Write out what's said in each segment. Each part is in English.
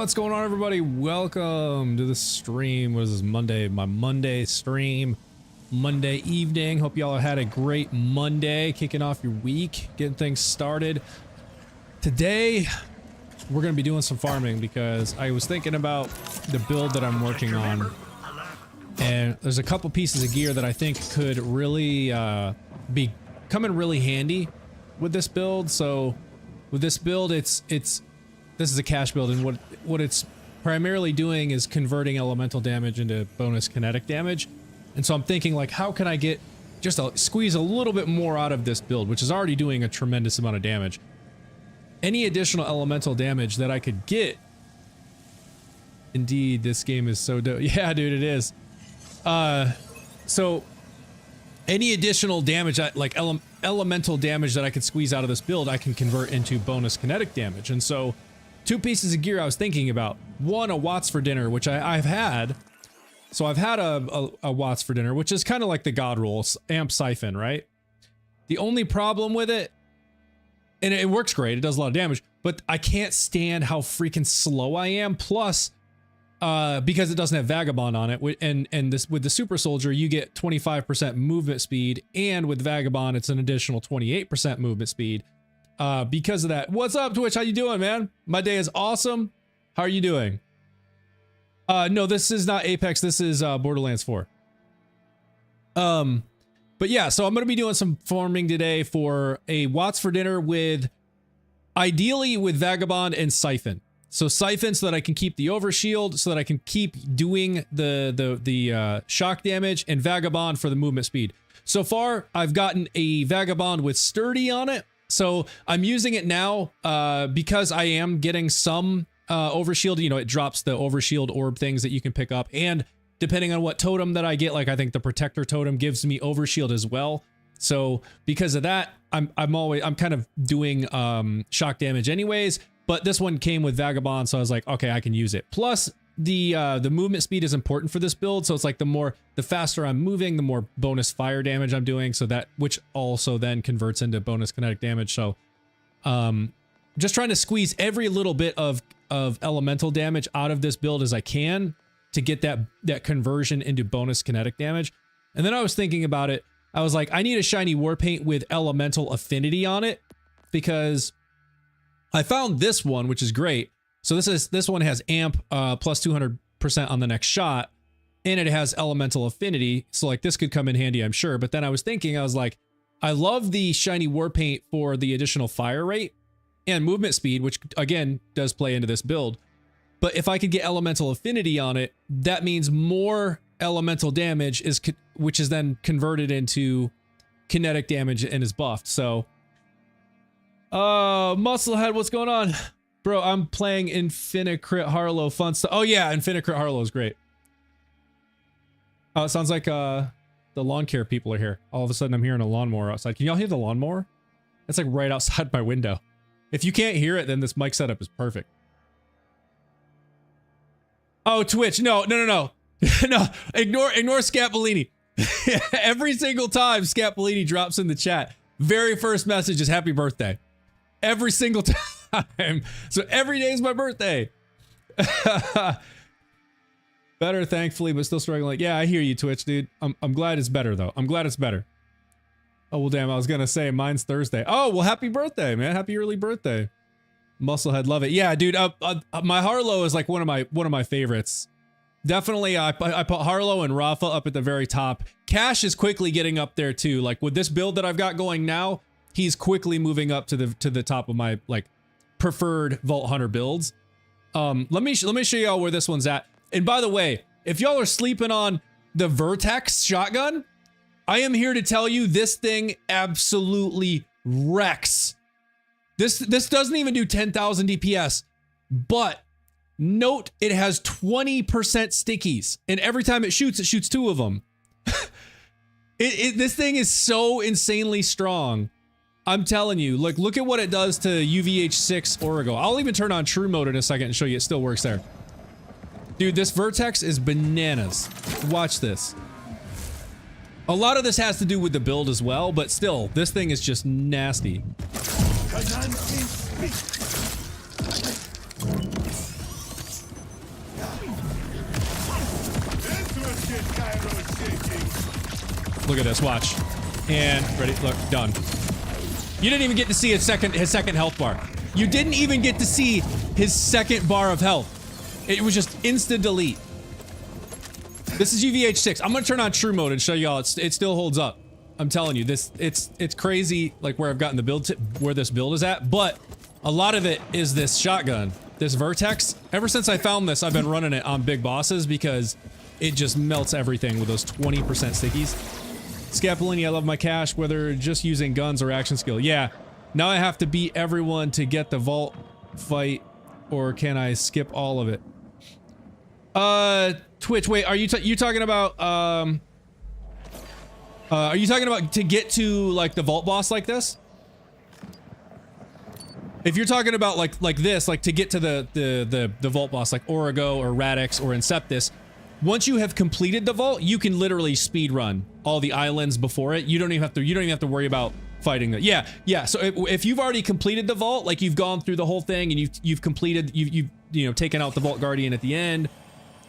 What's going on, everybody? Welcome to the stream. What is this, Monday? My Monday stream. Monday evening. Hope y'all had a great Monday, kicking off your week, getting things started. Today, we're going to be doing some farming because I was thinking about the build that I'm working on. And there's a couple pieces of gear that I think could really be coming really handy with this build. So with this build, this is a cash build, and what it's primarily doing is converting elemental damage into bonus kinetic damage. And so I'm thinking, like, how can I get squeeze a little bit more out of this build, which is already doing a tremendous amount of damage. Any additional elemental damage that I could get. Indeed, this game is so dope. Yeah, dude, it is. So any additional damage, like elemental damage that I could squeeze out of this build, I can convert into bonus kinetic damage. And so two pieces of gear I was thinking about. One, a Watts for dinner, which I've had. So I've had a Watts for dinner, which is kind of like the God roll, amp siphon, right? The only problem with it, and it works great, it does a lot of damage, but I can't stand how freaking slow I am. Plus, because it doesn't have Vagabond on it, and this with the Super Soldier, you get 25% movement speed, and with Vagabond, it's an additional 28% movement speed. Because of that. What's up, Twitch? How you doing, man? My day is awesome. How are you doing? No, this is not Apex. This is Borderlands 4. But yeah, so I'm going to be doing some farming today for a Watts for dinner with, ideally with Vagabond and Siphon. So Siphon so that I can keep the overshield, so that I can keep doing the shock damage, and Vagabond for the movement speed. So far, I've gotten a Vagabond with Sturdy on it. So I'm using it now because I am getting some overshield. You know, it drops the overshield orb things that you can pick up, and depending on what totem that I get, like I think the protector totem gives me overshield as well. So because of that, I'm kind of doing shock damage anyways. But this one came with Vagabond, so I was like, okay, I can use it. Plus the movement speed is important for this build, so it's like the faster I'm moving, the more bonus fire damage I'm doing, so that, which also then converts into bonus kinetic damage. So just trying to squeeze every little bit of elemental damage out of this build as I can to get that conversion into bonus kinetic damage. And then I was thinking about it, I was like, I need a shiny war paint with elemental affinity on it, because I found this one, which is great. So this one has amp plus 200% on the next shot, and it has elemental affinity. So like this could come in handy, I'm sure. But then I was thinking, I was like, I love the shiny war paint for the additional fire rate and movement speed, which again does play into this build. But if I could get elemental affinity on it, that means more elemental damage which is then converted into kinetic damage and is buffed. So, Musclehead, what's going on? Bro, I'm playing Infinicrit Harlow fun stuff. Oh yeah, Infinicrit Harlow is great. Oh, it sounds like the lawn care people are here. All of a sudden I'm hearing a lawnmower outside. Can y'all hear the lawnmower? It's like right outside my window. If you can't hear it, then this mic setup is perfect. Oh, Twitch, no. No, ignore Scapolini. Every single time Scapolini drops in the chat, very first message is happy birthday. Every single time. So every day is my birthday. Better, thankfully, but still struggling. Like, yeah, I hear you, Twitch, dude. I'm glad it's better, though. I'm glad it's better. Oh, well, damn, I was gonna say mine's Thursday. Oh, well, happy birthday, man. Happy early birthday. Musclehead, love it. Yeah, dude, my Harlow is like one of my favorites. Definitely, I put Harlow and Rafa up at the very top. Cash is quickly getting up there, too. Like, with this build that I've got going now, he's quickly moving up to the top of my, like, preferred Vault Hunter builds. Let me show y'all where this one's at. And by the way, if y'all are sleeping on the Vertex shotgun, I am here to tell you this thing absolutely wrecks. This doesn't even do 10,000 DPS, but note it has 20% stickies, and every time it shoots two of them. This thing is so insanely strong. I'm telling you, look at what it does to UVH6 Origo. I'll even turn on true mode in a second and show you it still works there. Dude, this Vertex is bananas. Watch this. A lot of this has to do with the build as well, but still, this thing is just nasty. Look at this, watch. And ready, look, done. You didn't even get to see his second health bar. You didn't even get to see his second bar of health. It was just instant delete. This is UVH6. I'm gonna turn on true mode and show y'all it still holds up. I'm telling you, it's crazy like where I've gotten the build where this build is at, but a lot of it is this shotgun, this Vertex. Ever since I found this, I've been running it on big bosses because it just melts everything with those 20% stickies. Scapellini, I love my cash, whether just using guns or action skill. Yeah, now I have to beat everyone to get the vault fight, or can I skip all of it? Twitch, wait, are you talking about, are you talking about to get to, like, the vault boss like this? If you're talking about, like this, like, to get to the vault boss, like Origo or Radix or Inceptus, once you have completed the vault, you can literally speed run all the islands before it. You don't even have to worry about fighting it. Yeah. So if you've already completed the vault, like you've gone through the whole thing and you've completed, you know, taken out the Vault Guardian at the end,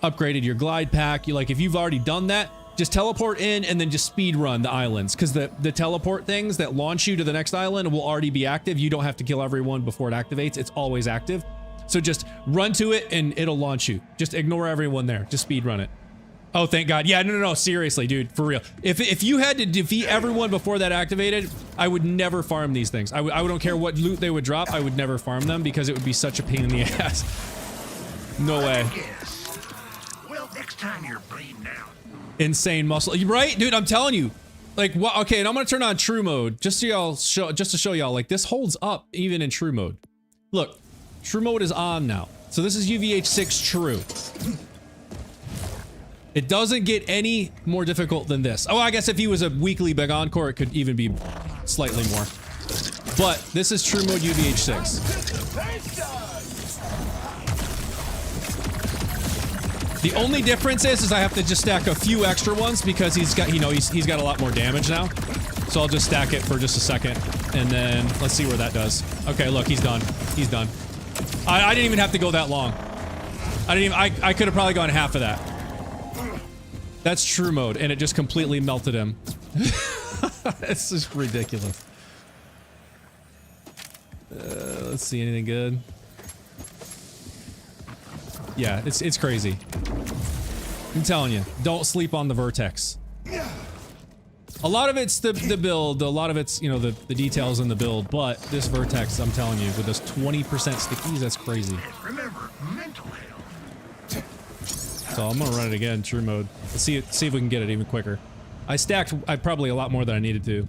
upgraded your glide pack. If you've already done that, just teleport in and then just speed run the islands, because the teleport things that launch you to the next island will already be active. You don't have to kill everyone before it activates. It's always active. So just run to it and it'll launch you. Just ignore everyone there. Just speed run it. Oh, thank God. Yeah, no, seriously, dude, for real. If you had to defeat everyone before that activated, I would never farm these things. I don't care what loot they would drop, I would never farm them because it would be such a pain in the ass. No way. Well, next time you're bleeding out. Insane muscle, right, dude? I'm telling you. Like, what? Okay, and I'm gonna turn on true mode just to show y'all. Like, this holds up even in true mode. Look, true mode is on now. So this is UVH6 true. It doesn't get any more difficult than this. Oh, I guess if he was a weekly big encore, it could even be slightly more. But this is true mode UVH6. The only difference is I have to just stack a few extra ones because he's got, he's got a lot more damage now. So I'll just stack it for just a second, and then let's see where that does. Okay, look, he's done. He's done. I didn't even have to go that long. I could have probably gone half of that. That's true mode, and it just completely melted him. It's just ridiculous. Let's see, anything good? Yeah, it's crazy. I'm telling you, don't sleep on the Vertex. A lot of it's the build, a lot of it's, the details in the build, but this Vertex, I'm telling you, with this 20% stickies, that's crazy. Remember, mental health. So I'm gonna run it again, true mode. Let's see if we can get it even quicker. I stacked probably a lot more than I needed to.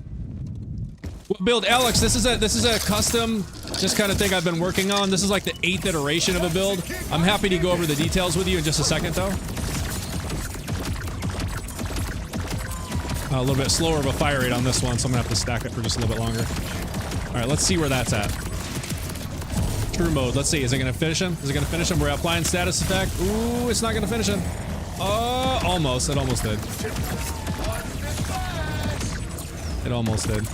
What build, Alex? This is a custom, just kind of thing I've been working on. This is like the 8th iteration of a build. I'm happy to go over the details with you in just a second, though. A little bit slower of a fire rate on this one, so I'm gonna have to stack it for just a little bit longer. All right, let's see where that's at. True mode. Let's see. Is it gonna finish him? Is it gonna finish him? We're applying status effect. Ooh, it's not gonna finish him. Oh, almost. It almost did. It almost did.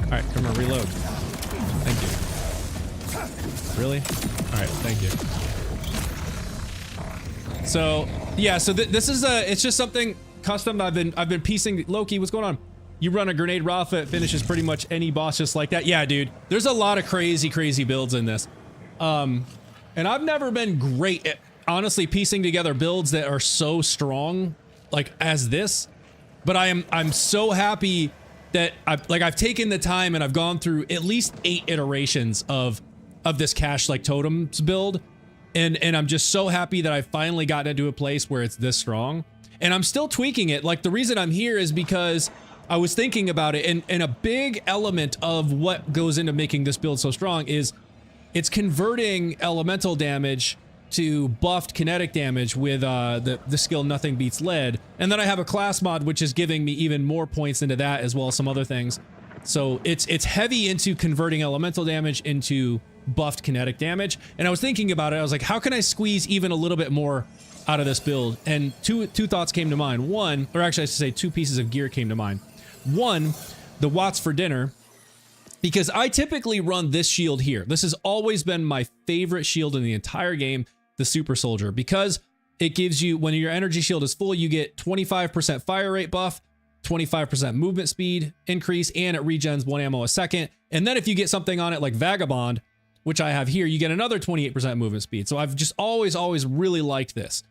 All right, come on, reload. Thank you. Really? All right, thank you. So yeah, so this is it's just something custom. I've been piecing. Loki, what's going on? You run a grenade Rafa, it finishes pretty much any boss just like that. Yeah, dude. There's a lot of crazy builds in this. And I've never been great at honestly piecing together builds that are so strong like as this. But I'm so happy that I've taken the time and I've gone through at least 8 iterations of this cash like totems build. And I'm just so happy that I finally got into a place where it's this strong. And I'm still tweaking it. Like, the reason I'm here is because I was thinking about it, and a big element of what goes into making this build so strong is it's converting elemental damage to buffed kinetic damage with the skill Nothing Beats Lead. And then I have a class mod which is giving me even more points into that, as well as some other things. So it's heavy into converting elemental damage into buffed kinetic damage. And I was thinking about it, I was like, how can I squeeze even a little bit more out of this build? And two thoughts came to mind. One, or actually I should say 2 pieces of gear came to mind. One, the Watts for Dinner, because I typically run this shield here. This has always been my favorite shield in the entire game, the Super Soldier, because it gives you, when your energy shield is full, you get 25% fire rate buff, 25% movement speed increase, and it regens 1 ammo a second. And then if you get something on it like Vagabond, which I have here, you get another 28% movement speed. So I've just always really liked this.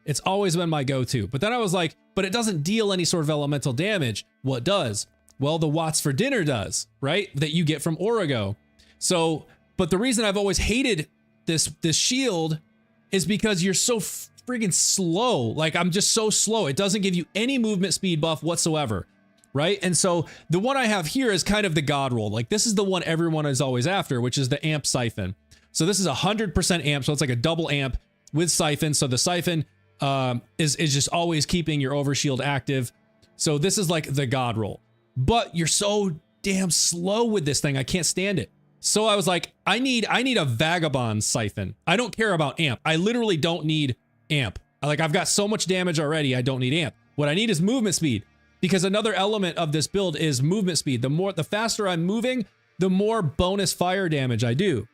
It's always been my go-to. But then I was like, but it doesn't deal any sort of elemental damage. What does? Well, the Watts for Dinner does, right? That you get from Origo. So, but the reason I've always hated this shield is because you're so friggin' slow. Like, I'm just so slow. It doesn't give you any movement speed buff whatsoever, right? And so the one I have here is kind of the god roll. Like, this is the one everyone is always after, which is the amp siphon. So this is 100% amp, so it's like a double amp with siphon. So the siphon is just always keeping your overshield active. So this is like the god roll. But you're so damn slow with this thing. I can't stand it. So I was like, I need a Vagabond siphon. I don't care about amp. I literally don't need amp. Like, I've got so much damage already, I don't need amp. What I need is movement speed, because another element of this build is movement speed. The faster I'm moving, the more bonus fire damage I do,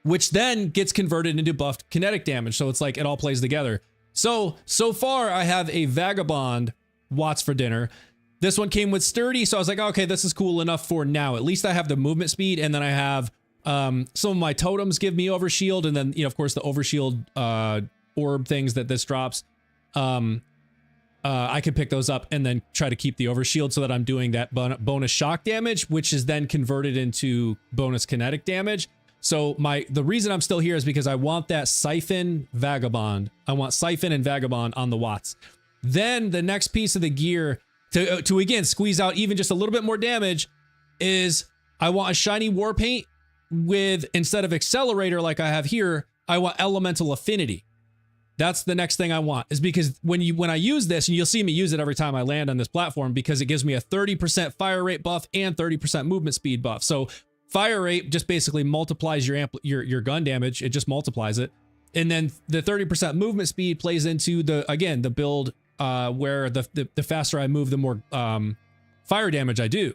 which then gets converted into buffed kinetic damage. So it's like it all plays together. So far I have a Vagabond Watts for Dinner. This one came with Sturdy, so I was like, okay, this is cool enough for now. At least I have the movement speed, and then I have some of my totems give me overshield, and then, you know, of course, the overshield orb things that this drops. I can pick those up and then try to keep the overshield so that I'm doing that bonus shock damage, which is then converted into bonus kinetic damage. So the reason I'm still here is because I want that Siphon Vagabond. I want Siphon and Vagabond on the Watts. Then the next piece of the gear to again squeeze out even just a little bit more damage is I want a shiny war paint with, instead of accelerator like I have here, I want elemental affinity. That's the next thing I want, is because when I use this, and you'll see me use it every time I land on this platform, because it gives me a 30% fire rate buff and 30% movement speed buff. So fire rate just basically multiplies your gun damage. It just multiplies it. And then the 30% movement speed plays into the build where the faster I move, the more fire damage I do.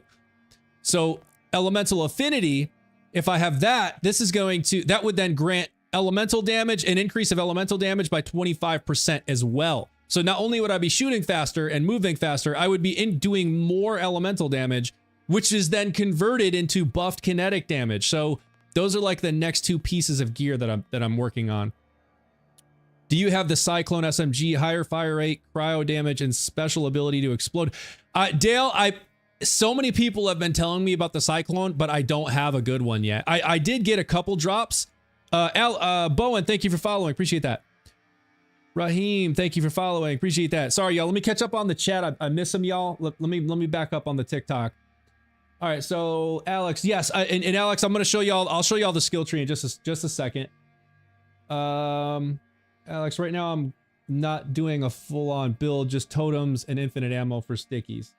So elemental affinity, if I have that, that would then grant elemental damage, an increase of elemental damage by 25% as well. So not only would I be shooting faster and moving faster, I would be doing more elemental damage, which is then converted into buffed kinetic damage. So those are like the next two pieces of gear that I'm working on. Do you have the Cyclone SMG, higher fire rate, cryo damage, and special ability to explode? Dale, so many people have been telling me about the Cyclone, but I don't have a good one yet. I did get a couple drops. Bowen, thank you for following. Appreciate that. Raheem, thank you for following. Appreciate that. Sorry, y'all. Let me catch up on the chat. I miss some, y'all. Let me back up on the TikTok. All right, so Alex, yes, and Alex, I'm gonna show y'all. I'll show y'all the skill tree in just a second. Alex, right now I'm not doing a full-on build, just totems and infinite ammo for stickies.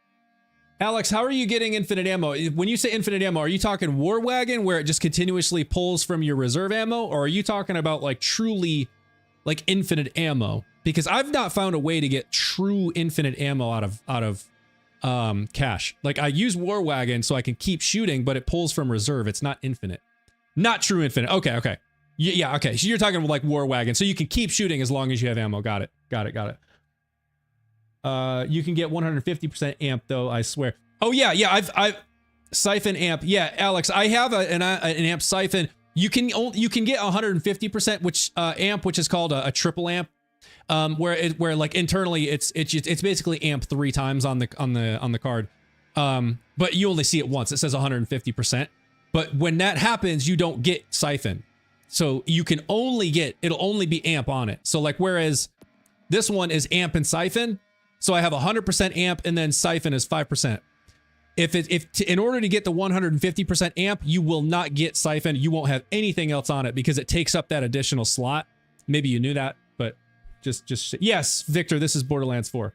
Alex, how are you getting infinite ammo? When you say infinite ammo, are you talking War Wagon, where it just continuously pulls from your reserve ammo, or are you talking about like truly like infinite ammo? Because I've not found a way to get true infinite ammo out of cache. Like, I use War Wagon so I can keep shooting, but it pulls from reserve. It's not infinite. Not true infinite. Okay. Yeah, okay. So you're talking about like War Wagon, so you can keep shooting as long as you have ammo. Got it. You can get 150% amp though, I swear. Oh yeah, I've Siphon amp. Yeah, Alex, I have an amp Siphon. You can get 150% which amp, which is called a triple amp. Where like internally it's basically amp 3 times on the card. But you only see it once. It says 150%. But when that happens, you don't get Siphon. So you can only it'll only be amp on it. So like, whereas this one is amp and Siphon, so I have 100% amp and then Siphon is 5%. In order to get the 150% amp, you will not get Siphon. You won't have anything else on it because it takes up that additional slot. Maybe you knew that, but just yes, Victor, this is Borderlands 4.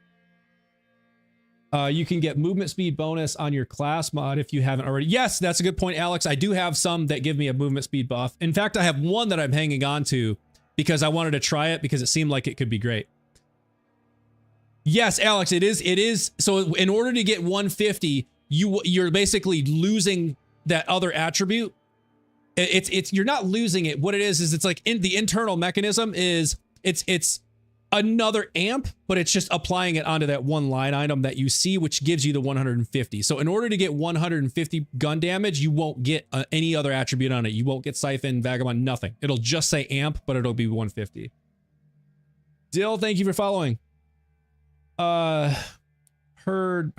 You can get movement speed bonus on your class mod if you haven't already. Yes, that's a good point, Alex. I do have some that give me a movement speed buff. In fact, I have one that I'm hanging on to because I wanted to try it because it seemed like it could be great. Yes, Alex, it is. So in order to get 150, you're basically losing that other attribute. You're not losing it. What it is it's like the internal mechanism is it's another amp, but it's just applying it onto that one line item that you see, which gives you the 150. So in order to get 150 gun damage, you won't get any other attribute on it. You won't get Siphon, Vagabond, nothing. It'll just say amp, but it'll be 150. Dill, thank you for following. Heard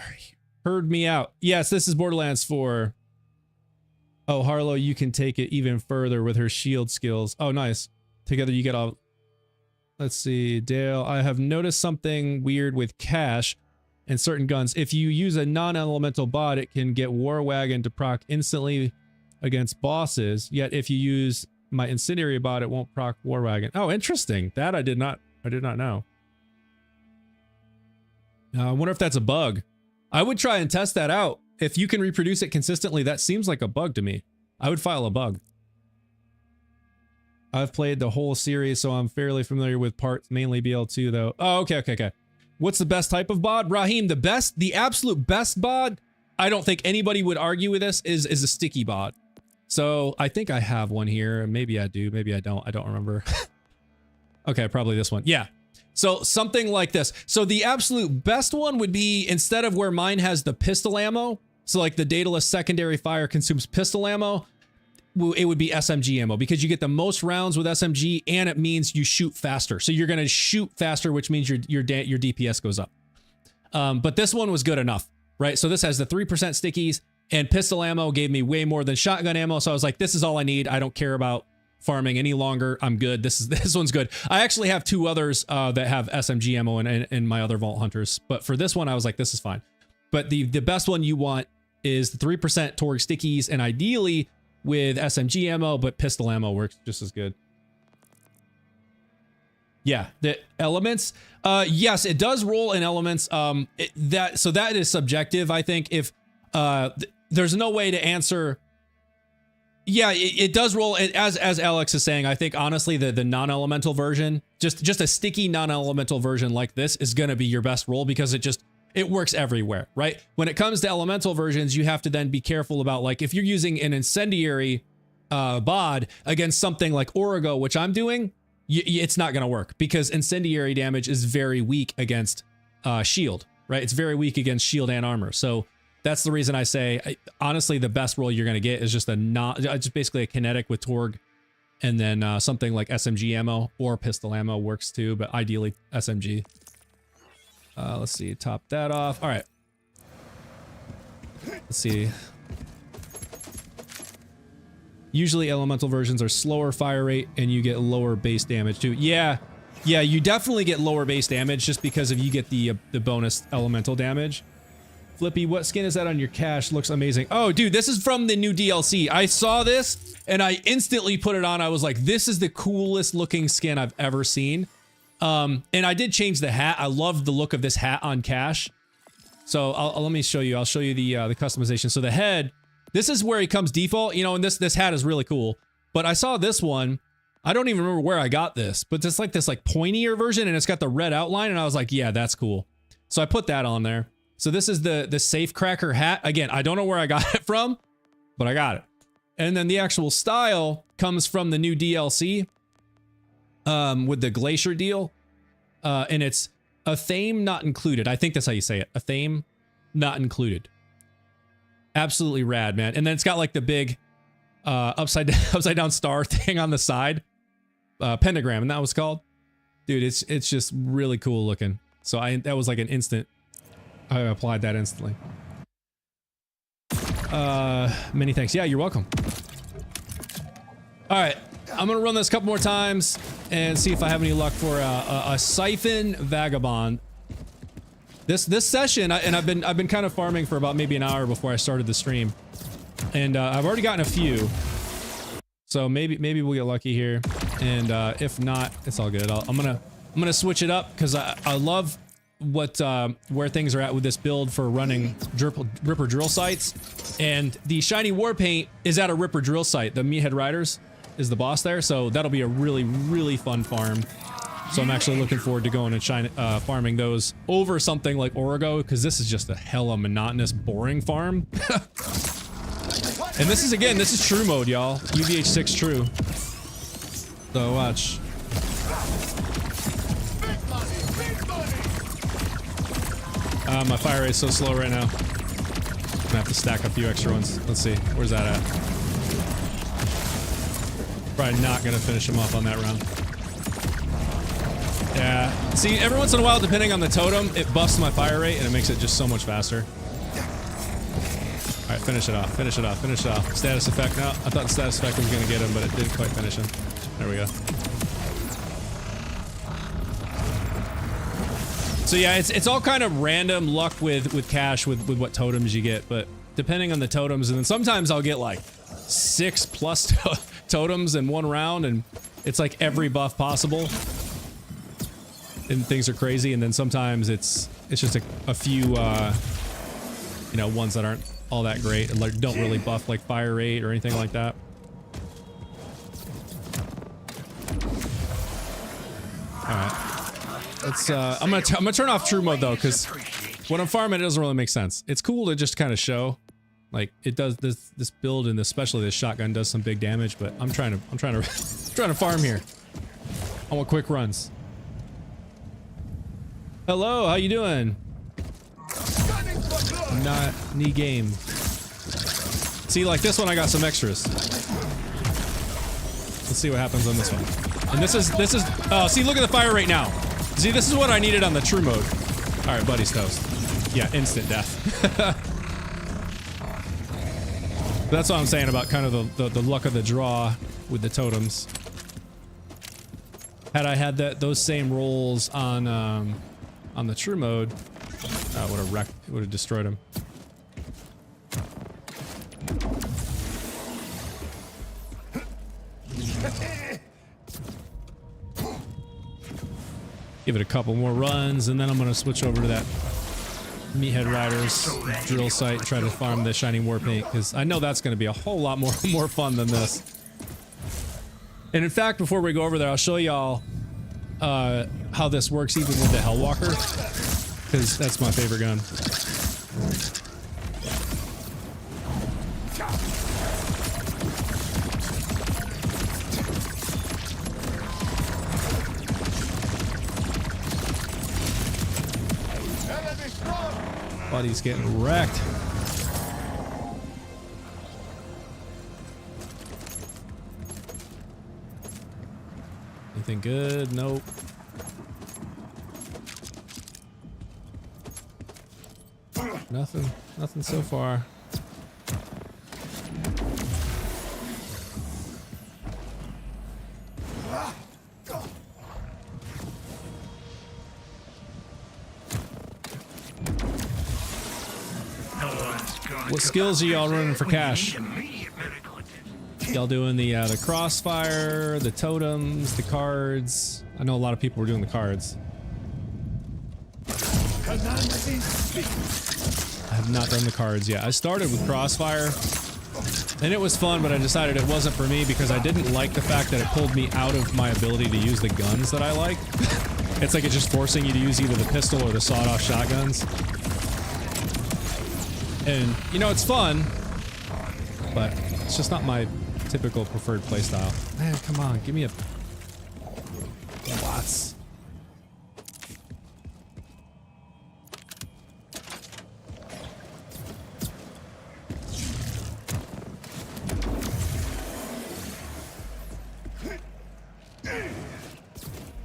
me out. Yes, this is Borderlands 4. Oh, Harlow, you can take it even further with her shield skills. Oh, nice. Together you get all... Let's see, Dale. I have noticed something weird with cash and certain guns. If you use a non-elemental bot, it can get War Wagon to proc instantly against bosses. Yet if you use my incendiary bot, it won't proc War Wagon. Oh, interesting. That I did not know. I wonder if that's a bug. I would try and test that out. If you can reproduce it consistently, that seems like a bug to me. I would file a bug. I've played the whole series, so I'm fairly familiar with parts, mainly BL2 though. Oh, okay. What's the best type of bod? Raheem, the absolute best bod, I don't think anybody would argue with this, is a sticky bod. So I think I have one here. Maybe I do, maybe I don't remember. Okay, probably this one. Yeah. So something like this. So the absolute best one would be, instead of where mine has the pistol ammo, so like the dataless secondary fire consumes pistol ammo, it would be SMG ammo, because you get the most rounds with SMG and it means you shoot faster. So you're going to shoot faster, which means your DPS goes up. But this one was good enough, right? So this has the 3% stickies, and pistol ammo gave me way more than shotgun ammo. So I was like, this is all I need. I don't care about farming any longer. I'm good. This one's good. I actually have two others that have SMG ammo in my other Vault Hunters, but for this one, I was like, this is fine. But the best one you want is the 3% Torg stickies, and ideally with SMG ammo, but pistol ammo works just as good. Yeah, the elements. Yes, it does roll in elements. So that is subjective. I think if there's no way to answer. Yeah, it does roll as Alex is saying. I think honestly the non-elemental version, just a sticky non-elemental version like this is going to be your best roll, because it works everywhere, right? When it comes to elemental versions, you have to then be careful about, like, if you're using an incendiary bod against something like Origo, which I'm doing, it's not going to work, because incendiary damage is very weak against shield, right? It's very weak against shield and armor. So that's the reason I say, honestly, the best roll you're going to get is just just basically a kinetic with Torg, and then something like SMG ammo or pistol ammo works too, but ideally SMG. Let's see, top that off. All right. Let's see. Usually elemental versions are slower fire rate and you get lower base damage too. Yeah, you definitely get lower base damage just because you get the bonus elemental damage. Flippy, what skin is that on your cache? Looks amazing. Oh, dude, this is from the new DLC. I saw this and I instantly put it on. I was like, this is the coolest looking skin I've ever seen. And I did change the hat. I loved the look of this hat on cache. So let me show you. I'll show you the customization. So the head, this is where he comes default, you know, and this hat is really cool. But I saw this one. I don't even remember where I got this, but it's like this like pointier version, and it's got the red outline, and I was like, yeah, that's cool. So I put that on there. So this is the Safe Cracker hat. Again, I don't know where I got it from, but I got it. And then the actual style comes from the new DLC. With the Glacier deal, and it's a theme not included. I think that's how you say it. A theme not included. Absolutely rad, man. And then it's got like the big upside down star thing on the side, pentagram, and that was called. Dude, it's just really cool looking. So that was like an instant. I applied that instantly. Many thanks. Yeah, you're welcome. All right. I'm gonna run this a couple more times and see if I have any luck for a Siphon Vagabond. This session, and I've been kind of farming for about maybe an hour before I started the stream, and I've already gotten a few. So maybe we'll get lucky here, and if not, it's all good. I'm gonna switch it up because I love where things are at with this build for running Ripper drill sites, and the shiny war paint is at a Ripper drill site. The Meathead Riders is the boss there, so that'll be a really fun farm. So I'm actually looking forward to going and farming those over something like Origo, because this is just a hella monotonous, boring farm. And this is true mode, y'all. UVH6 true. So watch. My fire rate's so slow right now. I'm gonna have to stack a few extra ones. Let's see. Where's that at? Probably not gonna finish him off on that round. Yeah. See, every once in a while, depending on the totem, it buffs my fire rate and it makes it just so much faster. Alright, finish it off. Finish it off. Finish it off. Status effect. No, I thought the status effect was gonna get him, but it didn't quite finish him. There we go. So yeah, it's all kind of random luck with cash with what totems you get, but depending on the totems, and then sometimes I'll get like 6+ totems in one round, and it's like every buff possible, and things are crazy. And then sometimes it's just a few you know, ones that aren't all that great and like don't really buff like fire rate or anything like that. All right. Let's, I'm gonna turn off true mode though, because when I'm farming, it doesn't really make sense. It's cool to just kind of show, like it does this build, and especially this shotgun does some big damage. But I'm trying to farm here. I want quick runs. Hello, how you doing? Not knee game. See, like this one, I got some extras. Let's see what happens on this one. And this is oh, see, look at the fire rate now. See, this is what I needed on the true mode. All right, buddy's toast. Yeah, instant death. That's what I'm saying about kind of the luck of the draw with the totems. Had I had those same rolls on the true mode, would have wrecked, would have destroyed him. Give it a couple more runs, and then I'm gonna switch over to that Meathead Riders drill site and try to farm the shiny war paint, because I know that's gonna be a whole lot more fun than this. And in fact, before we go over there, I'll show y'all how this works even with the Hellwalker, because that's my favorite gun. Buddy's getting wrecked. Anything good? Nope. Nothing so far. What skills are y'all running for cash? Y'all doing the crossfire, the totems, the cards? I know a lot of people were doing the cards. I have not done the cards yet. I started with crossfire, and it was fun, but I decided it wasn't for me because I didn't like the fact that it pulled me out of my ability to use the guns that I like. It's like it's just forcing you to use either the pistol or the sawed-off shotguns. And, you know, it's fun, but it's just not my typical preferred playstyle. Man, come on, give me a... Lots.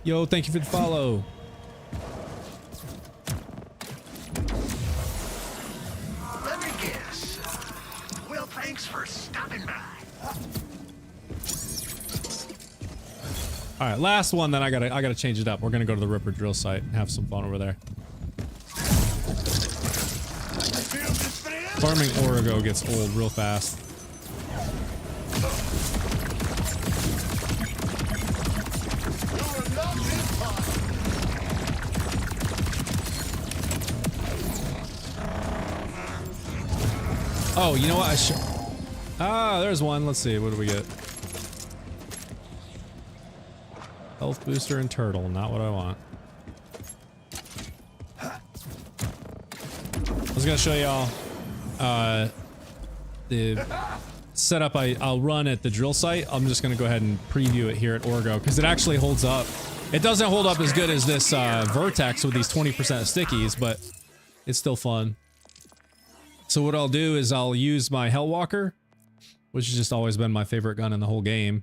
Yo, thank you for the follow. Let me guess. Well, thanks for stopping by. All right, last one. Then I gotta change it up. We're gonna go to the Ripper drill site and have some fun over there. Farming Origo gets old real fast. Oh, you know what? I should. Ah, there's one. Let's see. What do we get? Health booster and turtle. Not what I want. I was gonna show y'all the setup I'll run at the drill site. I'm just gonna go ahead and preview it here at Orgo because it actually holds up. It doesn't hold up as good as this Vertex with these 20% stickies, but It's still fun. So what I'll do is I'll use my Hellwalker, which has just always been my favorite gun in the whole game.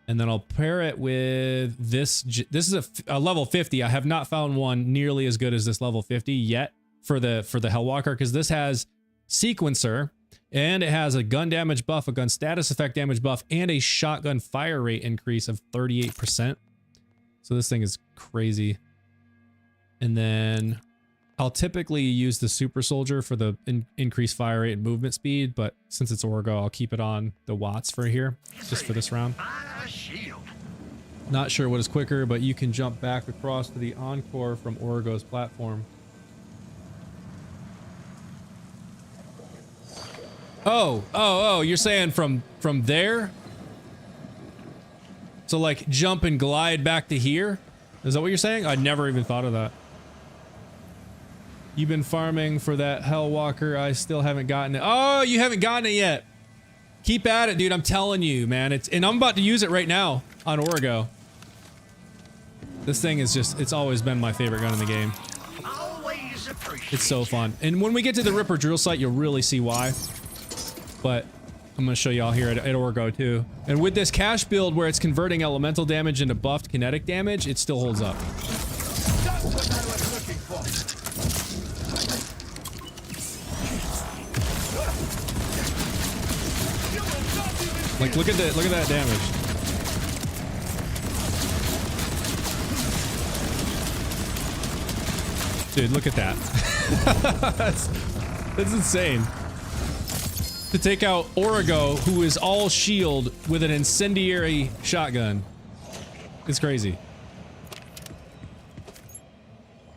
And then I'll pair it with this. This is a level 50. I have not found one nearly as good as this level 50 yet for the Hellwalker, because this has sequencer and it has a gun damage buff, a gun status effect damage buff, and a shotgun fire rate increase of 38%. So this thing is crazy. And then I'll typically use the super soldier for the increased fire rate and movement speed, but since it's Orgo, I'll keep it on the Watts for here, just for this round. Not sure what is quicker, but you can jump back across to the Encore from Orgo's platform. Oh, you're saying from there? So like jump and glide back to here? Is that what you're saying? I never even thought of that. You've been farming for that Hellwalker. I still haven't gotten it. Oh, you haven't gotten it yet. Keep at it, dude. I'm telling you, man. And I'm about to use it right now on Orgo. This thing is just, it's always been my favorite gun in the game. It's so fun. And when we get to the Ripper drill site, you'll really see why. But I'm going to show y'all here at Orgo too. And with this cash build where it's converting elemental damage into buffed kinetic damage, it still holds up. That's what I was looking for. Like, look at that damage. Dude, look at that. that's insane. To take out Orgo, who is all shield with an incendiary shotgun. It's crazy.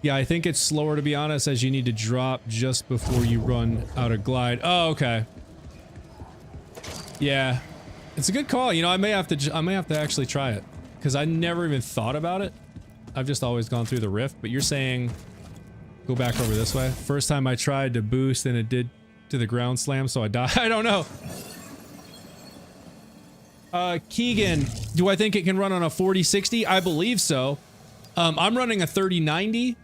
Yeah, I think it's slower, to be honest, as you need to drop just before you run out of glide. Oh, okay. Yeah. It's a good call. You know, I may have to actually try it, because I never even thought about it. I've just always gone through the rift, but you're saying go back over this way. First time I tried to boost and it did to the ground slam, so I died. I don't know. Keegan, do I think it can run on a 4060? I believe so. I'm running a 3090.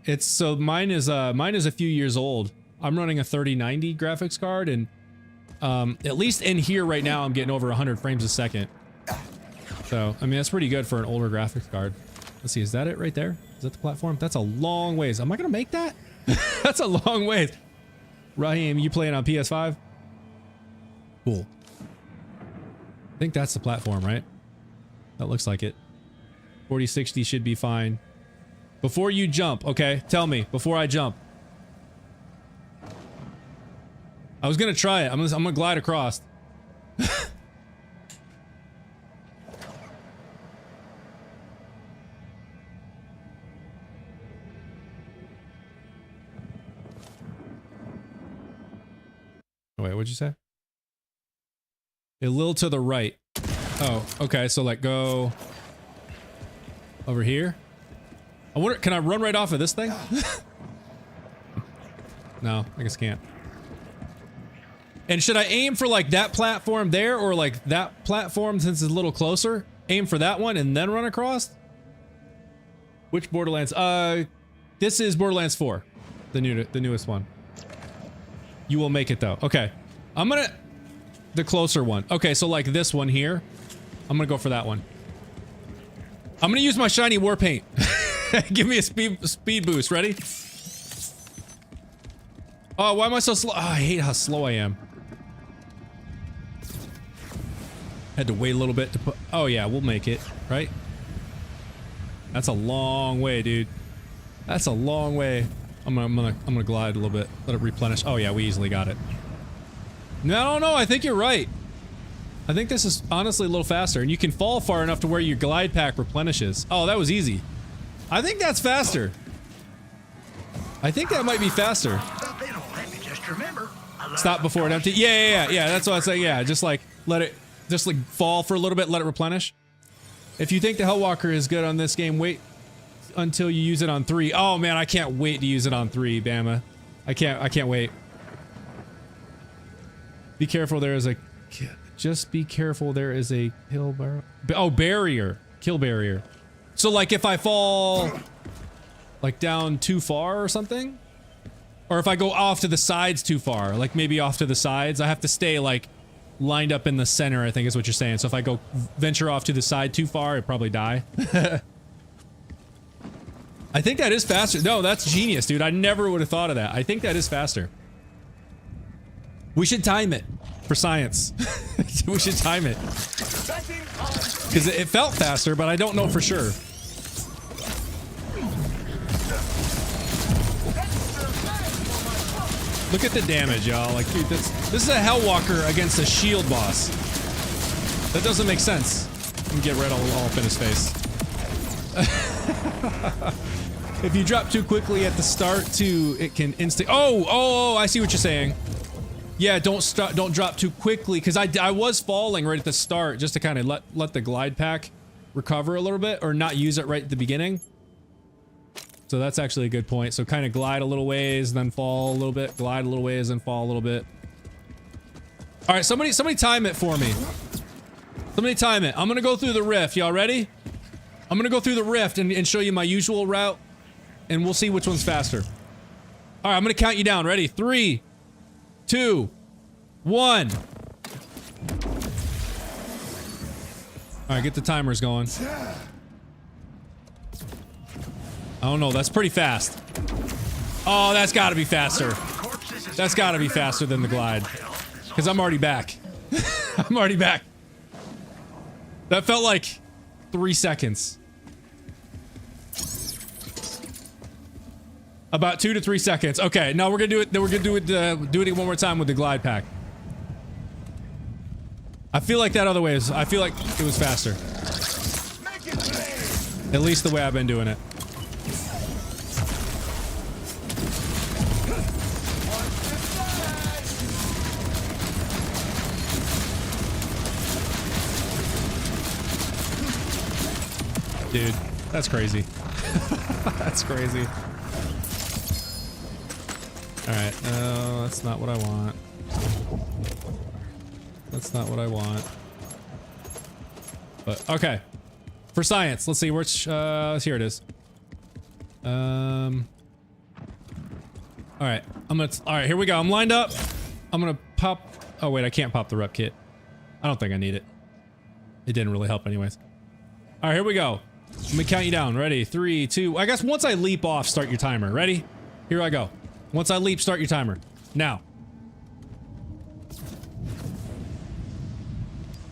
It's so mine is a few years old. I'm running a 3090 graphics card, and at least in here right now I'm getting over 100 frames a second. So I mean, that's pretty good for an older graphics card. Let's see, is that it right there? Is that the platform? That's a long ways. Am I gonna make that? That's a long ways. Raheem, you playing on PS5? Cool. I think that's the platform, right? That looks like it. 4060 should be fine. Before you jump, okay? Tell me, before I jump. I was gonna try it. I'm gonna glide across. Wait, what'd you say? A little to the right. Oh, okay, so like go over here. I wonder, can I run right off of this thing? No, I guess can't. And should I aim for like that platform there, or like that platform since it's a little closer? Aim for that one and then run across? Which Borderlands? This is Borderlands 4. The newest one. You will make it though. Okay. I'm gonna... The closer one. Okay, so like this one here. I'm gonna go for that one. I'm gonna use my shiny war paint. Give me a speed boost. Ready? Oh, why am I so slow? Oh, I hate how slow I am. Had to wait a little bit to put... Oh yeah, we'll make it. Right? That's a long way, dude. That's a long way. I'm gonna glide a little bit. Let it replenish. Oh yeah, we easily got it. No, I think you're right. I think this is honestly a little faster, and you can fall far enough to where your glide pack replenishes. Oh, that was easy. I think that's faster. I think that might be faster. They don't let me just remember. Stop before it empty. Yeah. That's what I say. Yeah, just like let it, just like fall for a little bit, let it replenish. If you think the Hellwalker is good on this game, wait until you use it on 3. Oh man, I can't wait to use it on 3, Bama. I can't wait. Be careful, there is a... Just be careful, there is a kill barrier. Oh, barrier. Kill barrier. So like if I fall... Like down too far or something? Or if I go off to the sides too far, like maybe off to the sides, I have to stay like lined up in the center, I think is what you're saying. So if I go venture off to the side too far, I'd probably die. I think that is faster. No, that's genius, dude. I never would have thought of that. I think that is faster. We should time it for science. We should time it. Because it felt faster, but I don't know for sure. Look at the damage, y'all. Like, dude, this is a Hellwalker against a shield boss. That doesn't make sense. Let me get red all up in his face. If you drop too quickly at the start, too, it can instant. Oh, I see what you're saying. Yeah, don't drop too quickly, because I was falling right at the start just to kind of let the glide pack recover a little bit, or not use it right at the beginning. So that's actually a good point. So kind of glide a little ways, then fall a little bit, glide a little ways, then fall a little bit. All right, somebody time it for me. Somebody time it. I'm gonna go through the rift. Y'all ready? I'm gonna go through the rift and show you my usual route, and we'll see which one's faster. All right, I'm gonna count you down. Ready? 3, 2, 1. All right, get the timers going. Oh no, that's pretty fast. Oh, that's gotta be faster. That's gotta be faster than the glide. Because I'm already back. I'm already back. That felt like 3 seconds. About 2 to 3 seconds. Okay, now we're gonna do it. Then we're gonna do it one more time with the glide pack. I feel like that other way is. I feel like it was faster. At least the way I've been doing it. Dude, that's crazy. That's crazy. Alright, no, that's not what I want. That's not what I want. But, okay. For science, let's see which, here it is. Alright, alright, here we go. I'm lined up. I'm gonna pop, oh wait, I can't pop the rep kit. I don't think I need it. It didn't really help anyways. Alright, here we go. Let me count you down. Ready? 3, 2. I guess once I leap off, start your timer. Ready? Here I go. Once I leap, start your timer. Now. I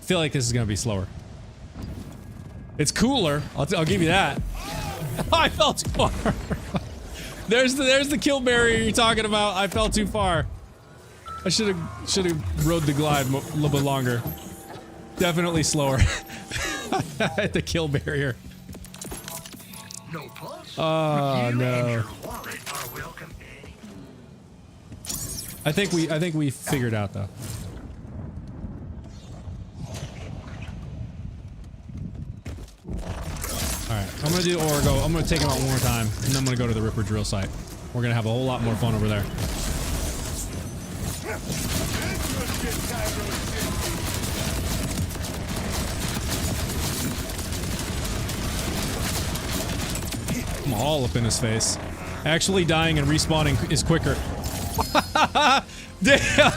feel like this is gonna be slower. It's cooler. I'll give you that. I fell too far. there's the kill barrier you're talking about. I fell too far. I should have rode the glide a little bit longer. Definitely slower. At the kill barrier. No pulse. Oh no. I think we figured out though. Alright, I'm gonna do Orgo. I'm gonna take him out one more time, and then I'm gonna go to the Ripper drill site. We're gonna have a whole lot more fun over there. I'm all up in his face. Actually dying and respawning is quicker. Damn.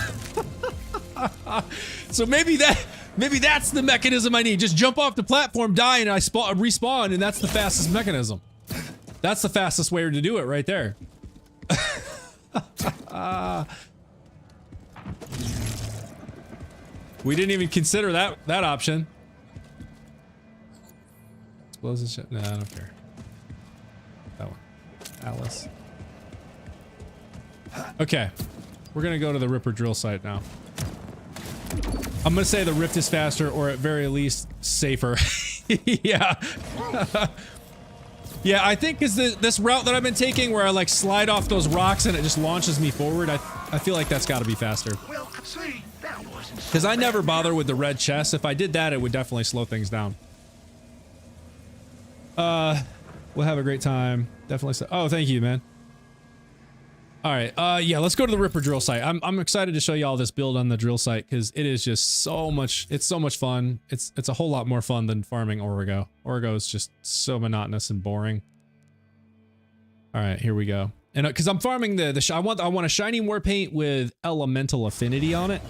So maybe that's the mechanism I need. Just jump off the platform, die, and I respawn, and that's the fastest mechanism. That's the fastest way to do it right there. We didn't even consider that option. Explosive shot. Nah, I don't care. That one. Alice. Okay. We're gonna go to the Ripper drill site now. I'm gonna say the Rift is faster, or at very least safer. Yeah. Yeah, I think because this route that I've been taking, where I like slide off those rocks and it just launches me forward, I feel like that's got to be faster. Well, see, that wasn't so Because I never bad. bother with the red chest. If I did that, it would definitely slow things down. We'll have a great time. Definitely. Oh, thank you, man. All right. Yeah, let's go to the Ripper drill site. I'm excited to show you all this build on the drill site because it is just so much. It's so much fun. It's a whole lot more fun than farming Origo. Origo is just so monotonous and boring. All right, here we go. And because I'm farming I want a shiny war paint with elemental affinity on it.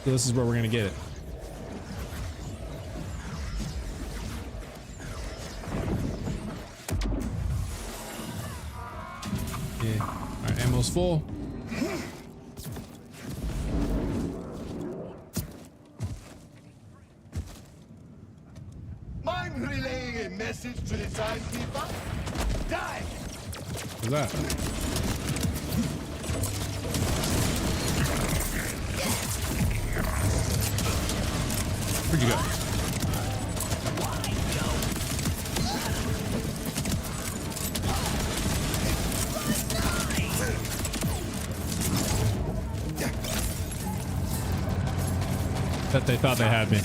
So this is where we're gonna get it. Yeah. All right, ammo's full. Mind relaying a message to the timekeeper? Die! What's that? Where'd you go? Bet they thought they had me.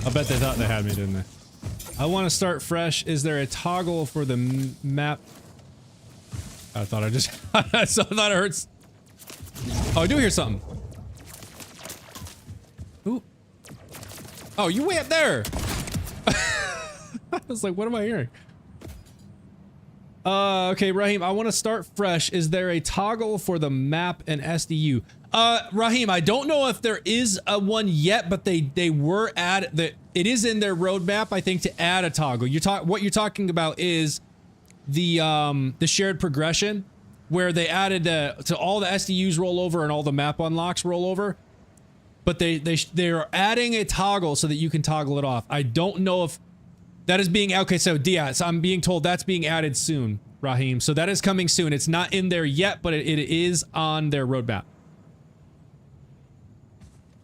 I bet they thought they had me, didn't they? I want to start fresh. Is there a toggle for the map? I thought I just... I thought it hurts. Oh, I do hear something. Ooh. Oh, you way up there. I was like, what am I hearing? Okay, Raheem, I want to start fresh. Is there a toggle for the map and SDU? Raheem, I don't know if there is a one yet, but they were it is in their roadmap, I think, to add a toggle. What you're talking about is the shared progression, where they added to all the SDUs roll over and all the map unlocks roll over. But they're adding a toggle so that you can toggle it off. I don't know if that is being... Okay, so Diaz, I'm being told that's being added soon, Raheem. So that is coming soon. It's not in there yet, but it is on their roadmap.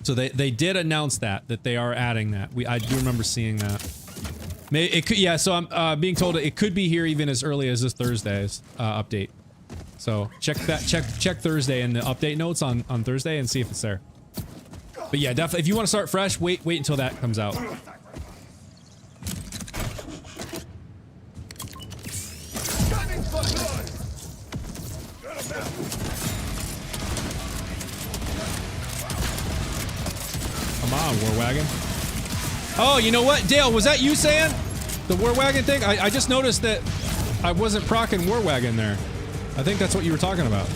So they did announce that they are adding that. I do remember seeing that. It could, yeah, so I'm being told it could be here even as early as this Thursday's update. So check Thursday in the update notes on Thursday and see if it's there. But yeah, definitely if you want to start fresh, wait until that comes out. Come on, War Wagon. Oh, you know what? Dale, was that you saying the War Wagon thing? I just noticed that I wasn't proccing War Wagon there. I think that's what you were talking about.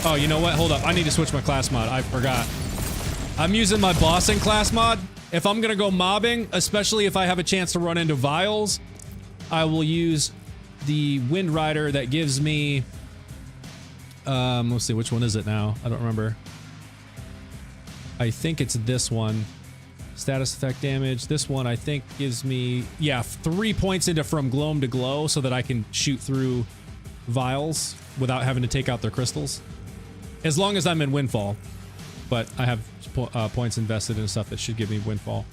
Oh, you know what? Hold up. I need to switch my class mod. I forgot. I'm using my bossing class mod. If I'm gonna go mobbing, especially if I have a chance to run into vials, I will use the Wind Rider that gives me... let's see, which one is it now? I don't remember. I think it's this one. Status effect damage. This one I think gives me, yeah, 3 points into from gloam to glow so that I can shoot through vials without having to take out their crystals. As long as I'm in Windfall. But I have points invested in stuff that should give me Windfall.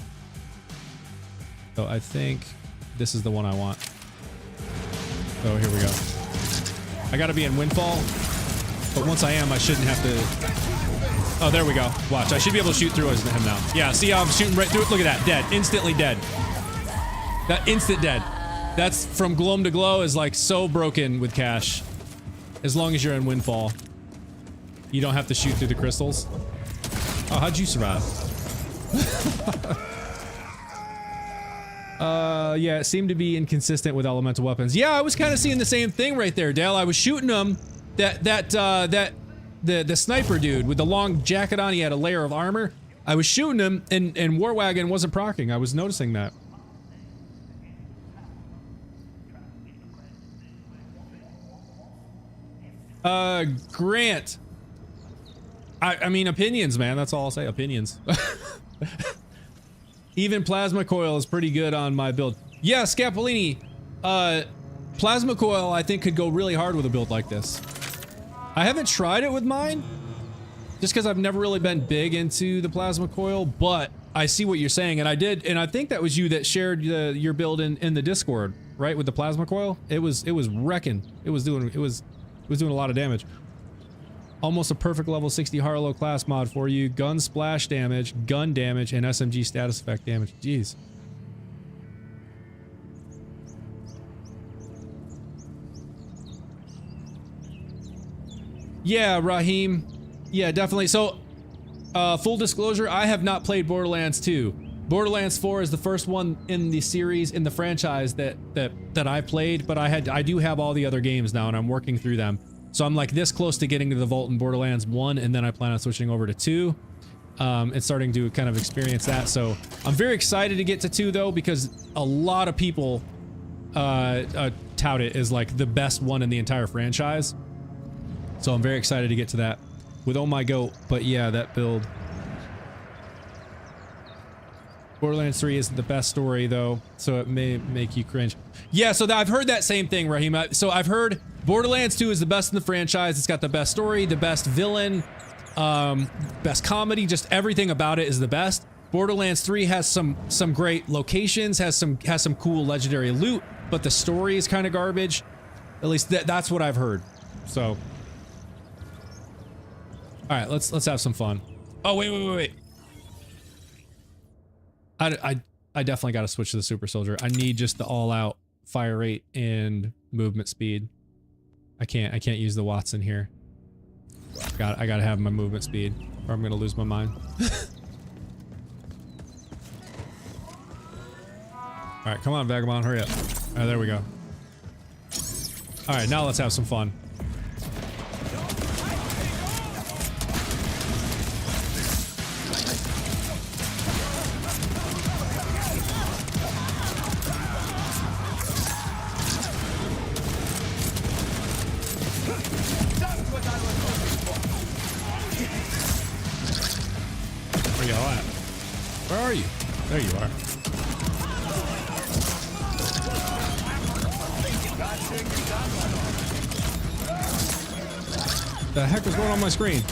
So I think this is the one I want. Oh, here we go. I gotta be in Windfall. But once I am, I shouldn't have to... Oh, there we go. Watch, I should be able to shoot through him now. Yeah, see how I'm shooting right through it? Look at that, dead. Instantly dead. That instant dead. That's from gloam to glow is like so broken with Cash. As long as you're in Windfall. You don't have to shoot through the crystals. Oh, how'd you survive? Yeah, it seemed to be inconsistent with elemental weapons. Yeah, I was kind of seeing the same thing right there, Dale. I was shooting them. The sniper dude with the long jacket on, he had a layer of armor. I was shooting him, and War Wagon wasn't proccing. I was noticing that. Grant. I mean, opinions, man. That's all I'll say. Opinions. Even Plasma Coil is pretty good on my build. Yeah, Scapolini. Plasma Coil, I think, could go really hard with a build like this. I haven't tried it with mine, just because I've never really been big into the Plasma Coil, but I see what you're saying, and I did, and I think that was you that shared your build in the Discord, right, with the Plasma Coil. It was wrecking. It was doing a lot of damage. Almost a perfect level 60 Harlow class mod for you. Gun splash damage, gun damage, and SMG status effect damage. Jeez. Yeah, Raheem. Yeah, definitely. So, Full disclosure, I have not played Borderlands 2. Borderlands 4 is the first one in the series, in the franchise that I played, but I do have all the other games now, and I'm working through them. So I'm like this close to getting to the vault in Borderlands 1, and then I plan on switching over to 2. And starting to kind of experience that. So I'm very excited to get to 2 though, because a lot of people tout it as like the best one in the entire franchise. So I'm very excited to get to that with Oh My Goat. But yeah, that build. Borderlands 3 isn't the best story though, so it may make you cringe. Yeah, so I've heard that same thing, Raheem. So I've heard Borderlands 2 is the best in the franchise. It's got the best story, the best villain, best comedy, just everything about it is the best. Borderlands 3 has some great locations, has some cool legendary loot, but the story is kind of garbage. At least that's what I've heard. So, all right, let's have some fun. Oh wait. I definitely got to switch to the super soldier. I need just the all-out fire rate and movement speed. I can't use the Watson here. I gotta have my movement speed, or I'm gonna lose my mind. All right, come on, Vagabond, hurry up. All right, there we go. All right, now let's have some fun. Where y'all at? Where are you? There you are. The heck is going on my screen?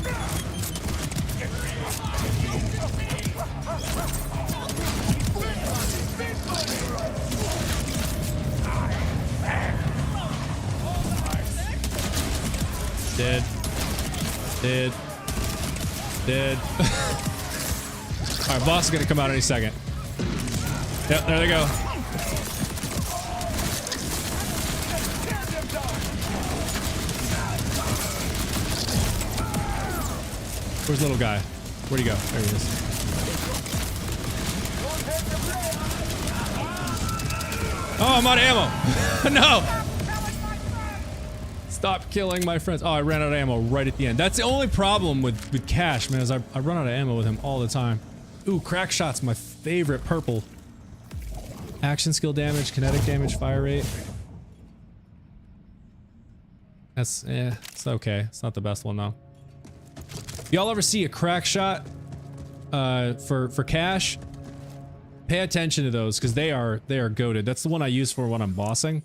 Dead. All right, boss is gonna come out any second. Yep, there they go. Where's the little guy? Where'd he go? There he is. Oh, I'm out of ammo. No! Stop killing my friends. Oh, I ran out of ammo right at the end. That's the only problem with Cash, man, is I run out of ammo with him all the time. Ooh, crack shot's my favorite purple. Action skill damage, kinetic damage, fire rate. That's, it's okay. It's not the best one though. Y'all ever see a crack shot for Cash? Pay attention to those because they are goated. That's the one I use for when I'm bossing.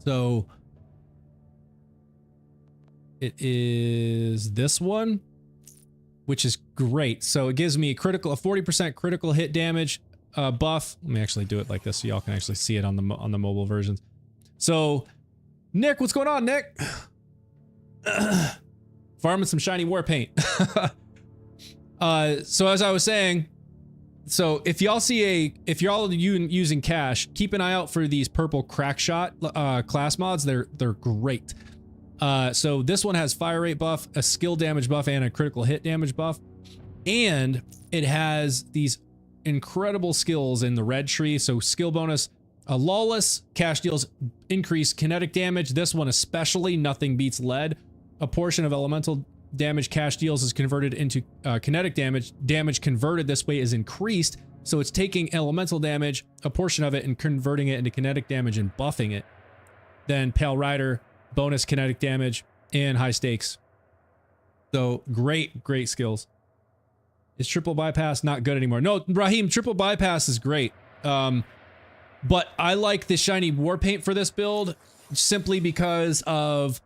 So it is this one, which is great. So it gives me a 40% critical hit damage buff. Let me actually do it like this so y'all can actually see it on the mobile versions. So Nick, what's going on, Nick? Farming some shiny war paint. So as I was saying, so if y'all using Cash, keep an eye out for these purple crack shot class mods. They're great. So this one has fire rate buff, a skill damage buff, and a critical hit damage buff. And it has these incredible skills in the red tree. So skill bonus, Lawless, Cash deals increased kinetic damage. This one especially, nothing beats lead. A portion of elemental damage Cash deals is converted into kinetic damage. Damage converted this way is increased. So it's taking elemental damage, a portion of it, and converting it into kinetic damage and buffing it. Then Pale Rider, bonus kinetic damage, and high stakes. So great skills. Is triple bypass not good anymore? No, Raheem, triple bypass is great. But I like the shiny war paint for this build simply because of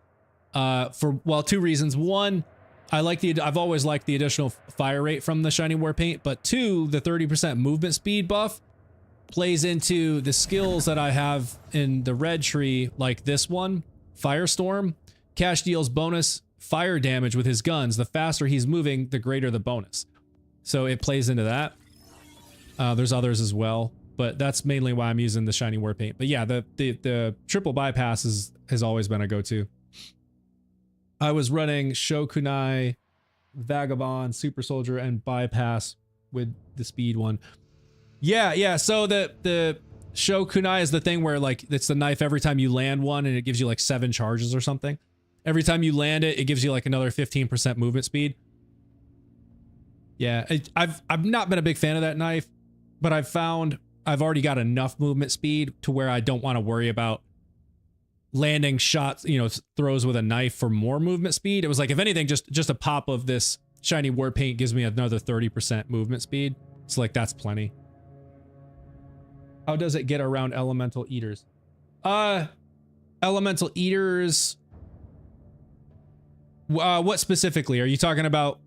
two reasons. One, I've always liked the additional fire rate from the shiny war paint, but two, the 30% movement speed buff plays into the skills that I have in the red tree, like this one, Firestorm. Cash deals bonus fire damage with his guns. The faster he's moving, the greater the bonus. So it plays into that. There's others as well, but that's mainly why I'm using the shiny war paint. But yeah, the triple bypass has always been a go-to. I was running Shokunai Vagabond, Super Soldier, and Bypass with the speed one. Yeah. So the Sho Kunai is the thing where like it's the knife every time you land one and it gives you like 7 charges or something. Every time you land it, it gives you like another 15% movement speed. Yeah, I've not been a big fan of that knife, but I've found I've already got enough movement speed to where I don't want to worry about landing shots, you know, throws with a knife for more movement speed. It was like, if anything, just a pop of this shiny war paint gives me another 30% movement speed. So like, that's plenty. How does it get around elemental eaters? Elemental eaters. What specifically? Are you talking about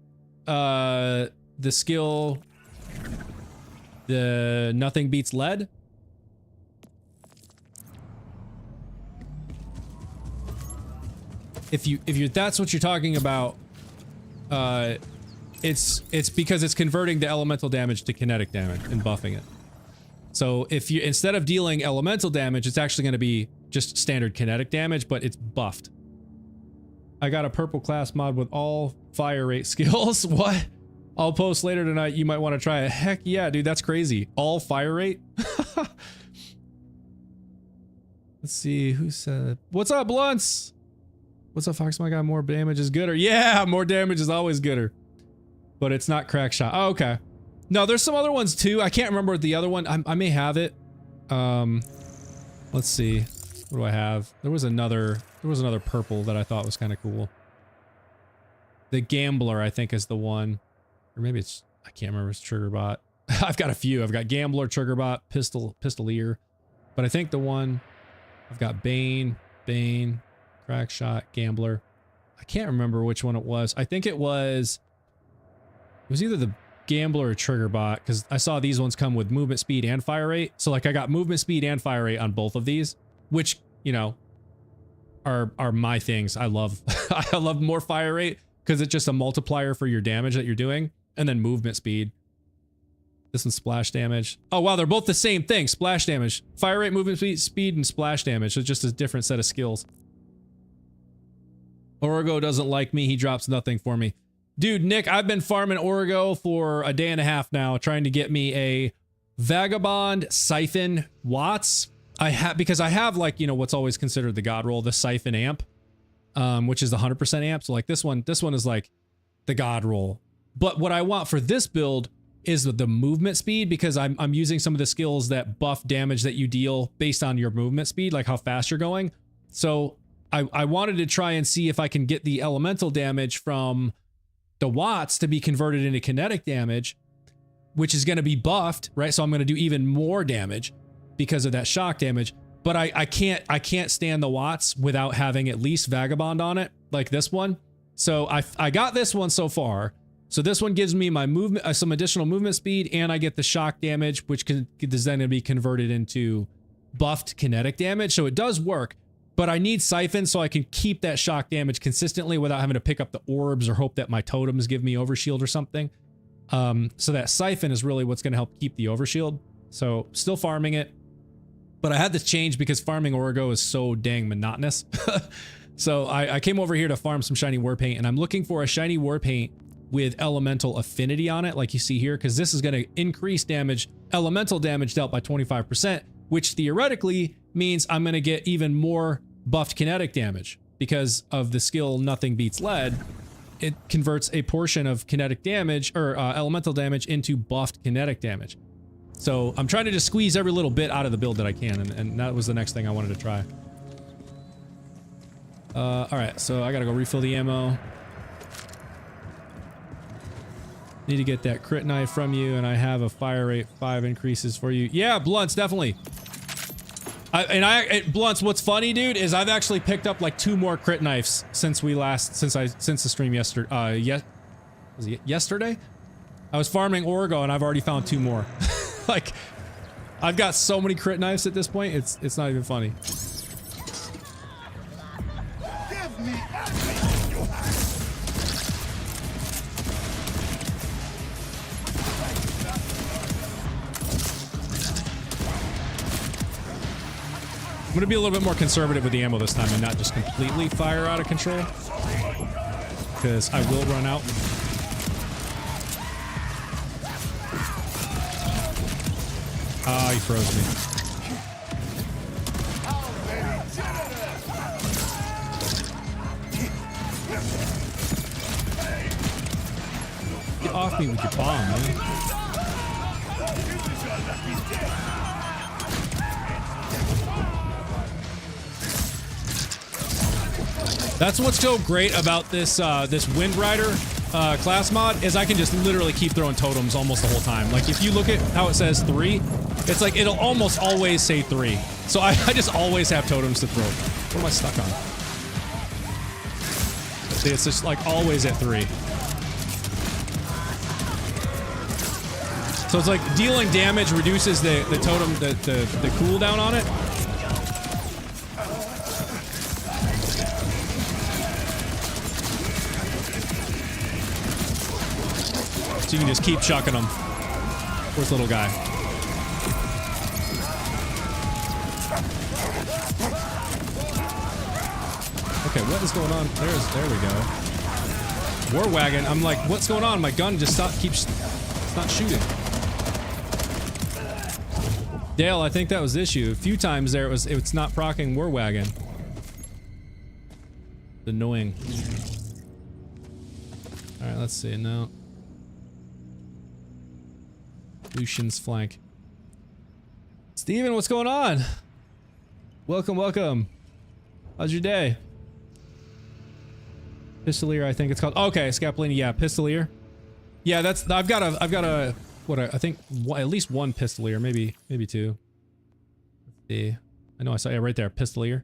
the skill, the nothing beats lead? If you that's what you're talking about, it's because it's converting the elemental damage to kinetic damage and buffing it. So if you, instead of dealing elemental damage, it's actually going to be just standard kinetic damage, but it's buffed. I got a purple class mod with all fire rate skills. What? I'll post later tonight. You might want to try it. Heck yeah, dude, that's crazy. All fire rate? Let's see, who said, what's up, Blunts? What's up, Fox? My guy, more damage is gooder. Yeah, more damage is always gooder. But it's not crack shot. Oh, okay. No, there's some other ones too. I can't remember the other one. I may have it. Let's see. What do I have? There was another purple that I thought was kind of cool. The Gambler, I think, is the one. Or maybe it's, I can't remember, it's Triggerbot. I've got a few. I've got Gambler, Triggerbot, Pistolier. But I think the one, I've got Bane, Crack Shot, Gambler. I can't remember which one it was. I think it was either the Gambler or Triggerbot, because I saw these ones come with movement speed and fire rate. So like I got movement speed and fire rate on both of these, which, you know, are my things. I love I love more fire rate because it's just a multiplier for your damage that you're doing, and then movement speed. This one's splash damage. Oh wow, they're both the same thing. Splash damage, fire rate, movement speed, and splash damage. So it's just a different set of skills. Origo doesn't like me. He drops nothing for me. Dude, Nick, I've been farming Origo for a day and a half now, trying to get me a Vagabond Siphon Watts. Because I have, like, you know, what's always considered the god roll, the Siphon amp, which is the 100% amp. So like this one is like the god roll. But what I want for this build is the movement speed, because I'm using some of the skills that buff damage that you deal based on your movement speed, like how fast you're going. So I wanted to try and see if I can get the elemental damage from the Watts to be converted into kinetic damage, which is going to be buffed, right? So I'm going to do even more damage because of that shock damage. But I can't stand the Watts without having at least Vagabond on it, like this one. So I got this one so far. So this one gives me my movement, some additional movement speed, and I get the shock damage, which is then going to be converted into buffed kinetic damage. So it does work. But I need Siphon so I can keep that shock damage consistently without having to pick up the orbs or hope that my totems give me overshield or something. So that Siphon is really what's going to help keep the overshield. So still farming it. But I had this change because farming Origo is so dang monotonous. So I came over here to farm some shiny war paint, and I'm looking for a shiny war paint with elemental affinity on it, like you see here, because this is going to increase damage, elemental damage dealt by 25%, which theoretically means I'm going to get even more buffed kinetic damage because of the skill Nothing Beats Lead. It converts a portion of kinetic damage or elemental damage into buffed kinetic damage. So I'm trying to just squeeze every little bit out of the build that I can, and that was the next thing I wanted to try. All right, so I gotta go refill the ammo. Need to get that crit knife from you, and I have a fire rate 5 increases for you. Yeah, Blunts, definitely. Blunts, what's funny, dude, is I've actually picked up like 2 more crit knives since the stream yesterday. Was it yesterday? I was farming Origo and I've already found 2 more. Like, I've got so many crit knives at this point, it's not even funny. Give me everything you have. I'm gonna be a little bit more conservative with the ammo this time and not just completely fire out of control, because I will run out. Ah, he froze me. Get off me with your bomb, man. That's what's so great about this this Wind Rider class mod is I can just literally keep throwing totems almost the whole time. Like if you look at how it says 3, it's like it'll almost always say 3. So I just always have totems to throw. What am I stuck on? See, it's just like always at 3. So it's like dealing damage reduces the totem, the cooldown on it. So you can just keep chucking them. Where's little guy? Okay, what is going on? There we go. War wagon. I'm like, what's going on? My gun just keeps not shooting. Dale, I think that was the issue. A few times there it's not proccing War Wagon. It's annoying. Alright, let's see now. Lucian's flank. Steven, what's going on? Welcome, welcome. How's your day? Pistolier, I think it's called. Okay, Scapolini, yeah, Pistolier. Yeah, that's I've got a what I think at least one Pistolier, maybe 2. Let's see. I know I saw it right there, Pistolier.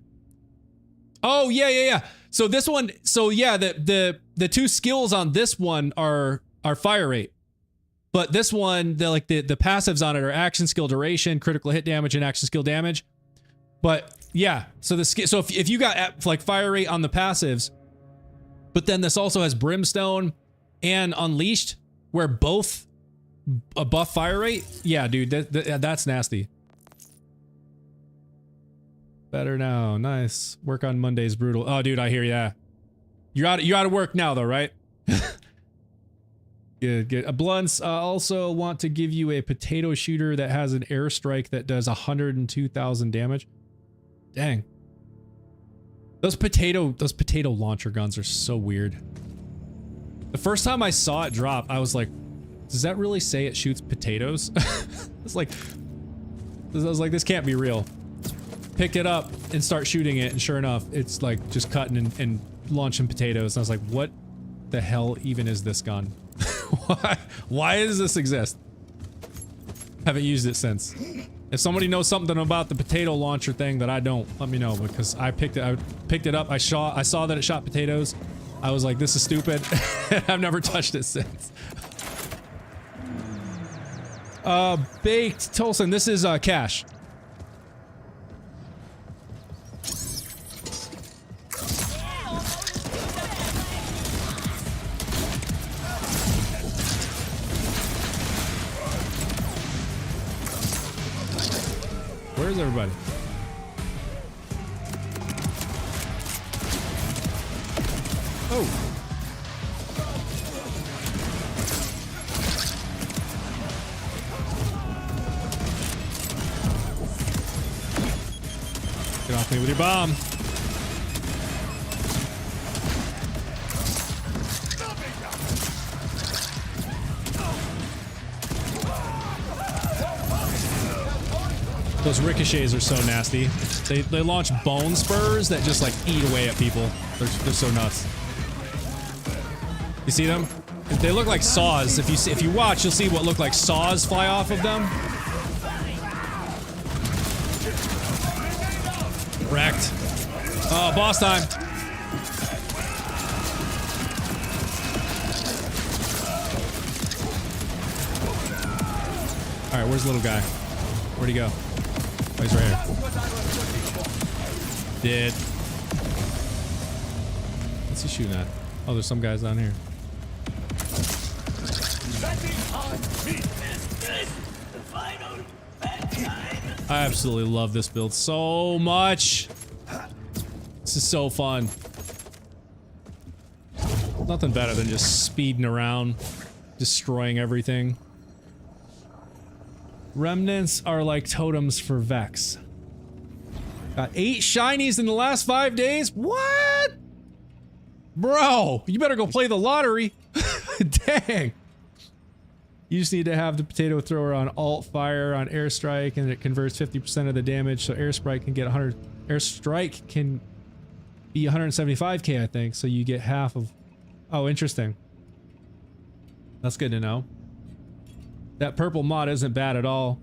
Oh yeah. So this one, so yeah, the 2 skills on this one are fire rate. But this one, the passives on it are action skill duration, critical hit damage, and action skill damage. But yeah, so if you got like fire rate on the passives, but then this also has brimstone and unleashed, where both a buff fire rate. Yeah, dude, that's nasty. Better now, nice. Work on Monday's brutal. Oh, dude, I hear ya. You're out of work now, though, right? Good. Blunts also want to give you a potato shooter that has an airstrike that does 102,000 damage. Dang. Those potato launcher guns are so weird. The first time I saw it drop, I was like, does that really say it shoots potatoes? I was like, this can't be real. Pick it up and start shooting it, and sure enough, it's like just cutting and launching potatoes. And I was like, what the hell even is this gun? Why does this exist? Haven't used it since. If somebody knows something about the potato launcher thing that I don't, let me know, because I picked it up. I saw that it shot potatoes. I was like, this is stupid. I've never touched it since. Baked Tolson, this is Cash. Where's everybody? Oh. Get off me with your bomb. Those ricochets are so nasty. They launch bone spurs that just like eat away at people. They're so nuts. You see them? They look like saws. If you watch, you'll see what look like saws fly off of them. Wrecked. Oh, boss time. All right, where's the little guy? Where'd he go? Oh, he's right here. Dead. What's he shooting at? Oh, there's some guys down here. I absolutely love this build so much. This is so fun. Nothing better than just speeding around, destroying everything. Remnants are like totems for Vex. Got 8 shinies in the last 5 days? What? Bro, you better go play the lottery. Dang. You just need to have the potato thrower on alt fire on airstrike, and it converts 50% of the damage, so airstrike can get 100. Airstrike can be 175k, I think, so you get half of. Oh, interesting. That's good to know. That purple mod isn't bad at all.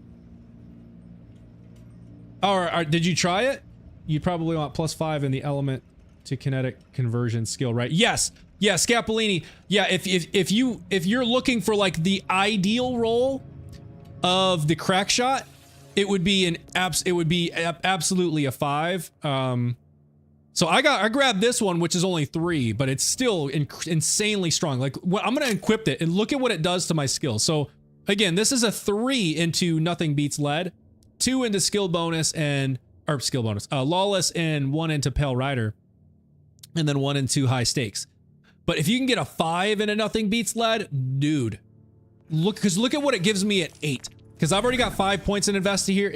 Oh, did you try it? You probably want +5 in the element to kinetic conversion skill, right? Yes. Yeah, Scapolini. Yeah, if you're looking for like the ideal role of the crack shot, it would be absolutely a 5. So I grabbed this one, which is only 3, but it's still insanely strong. Like, I'm gonna equip it and look at what it does to my skill. So again, this is a 3 into nothing beats lead, 2 into skill bonus and lawless, and 1 into pale rider, and then 1 into high stakes. But if you can get a 5 in a nothing beats lead, dude, look at what it gives me at 8. Because I've already got 5 points invested here,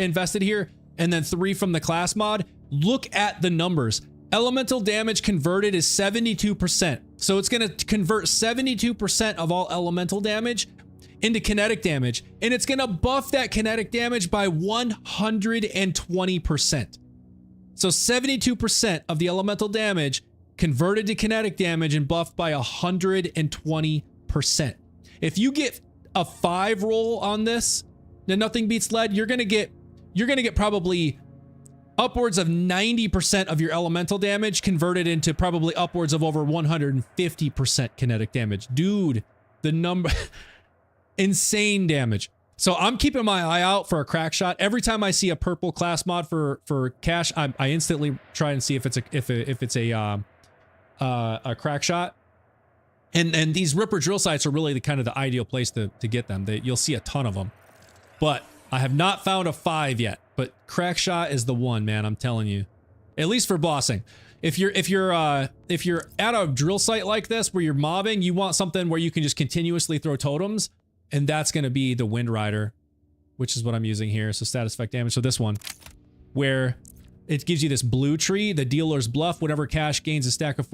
and then 3 from the class mod. Look at the numbers. Elemental damage converted is 72%. So it's going to convert 72% of all elemental damage into kinetic damage, and it's going to buff that kinetic damage by 120%. So 72% of the elemental damage converted to kinetic damage and buffed by 120%. If you get a 5 roll on this, then nothing beats lead, you're gonna get probably upwards of 90% of your elemental damage converted into probably upwards of over 150% kinetic damage. Dude, the number insane damage. So I'm keeping my eye out for a crack shot. Every time I see a purple class mod for cash, I instantly try and see if it's a crack shot. And these Ripper drill sites are really the ideal place to get them. You'll see a ton of them. But I have not found a 5 yet. But crack shot is the one, man, I'm telling you. At least for bossing. If you're at a drill site like this where you're mobbing, you want something where you can just continuously throw totems, and that's going to be the Wind Rider, which is what I'm using here. So status effect damage. So this one, where it gives you this blue tree, the dealer's bluff. Whenever Cash gains a stack of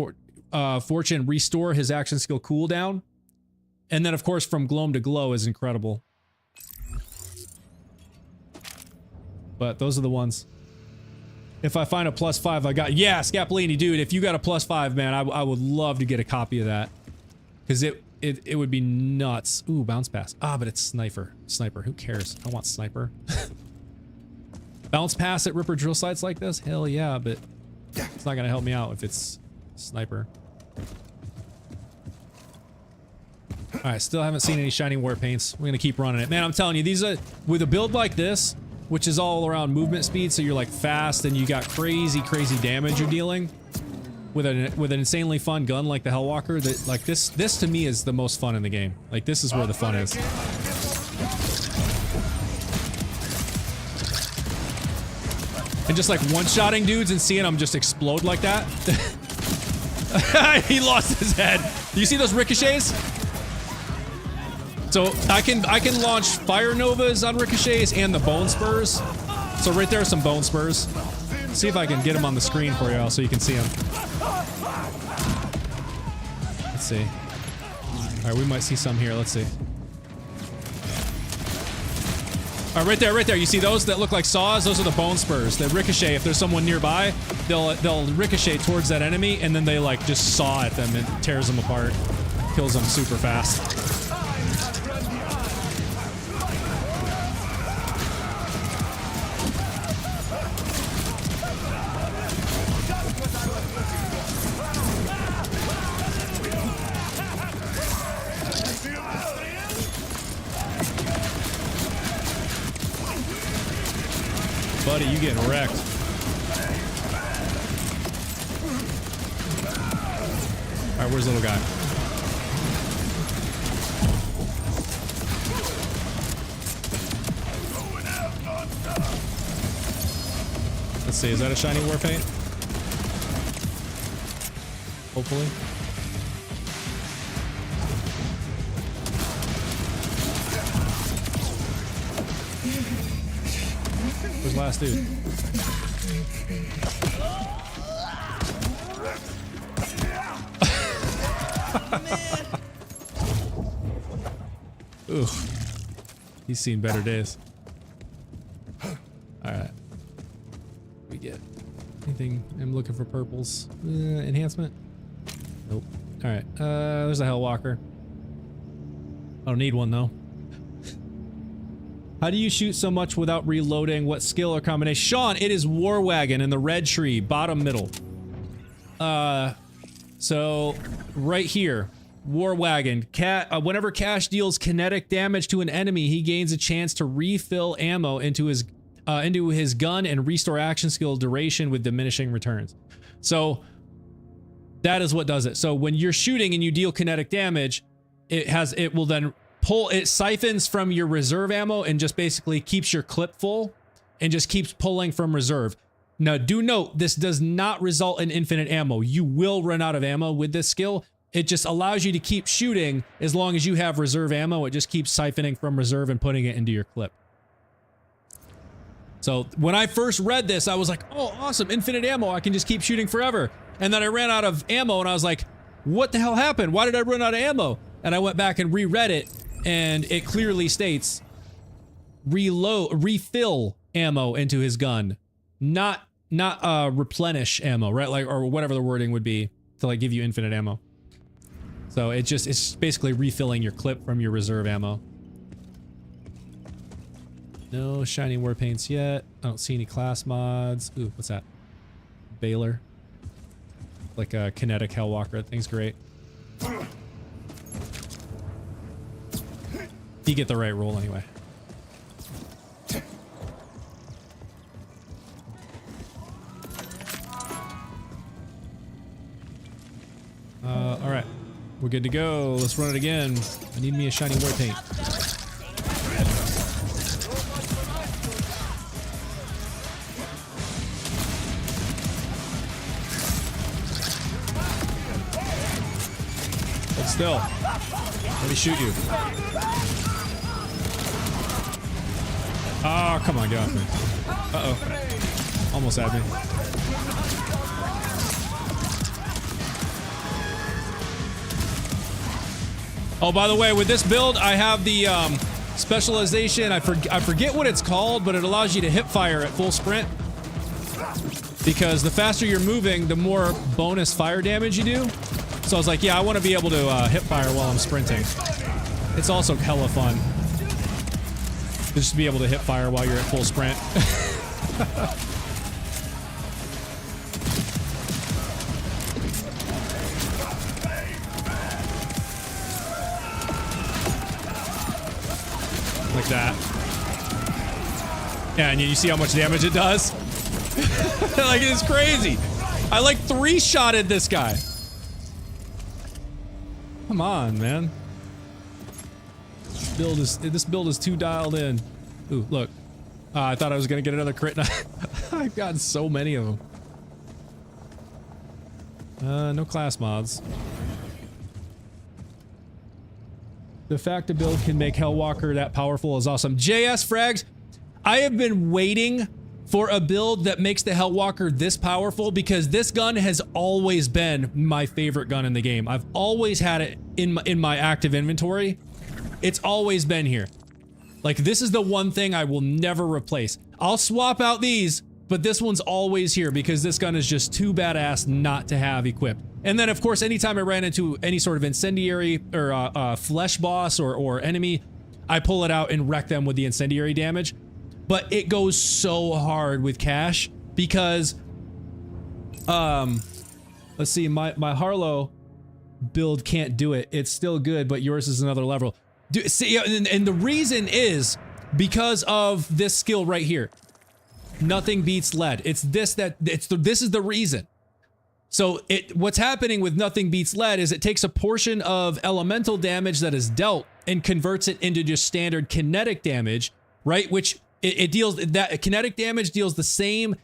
fortune, restore his action skill cooldown. And then, of course, from gloam to glow is incredible. But those are the ones. If I find a +5, I got... Yeah, Scapolini, dude, if you got a +5, man, I would love to get a copy of that. Because it would be nuts. Ooh, bounce pass. Ah, but it's sniper. Sniper, who cares? I want sniper. Bounce pass at Ripper drill sites like this? Hell yeah, but it's not gonna help me out if it's sniper. Alright, still haven't seen any shiny war paints. We're gonna keep running it. Man, I'm telling you, these are... With a build like this, which is all around movement speed, so you're like fast and you got crazy damage you're dealing. With an insanely fun gun like the Hellwalker, that like this to me is the most fun in the game. Like, this is where the fun is. And just like one-shotting dudes and seeing them just explode like that. He lost his head. Do you see those ricochets? So I can launch fire novas on ricochets and the bone spurs. So right there are some bone spurs. See if I can get them on the screen for you so you can see them. Let's see. All right, we might see some here. Let's see. All right, right there. You see those that look like saws? Those are the bone spurs. They ricochet. If there's someone nearby, they'll ricochet towards that enemy, and then they like just saw at them and tears them apart, kills them super fast. Buddy, you getting wrecked. Alright, where's the little guy? Let's see, is that a shiny war paint? Hopefully. Where's the last dude? Ooh. He's seen better days. Alright. We get anything? I'm looking for purples. Enhancement? Nope. Alright. There's a Hellwalker. I don't need one though. How do you shoot so much without reloading? What skill or combination? Sean, it is War Wagon in the red tree, bottom middle. So right here, War Wagon. Whenever Cash deals kinetic damage to an enemy, he gains a chance to refill ammo into his gun and restore action skill duration with diminishing returns. So that is what does it. So when you're shooting and you deal kinetic damage, it will then it siphons from your reserve ammo and just basically keeps your clip full and just keeps pulling from reserve. Now do note, this does not result in infinite ammo. You will run out of ammo with this skill. It just allows you to keep shooting as long as you have reserve ammo. It just keeps siphoning from reserve and putting it into your clip. So when I first read this, I was like, oh, awesome, infinite ammo. I can just keep shooting forever. And then I ran out of ammo and I was like, what the hell happened? Why did I run out of ammo? And I went back and reread it and it clearly states refill ammo into his gun, not replenish ammo, right? Like, or whatever the wording would be to like give you infinite ammo. So it's basically refilling your clip from your reserve ammo. No shiny war paints yet. I don't see any class mods. Ooh, what's that? Baylor. Like a kinetic Hellwalker. That thing's great. You get the right roll anyway. All right. We're good to go. Let's run it again. I need me a shiny war paint. Hold still. Let me shoot you. Oh, come on, get off me. Uh-oh. Almost had me. Oh, by the way, with this build, I have the specialization. I forget what it's called, but it allows you to hip fire at full sprint. Because the faster you're moving, the more bonus fire damage you do. So I was like, yeah, I want to be able to hip fire while I'm sprinting. It's also hella fun. Just to be able to hip fire while you're at full sprint. Like that. Yeah, and you see how much damage it does? Like, it's crazy. I like 3-shotted this guy. Come on, man. This build is too dialed in. Ooh, look. I thought I was gonna get another crit. I've gotten so many of them. No class mods. The fact a build can make Hellwalker that powerful is awesome. JS Frags, I have been waiting for a build that makes the Hellwalker this powerful because this gun has always been my favorite gun in the game. I've always had it in my active inventory. It's always been here. Like, this is the one thing I will never replace. I'll swap out these, but this one's always here because this gun is just too badass not to have equipped. And then, of course, anytime I ran into any sort of incendiary or flesh boss or enemy, I pull it out and wreck them with the incendiary damage. But it goes so hard with Cash because, let's see, my Harlow build can't do it. It's still good, but yours is another level. See, and the reason is because of this skill right here. Nothing beats lead. This is the reason. So what's happening with Nothing Beats Lead is it takes a portion of elemental damage that is dealt and converts it into just standard kinetic damage, right? Which it deals, that kinetic damage deals the same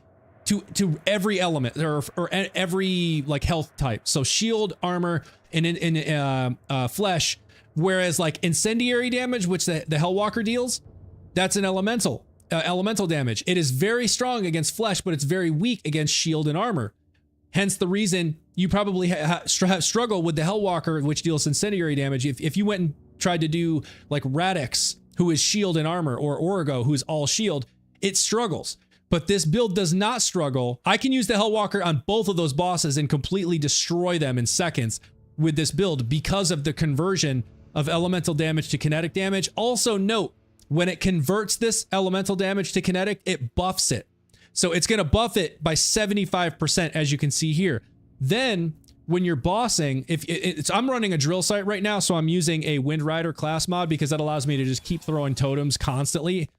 to every element or every like health type. So shield, armor, and flesh. Whereas like incendiary damage, which the Hellwalker deals, that's an elemental. elemental damage. It is very strong against flesh, but it's very weak against shield and armor. Hence the reason you probably struggle with the Hellwalker, which deals incendiary damage. If you went and tried to do like Radix, who is shield and armor, or Origo, who is all shield, it struggles. But this build does not struggle. I can use the Hellwalker on both of those bosses and completely destroy them in seconds with this build because of the conversion of elemental damage to kinetic damage. Also note, when it converts this elemental damage to kinetic, it buffs it. So it's going to buff it by 75%, as you can see here. Then when you're bossing, I'm running a drill site right now, so I'm using a Wind Rider class mod because that allows me to just keep throwing totems constantly,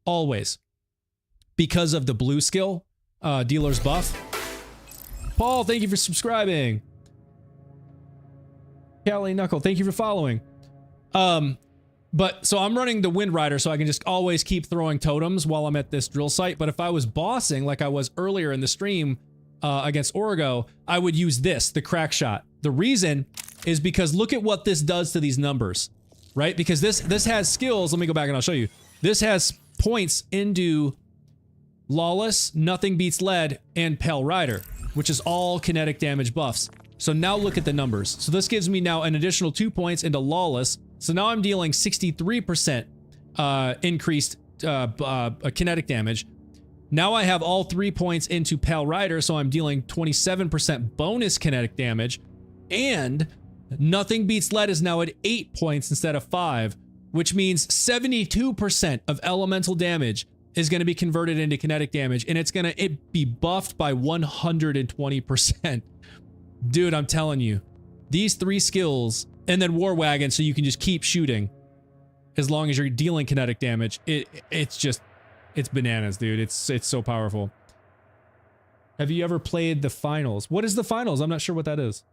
always. Because of the blue skill, dealer's buff. Paul, thank you for subscribing. Callie Knuckle, thank you for following. But so I'm running the Wind Rider, so I can just always keep throwing totems while I'm at this drill site. But if I was bossing like I was earlier in the stream against Origo, I would use this, the crack shot. The reason is because look at what this does to these numbers, right? Because this has skills. Let me go back and I'll show you. This has points into Lawless, Nothing Beats Lead, and Pale Rider, which is all kinetic damage buffs. So now look at the numbers. So this gives me now an additional 2 points into Lawless. So now I'm dealing 63% increased kinetic damage. Now I have all 3 points into Pale Rider, so I'm dealing 27% bonus kinetic damage. And Nothing Beats Lead is now at 8 points instead of 5, which means 72% of elemental damage is going to be converted into kinetic damage, and it's going to be buffed by 120%. Dude, I'm telling you, these 3 skills, and then War Wagon, so you can just keep shooting as long as you're dealing kinetic damage. It's bananas, dude. It's so powerful. Have you ever played the finals? What is the finals? I'm not sure what that is.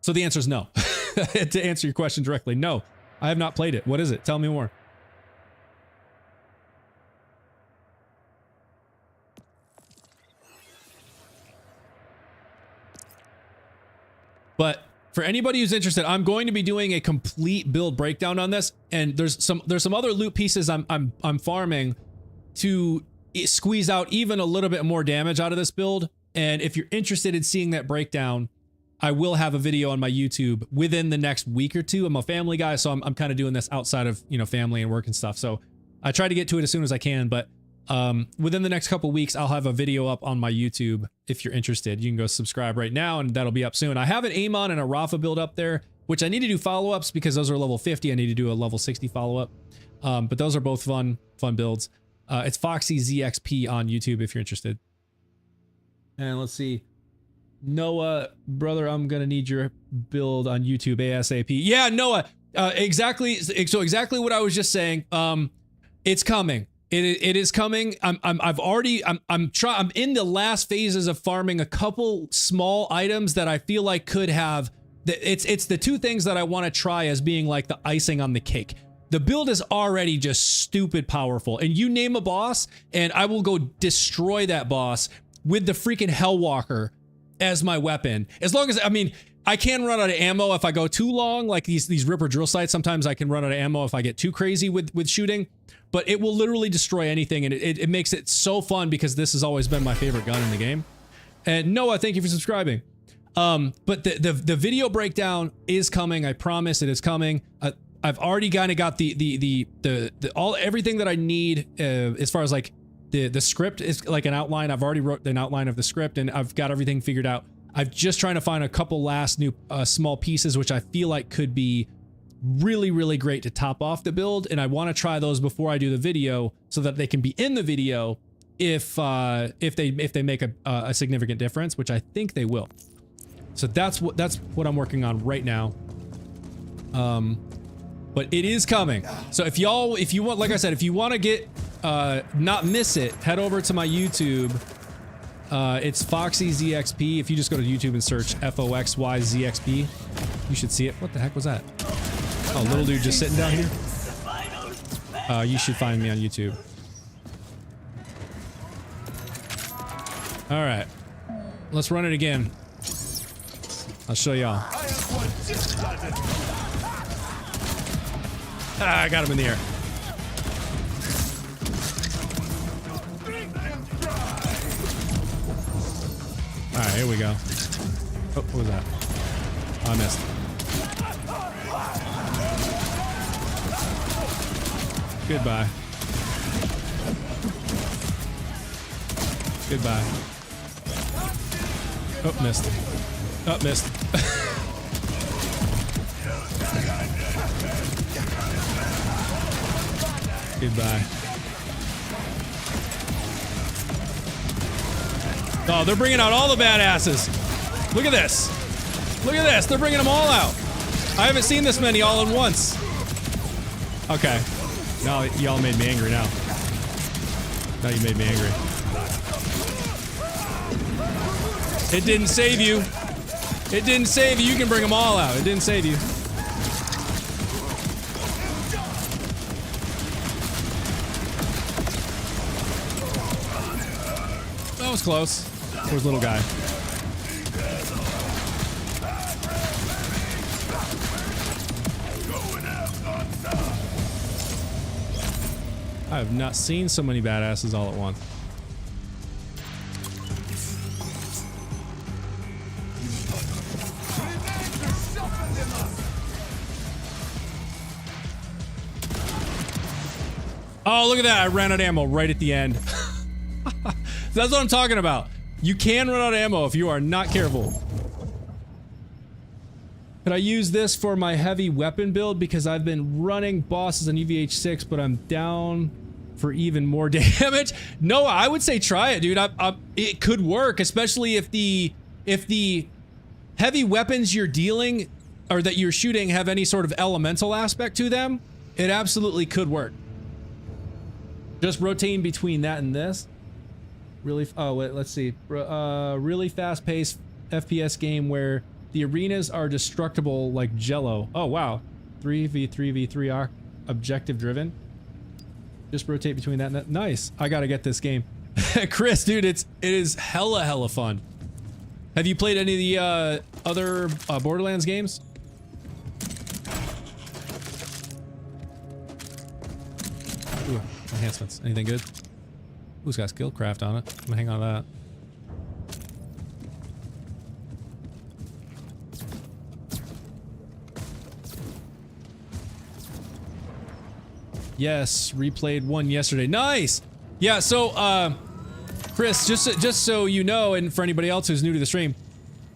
So the answer is no. To answer your question directly, no, I have not played it. What is it? Tell me more. But for anybody who's interested, I'm going to be doing a complete build breakdown on this, and there's some other loot pieces I'm farming to squeeze out even a little bit more damage out of this build. And if you're interested in seeing that breakdown, I will have a video on my YouTube within the next week or two. I'm a family guy, so I'm kind of doing this outside of, you know, family and work and stuff. So I try to get to it as soon as I can, but within the next couple weeks, I'll have a video up on my YouTube. If you're interested, you can go subscribe right now, and that'll be up soon. I have an Amon and a Rafa build up there, which I need to do follow-ups because those are level 50. I need to do a level 60 follow-up. But those are both fun builds. It's Foxy ZXP on YouTube if you're interested. And let's see. Noah, brother, I'm gonna need your build on YouTube ASAP. Yeah, Noah, exactly. So exactly what I was just saying. It's coming. It is coming. I'm in the last phases of farming a couple small items that I feel like could have. It's the 2 things that I want to try as being like the icing on the cake. The build is already just stupid powerful, and you name a boss, and I will go destroy that boss with the freaking Hellwalker as my weapon. As long as, I mean, I can run out of ammo if I go too long, like these Ripper drill sites. Sometimes I can run out of ammo if I get too crazy with shooting, but it will literally destroy anything, and it makes it so fun because this has always been my favorite gun in the game. And Noah, thank you for subscribing. But the video breakdown is coming. I promise it is coming. I've already kind of got everything that I need as far as like the script is like an outline. I've already wrote an outline of the script, and I've got everything figured out. I'm just trying to find a couple last new small pieces, which I feel like could be really, really great to top off the build. And I want to try those before I do the video so that they can be in the video if they make a significant difference, which I think they will. So that's what I'm working on right now. But it is coming. So if you want, like I said, if you want to get not miss it, head over to my YouTube. It's Foxy ZXP. If you just go to YouTube and search FOXYZXP, you should see it. What the heck was that? Oh, little dude just sitting down here. You should find me on YouTube. All right, let's run it again. I'll show y'all. I got him in the air. All right, here we go. Oh, what was that? Oh, I missed. Goodbye. Goodbye. Oh, missed. Oh, missed. Goodbye. Oh, they're bringing out all the badasses. Look at this. Look at this. They're bringing them all out. I haven't seen this many all in once. Okay. Now y'all made me angry now. Now you made me angry. It didn't save you. It didn't save you. You can bring them all out. It didn't save you. That was close. Where's little guy? I have not seen so many badasses all at once. Oh, look at that. I ran out of ammo right at the end. That's what I'm talking about. You can run out of ammo if you are not careful. Could I use this for my heavy weapon build? Because I've been running bosses on EVH6, but I'm down for even more damage. No, I would say try it, dude. It could work, especially if the heavy weapons you're dealing or that you're shooting have any sort of elemental aspect to them. It absolutely could work. Just rotating between that and this. Really, oh wait, let's see. Really fast-paced FPS game where the arenas are destructible like Jello. Oh wow, 3v3v3 objective driven. Just rotate between that and that. Nice. I gotta get this game. Chris, dude, it is hella fun. Have you played any of the other Borderlands games? Ooh, enhancements. Anything good? Who's got Skillcraft on it? I'm gonna hang on to that. Yes, replayed one yesterday. Nice! Yeah, so, Chris, just so you know, and for anybody else who's new to the stream,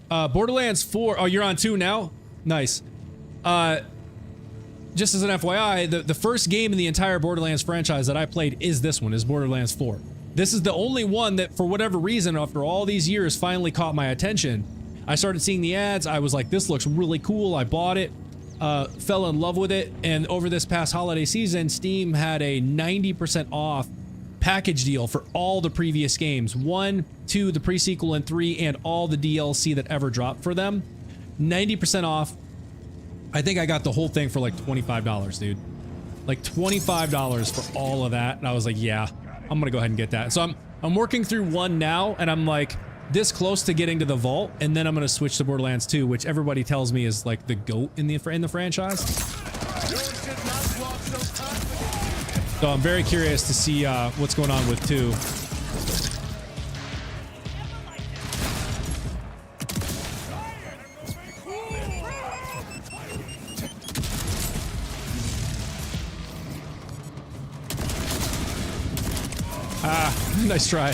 Borderlands 4, oh, you're on 2 now? Nice. Just as an FYI, the first game in the entire Borderlands franchise that I played is this one, is Borderlands 4. This is the only one that, for whatever reason, after all these years, finally caught my attention. I started seeing the ads, I was like, this looks really cool, I bought it, fell in love with it, and over this past holiday season, Steam had a 90% off package deal for all the previous games. 1, 2, the pre-sequel, and 3, and all the DLC that ever dropped for them. 90% off. I think I got the whole thing for like $25, dude. Like $25 for all of that, and I was like, yeah, I'm gonna go ahead and get that. So I'm working through 1 now, and I'm like this close to getting to the vault, and then I'm gonna switch to Borderlands 2, which everybody tells me is like the GOAT in the franchise. So I'm very curious to see what's going on with 2. Ah, nice try.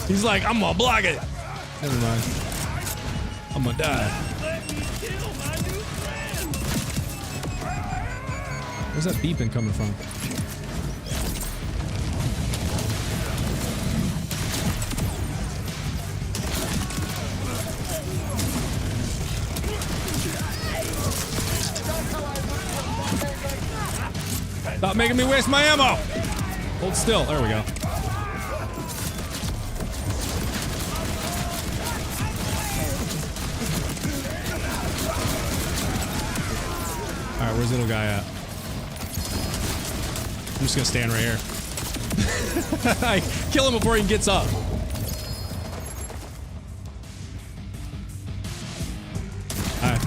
He's like, I'm gonna block it. Never mind. I'm gonna die. Where's that beeping coming from? Stop making me waste my ammo! Hold still. There we go. Alright, where's the little guy at? I'm just gonna stand right here. Kill him before he gets up. Alright.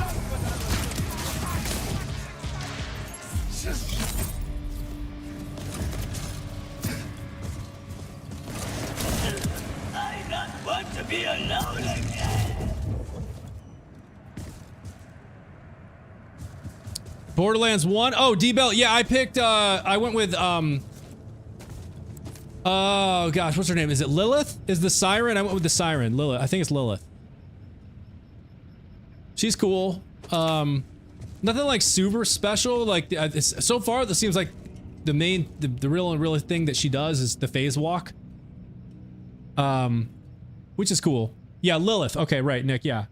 Borderlands 1. Oh, D-Bell. Yeah, I picked, I went with, oh gosh, what's her name? Is it Lilith? Is the Siren? I went with the Siren. Lilith. I think it's Lilith. She's cool. Nothing like super special. Like, so far, this seems like the main, the real thing that she does is the phase walk. Which is cool. Yeah, Lilith. Okay, right, Nick, yeah.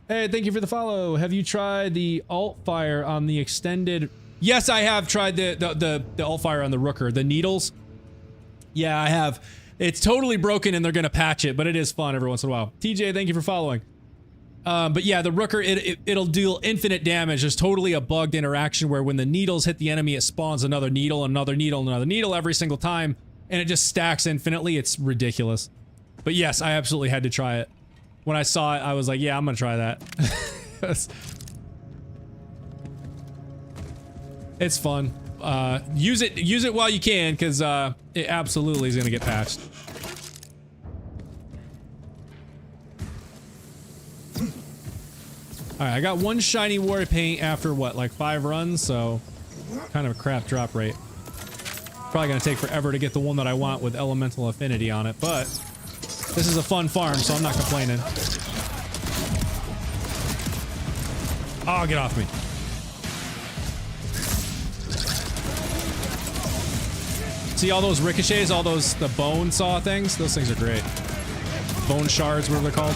Hey, thank you for the follow. Have you tried the alt fire on the extended? Yes, I have tried the alt fire on the Rooker, the needles. Yeah, I have. It's totally broken and they're gonna patch it, but it is fun every once in a while. TJ, thank you for following. But yeah, the Rooker, it'll deal infinite damage. There's totally a bugged interaction where when the needles hit the enemy, it spawns another needle, another needle, another needle every single time, and it just stacks infinitely. It's ridiculous. But yes, I absolutely had to try it. When I saw it, I was like, yeah, I'm gonna try that. It's fun. Use it while you can, because it absolutely is gonna get patched. Alright, I got one shiny war paint after what, like 5 runs, so kind of a crap drop rate. Probably gonna take forever to get the one that I want with elemental affinity on it, but this is a fun farm, so I'm not complaining. Oh, get off me. See all those ricochets, all those, the bone saw things? Those things are great. Bone shards, whatever they're called.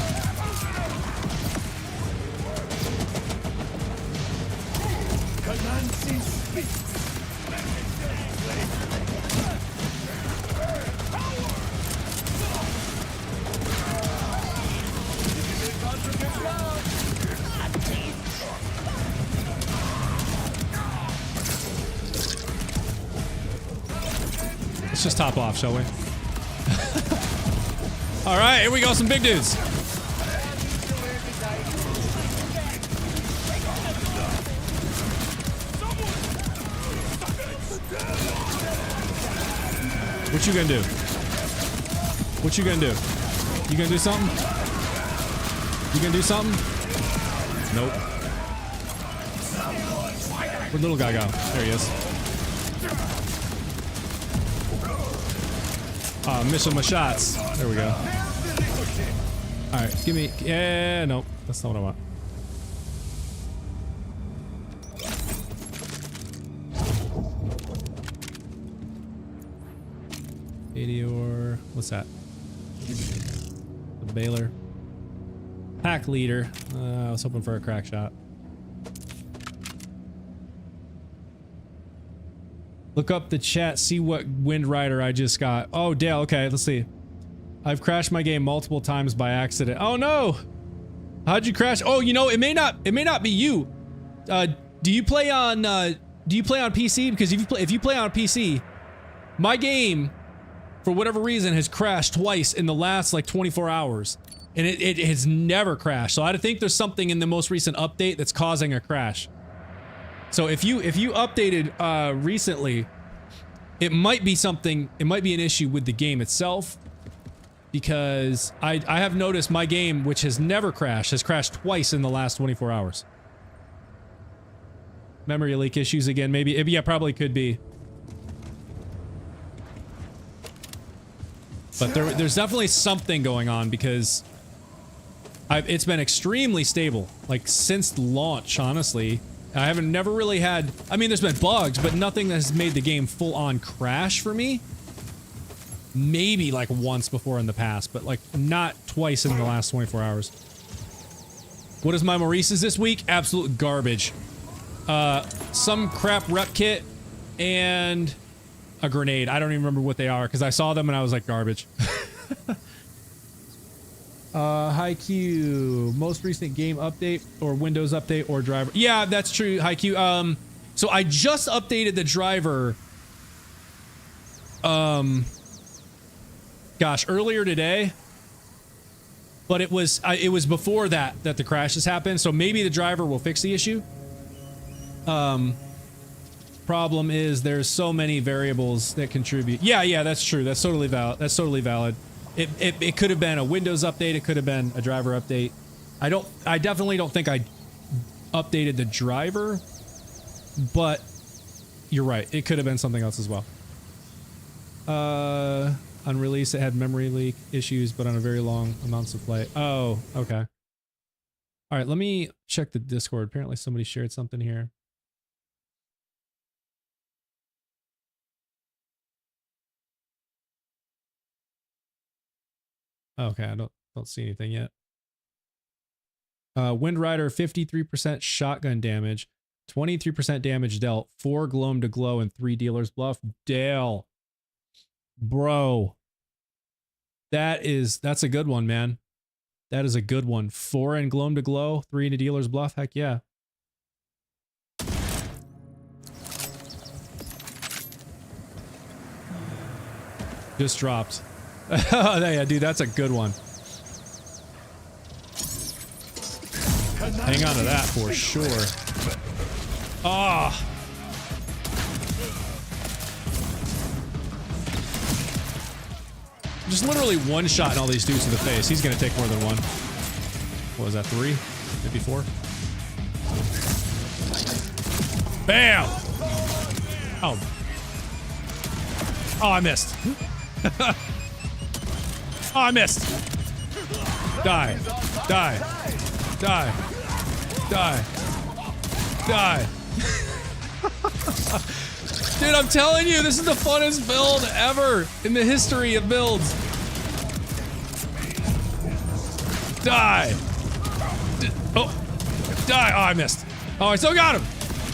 Let's just top off, shall we? All right, here we go, some big dudes. What you gonna do? What you gonna do? You gonna do something? You gonna do something? Nope. Where'd little guy go? There he is. Missing my shots. There we go. Alright, give me... Yeah, no. That's not what I want. Meteor... What's that? The Baylor. Pack leader. I was hoping for a crack shot. Look up the chat, see what Wind Rider I just got. Oh, Dale, okay, let's see. I've crashed my game multiple times by accident. Oh no! How'd you crash? Oh, you know, it may not be you. Do you play on PC? Because if you play on PC, my game, for whatever reason, has crashed twice in the last like 24 hours. And it has never crashed. So I think there's something in the most recent update that's causing a crash. So if you updated recently, it might be something, it might be an issue with the game itself, because I have noticed my game, which has never crashed, has crashed twice in the last 24 hours. Memory leak issues again, maybe. Yeah, probably could be. But there's definitely something going on, because it's been extremely stable, like since launch, honestly. I haven't never really had, I mean, there's been bugs, but nothing that has made the game full on crash for me. Maybe like once before in the past, but like not twice in the last 24 hours. What is my Maurice's this week? Absolute garbage. Some crap rep kit and a grenade. I don't even remember what they are because I saw them and I was like, garbage. HiQ, most recent game update or Windows update or driver. Yeah, that's true, HiQ. So I just updated the driver, gosh, earlier today, but it was before that the crashes happened, so maybe the driver will fix the issue. Problem is there's so many variables that contribute. Yeah, that's true. That's totally valid. It could have been a Windows update. It could have been a driver update. I definitely don't think I updated the driver, but you're right. It could have been something else as well. On release, it had memory leak issues, but on a very long amounts of play. Oh, okay. All right, let me check the Discord. Apparently somebody shared something here. Okay, I don't see anything yet. Wind Rider, 53% shotgun damage, 23% damage dealt, 4 Gloam to Glow, and 3 Dealer's Bluff. Dale. Bro. That's a good one, man. That is a good one. 4 in Gloam to Glow, 3 in a Dealer's Bluff. Heck yeah. Just dropped. Yeah, dude, that's a good one. Hang on to that for sure. Ah. Just literally one shot in all these dudes in the face. He's gonna take more than one. What was that, 3? Maybe 4? Bam! Oh. Oh, I missed. Oh, I missed. Die. Die. Die. Die. Die. Dude, I'm telling you, this is the funnest build ever in the history of builds. Die. Oh. Die. Oh, I missed. Oh, I still got him.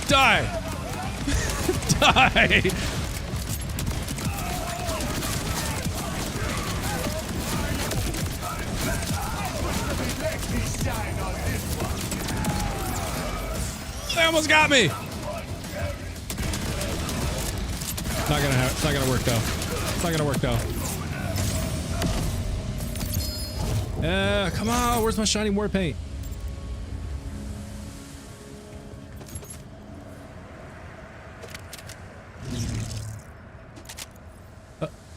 Die. Die. They almost got me. It's not gonna work though. It's not gonna work though. Come on, where's my shiny war paint?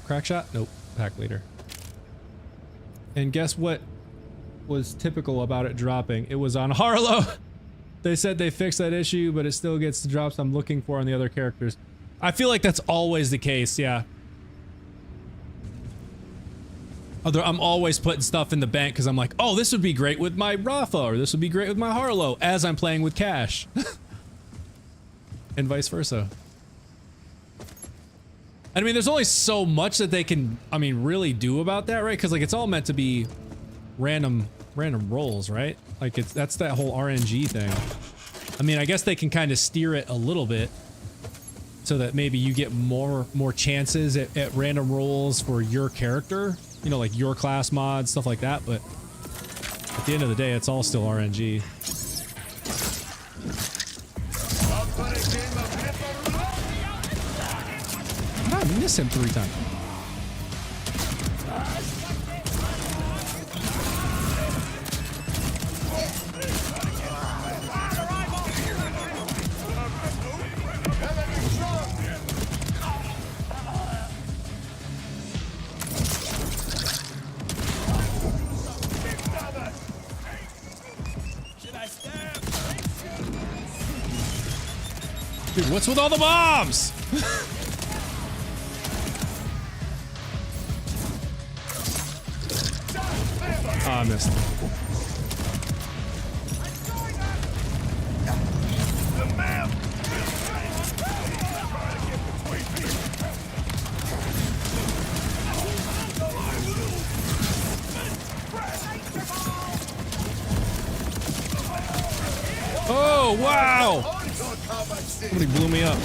Crack shot? Nope. Pack leader. And guess what was typical about it dropping? It was on Harlow. They said they fixed that issue, but it still gets the drops I'm looking for on the other characters. I feel like that's always the case, yeah. I'm always putting stuff in the bank because I'm like, oh, this would be great with my Rafa, or this would be great with my Harlow, as I'm playing with Cash. And vice versa. I mean, there's only so much that they can, I mean, really do about that, right? Because, like, it's all meant to be random rolls, right? Like, that's that whole RNG thing. I mean, I guess they can kind of steer it a little bit so that maybe you get more chances at random rolls for your character, you know, like your class mods, stuff like that, but at the end of the day, it's all still RNG. How did I miss him 3 times? Dude, what's with all the bombs? Oh, I missed. Oh, wow! Somebody blew me up.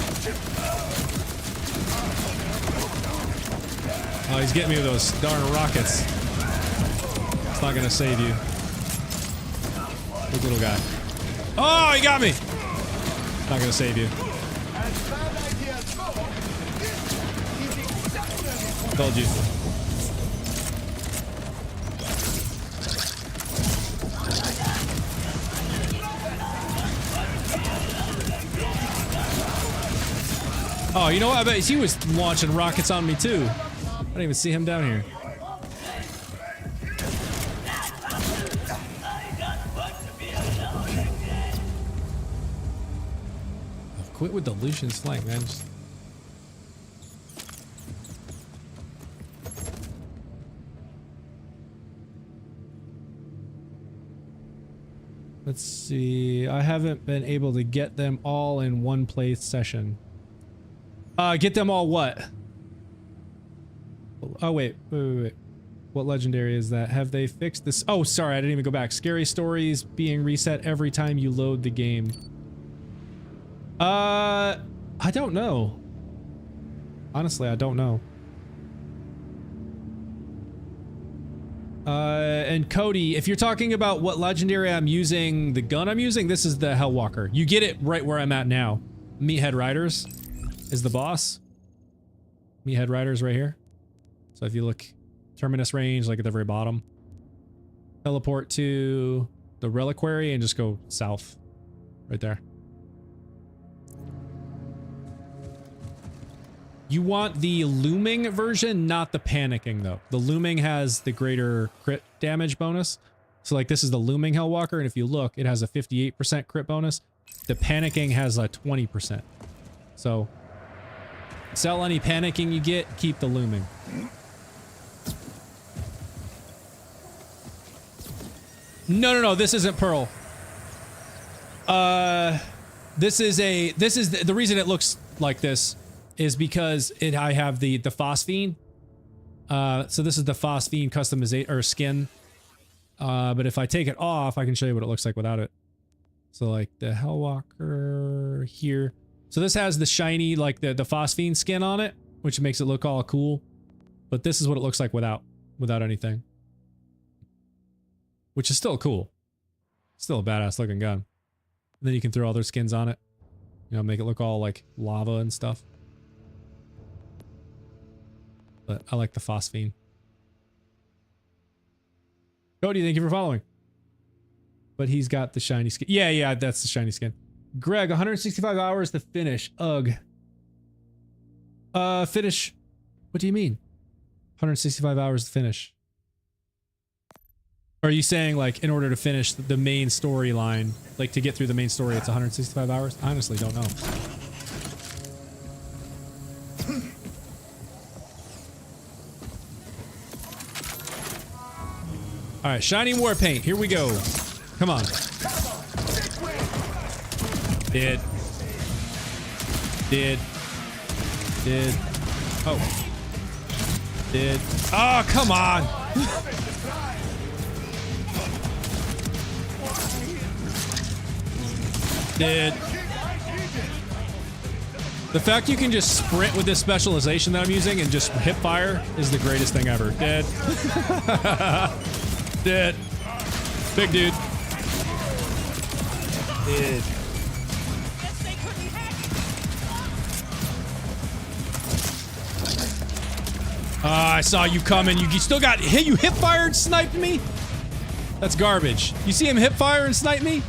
Oh, he's getting me with those darn rockets. It's not gonna save you. Big little guy. Oh, he got me! Not gonna save you. Told you. Oh, you know what? I bet he was launching rockets on me too. I didn't even see him down here. with the Lucian slang, man. Just... Let's see. I haven't been able to get them all in one play session. Get them all what? Oh, wait. What legendary is that? Have they fixed this? Oh, sorry. I didn't even go back. Scary stories being reset every time you load the game. I don't know. Honestly, I don't know. And Cody, if you're talking about what legendary I'm using, the gun I'm using, this is the Hellwalker. You get it right where I'm at now. Meathead Riders is the boss. Meathead Riders right here. So if you look, Terminus range, like at the very bottom. Teleport to the Reliquary and just go south. Right there. You want the looming version, not the panicking though. The looming has the greater crit damage bonus. So like this is the looming Hellwalker, and if you look, it has a 58% crit bonus. The panicking has a 20%. So sell any panicking you get, keep the looming. No, this isn't Pearl. This is the reason it looks like this is because I have the phosphine. So this is the phosphine customization or skin. But if I take it off, I can show you what it looks like without it. So like the Hellwalker here. So this has the shiny, like the phosphine skin on it, which makes it look all cool. But this is what it looks like without anything. Which is still cool. Still a badass looking gun. And then you can throw other skins on it. You know, make it look all like lava and stuff. But I like the phosphine. Cody, thank you for following. But he's got the shiny skin. Yeah, that's the shiny skin. Greg, 165 hours to finish. Ugh. Finish. What do you mean? 165 hours to finish. Are you saying like in order to finish the main storyline, like to get through the main story, it's 165 hours? I honestly don't know. All right, shiny war paint. Here we go. Come on. Did. Oh. Did. Oh, come on. Did. The fact you can just sprint with this specialization that I'm using and just hip fire is the greatest thing ever. Dead. Dead. Big dude. Dead. I saw you coming. You still got hit. You hip fired and sniped me? That's garbage. You see him hip fire and snipe me?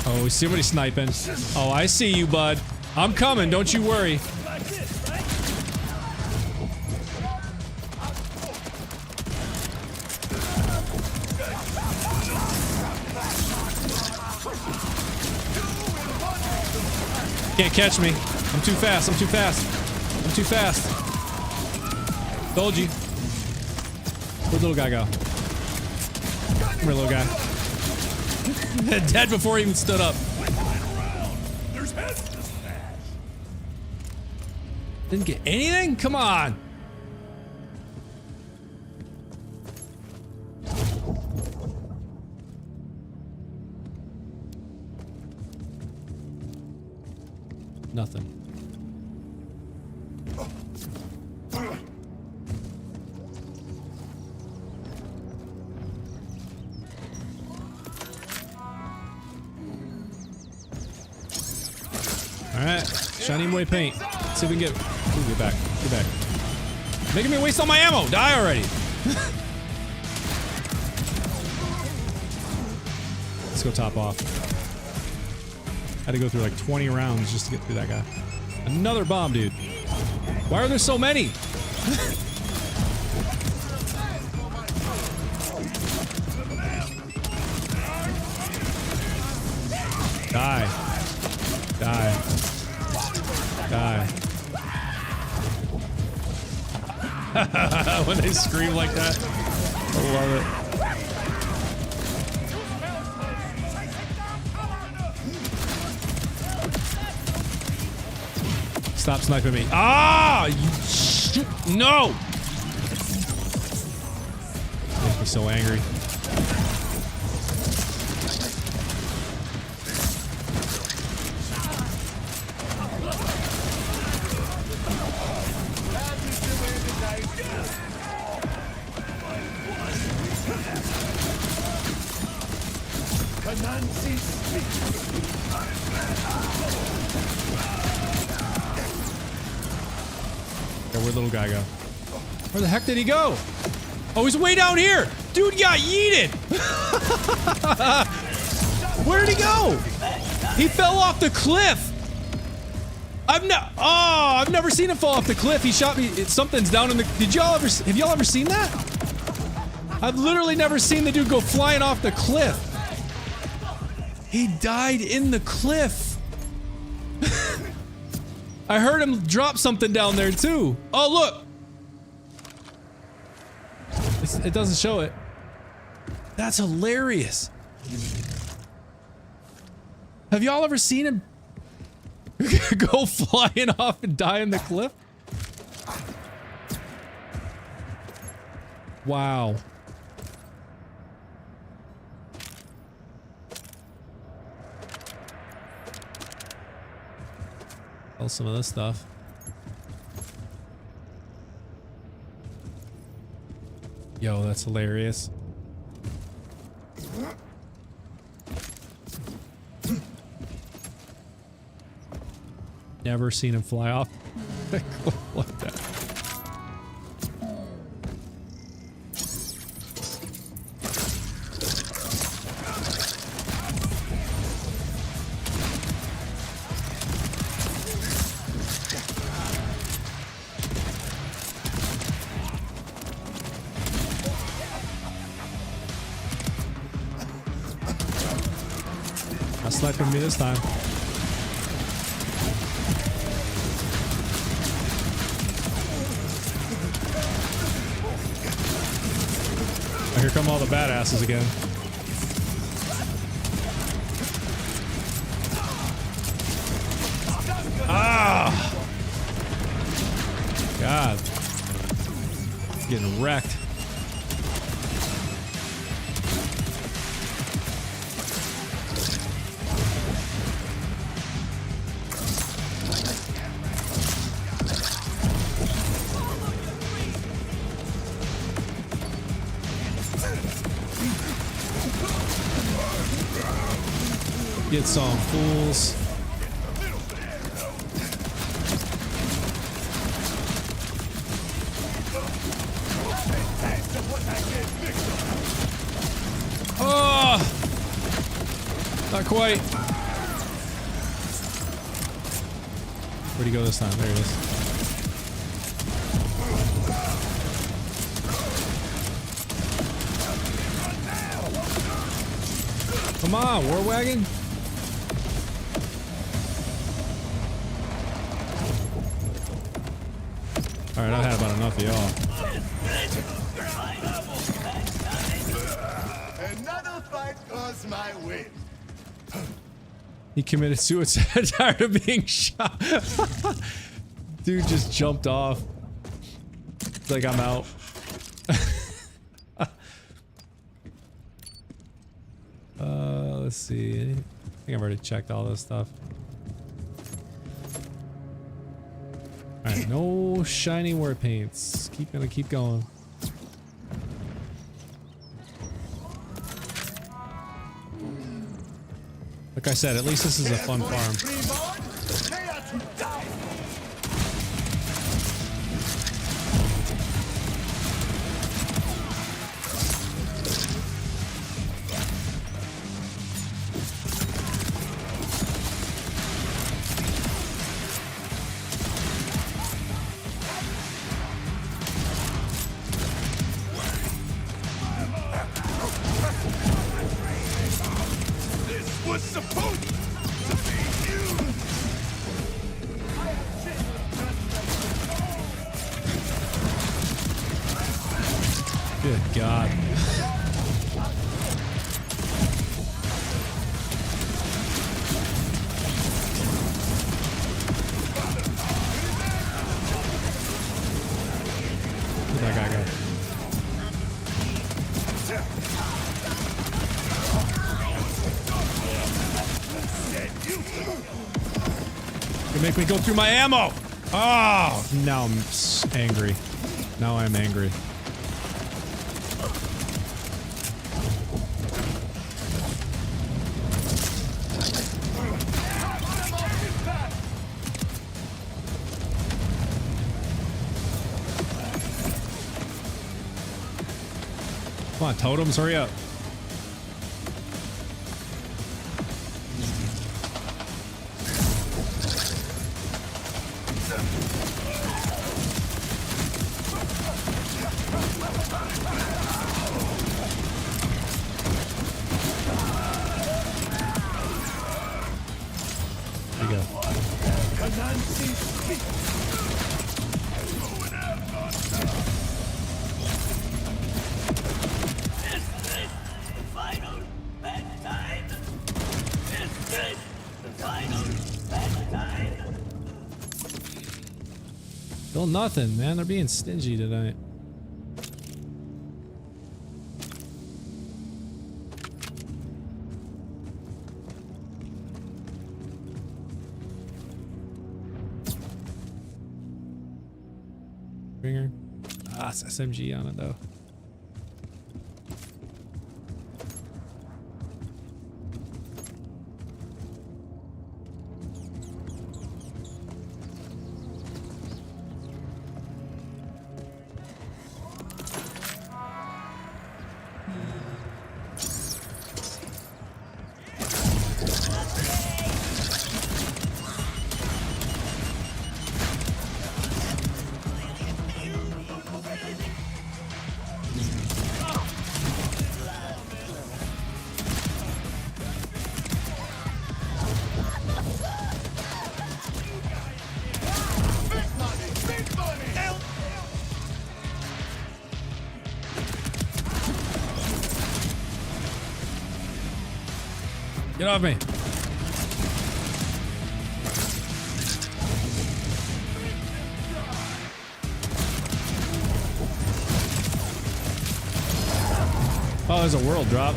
Oh, somebody sniping. Oh, I see you, bud. I'm coming. Don't you worry. Can't catch me. I'm too fast. I'm too fast. I'm too fast. Told you. Where'd the little guy go? Come here, little guy. Dead before he even stood up. Didn't get anything? Come on. Nothing. Alright, shiny way paint. Let's see if we can get. Ooh, get back. Get back. Making me waste all my ammo. Die already. Let's go top off. Had to go through like 20 rounds just to get through that guy. Another bomb, dude. Why are there so many? Die. Die. Die. When they scream like that. I love it. Stop sniping me. Ah! You no! Makes me so angry. Yeah, where'd little guy go? Where the heck did he go? Oh, he's way down here! Dude got yeeted! Where'd he go? He fell off the cliff! I've never seen him fall off the cliff. He shot me. Something's down in the. Have y'all ever seen that? I've literally never seen the dude go flying off the cliff. He died in the cliff. I heard him drop something down there too. Oh, look. It doesn't show it. That's hilarious. Have y'all ever seen him go flying off and die in the cliff? Wow. Sell some of this stuff. Yo, that's hilarious. Never seen him fly off like that. Not sniping me this time. Here come all the badasses again. Ah! God. Getting wrecked. Get some fools. Oh! Not quite. Where'd he go this time? There he is. Come on, War Wagon. Alright, I've had about enough of y'all. Another fight goes my way. He committed suicide, tired of being shot. Dude just jumped off. It's like, I'm out. Let's see. I think I've already checked all this stuff. Alright, no shiny war paints. Gonna keep going. Like I said, at least this is a fun farm. Was supposed Good God. Where'd that guy go? You make me go through my ammo! Oh! Now I'm angry. Now I'm angry. Come on, totems, hurry up. There you go. Still nothing, man. They're being stingy tonight. Ringer. Ah, it's SMG on it though. Get off me. Oh, there's a world drop.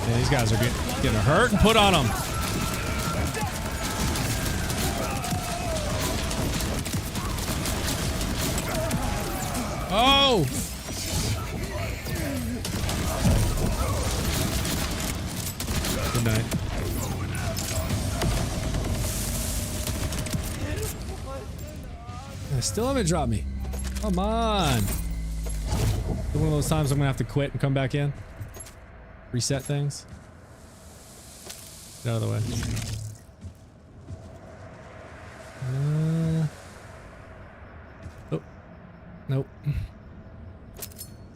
Yeah, these guys are getting hurt and put on them. Oh! Good night. I still haven't dropped me. Come on. One of those times I'm gonna have to quit and come back in. Reset things. Get out of the way. Oh. Nope.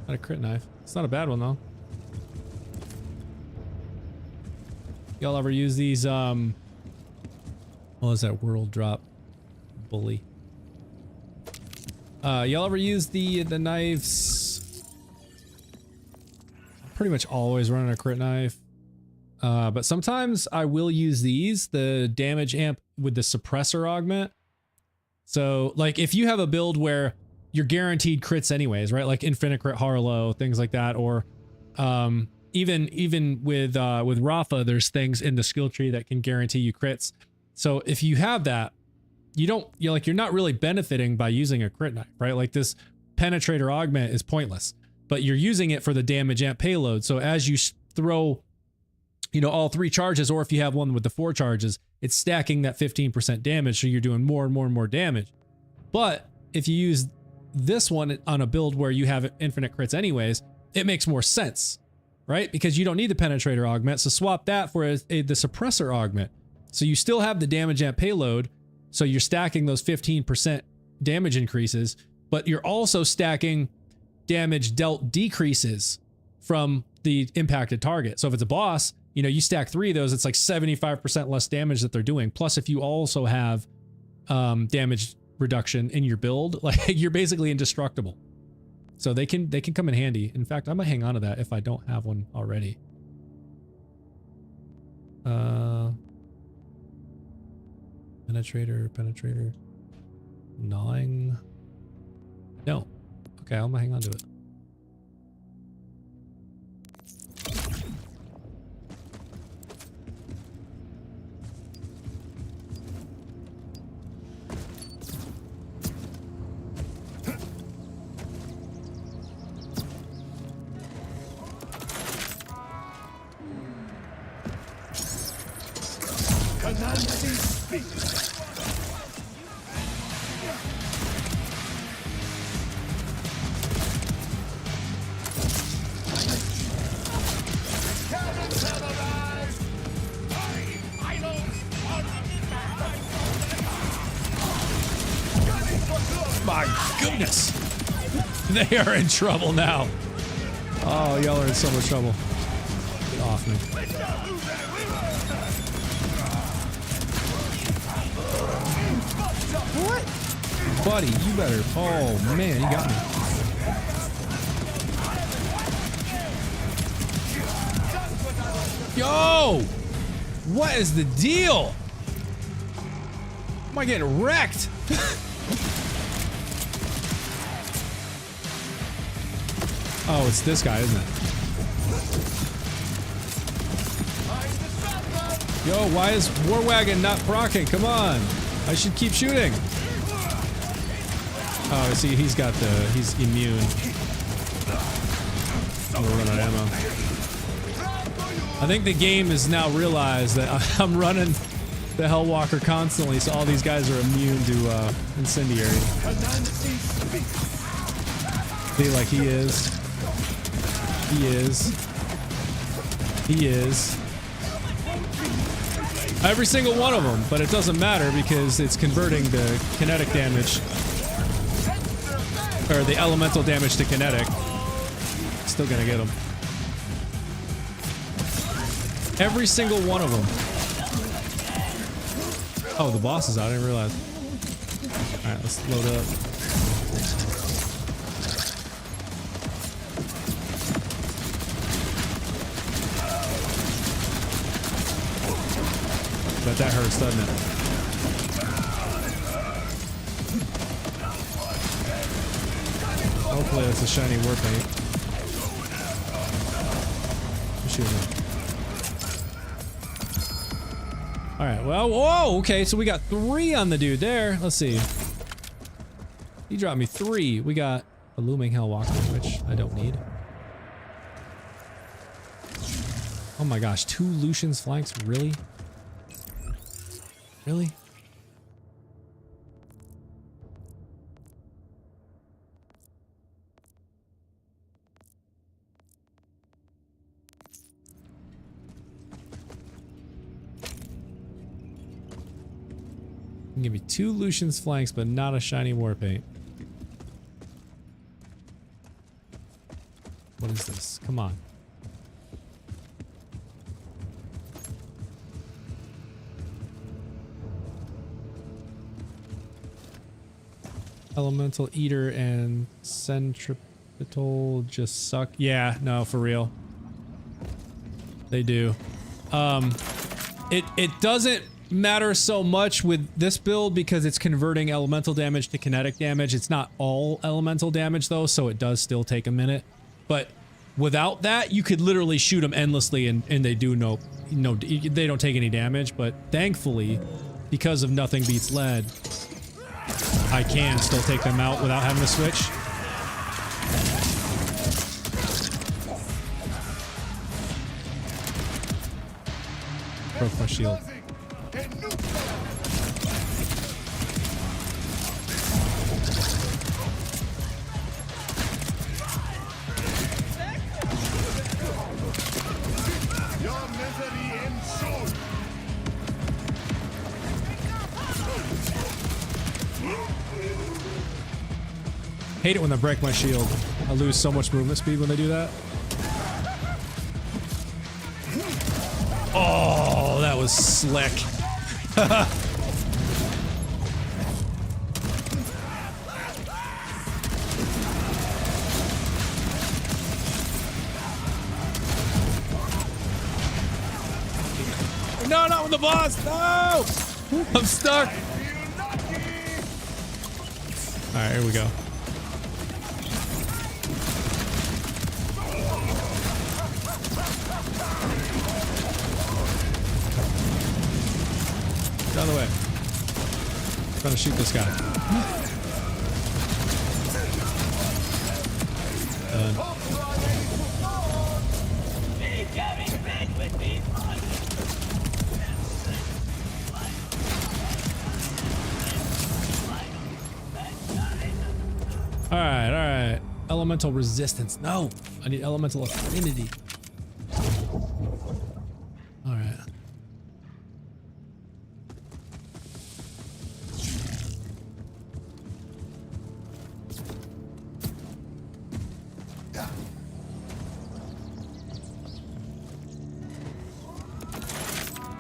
Not a crit knife. It's not a bad one though. Y'all ever use these what was that world drop? Bully. Y'all ever use the knives? I'm pretty much always running a crit knife. But sometimes I will use these, the damage amp with the suppressor augment. So like if you have a build where you're guaranteed crits anyways, right? Like infinite crit Harlow, things like that, or even with Rafa, there's things in the skill tree that can guarantee you crits. So if you have that, you're not really benefiting by using a crit knife, right? Like this penetrator augment is pointless, but you're using it for the damage amp payload. So as you throw, all 3 charges, or if you have one with the 4 charges, it's stacking that 15% damage. So you're doing more and more and more damage. But if you use this one on a build where you have infinite crits anyways, it makes more sense, right? Because you don't need the penetrator augment. So swap that for the suppressor augment. So you still have the damage amp payload. So you're stacking those 15% damage increases, but you're also stacking damage dealt decreases from the impacted target. So if it's a boss, you know, you stack 3 of those, it's like 75% less damage that they're doing. Plus, if you also have damage reduction in your build, like you're basically indestructible. So they can come in handy. In fact, I'm gonna hang on to that if I don't have one already. Penetrator. Gnawing. No. Okay, I'm gonna hang on to it. My goodness. They are in trouble now. Oh, y'all are in so much trouble. Get off me. What? Buddy, you better. Oh, man, you got me. Yo! What is the deal? Am I getting wrecked? Oh, it's this guy, isn't it? Yo, why is War Wagon not proccing? Come on. I should keep shooting. Oh, see, he's immune. We're running out of ammo. I think the game has now realized that I'm running the Hellwalker constantly, so all these guys are immune to incendiary. See, like he is. He is. Every single one of them, but it doesn't matter because it's converting the kinetic damage, or the elemental damage to kinetic. Still gonna get them. Every single one of them. Oh, the boss is out. I didn't realize. Alright, let's load up. But that hurts, doesn't it? Hopefully that's a shiny war paint. Shoot him. Alright, well, whoa, okay, so we got 3 on the dude there. Let's see. He dropped me 3. We got a Looming Hellwalker, which I don't need. Oh my gosh, 2 Lucian's flanks, really? Really? You can give me 2 Lucian's flanks, but not a shiny war paint. What is this? Come on. Elemental Eater and Centripetal just suck. Yeah, no, for real. They do. It doesn't matter so much with this build because it's converting elemental damage to kinetic damage. It's not all elemental damage though, so it does still take a minute. But without that, you could literally shoot them endlessly and they do they don't take any damage. But thankfully, because of Nothing Beats Lead, I can still take them out without having to switch. Broke my shield. Hate it when they break my shield. I lose so much movement speed when they do that. Oh, that was slick. No, not with the boss! No! I'm stuck! Alright, here we go. Get out of the way. I'm trying to shoot this guy. Done. Alright, alright. Elemental resistance. No! I need elemental affinity. Alright.